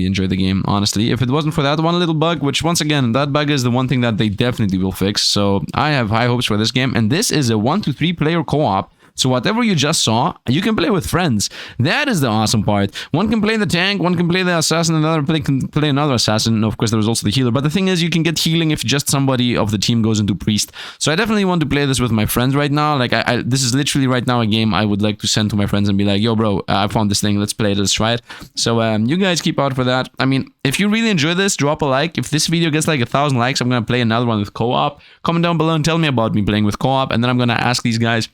enjoy the game, honestly. If it wasn't for that one little bug, which once again, that bug is the one thing that they definitely will fix. So I have high hopes for this game. And this is a 1 to 3 player co-op. So whatever you just saw, you can play with friends. That is the awesome part. One can play the tank, one can play the assassin, another can play another assassin. And of course, there is also the healer. But the thing is, you can get healing if just somebody of the team goes into priest. So I definitely want to play this with my friends right now. Like, this is literally right now a game I would like to send to my friends and be like, yo, bro, I found this thing. Let's play it. Let's try it. So you guys keep out for that. I mean, if you really enjoy this, drop a like. If this video gets like 1,000 likes, I'm going to play another one with co-op. Comment down below and tell me about me playing with co-op. And then I'm going to ask these guys,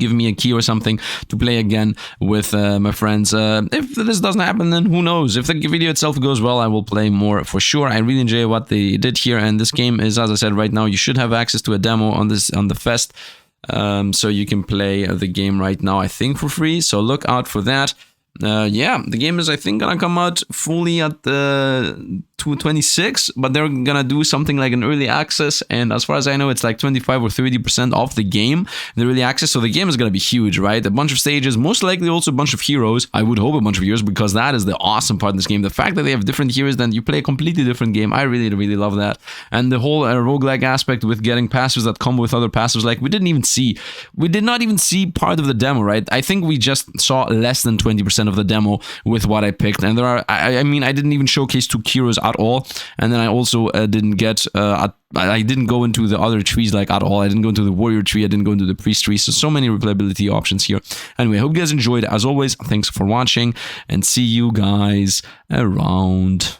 give me a key or something to play again with my friends. If this doesn't happen, then who knows? If the video itself goes well, I will play more for sure. I really enjoy what they did here, and this game is, as I said, right now you should have access to a demo on the fest, so you can play the game right now, I think, for free. So look out for that. Yeah, the game is, I think, gonna come out fully at 2/26, but they're gonna do something like an early access, and as far as I know, it's like 25 or 30% off the game, the early access, so the game is gonna be huge, right? A bunch of stages, most likely also a bunch of heroes. I would hope a bunch of heroes, because that is the awesome part in this game. The fact that they have different heroes, then you play a completely different game. I really love that. And the whole roguelike aspect with getting passives that come with other passives, like we did not even see part of the demo, right? I think we just saw less than 20% of the demo with what I picked, and there are, I mean, I didn't even showcase 2 heroes at all, and then I also didn't get, I didn't go into the other trees like at all. I didn't go into the warrior tree, I didn't go into the priest tree, so many replayability options here. Anyway, hope you guys enjoyed. As always, thanks for watching, and see you guys around.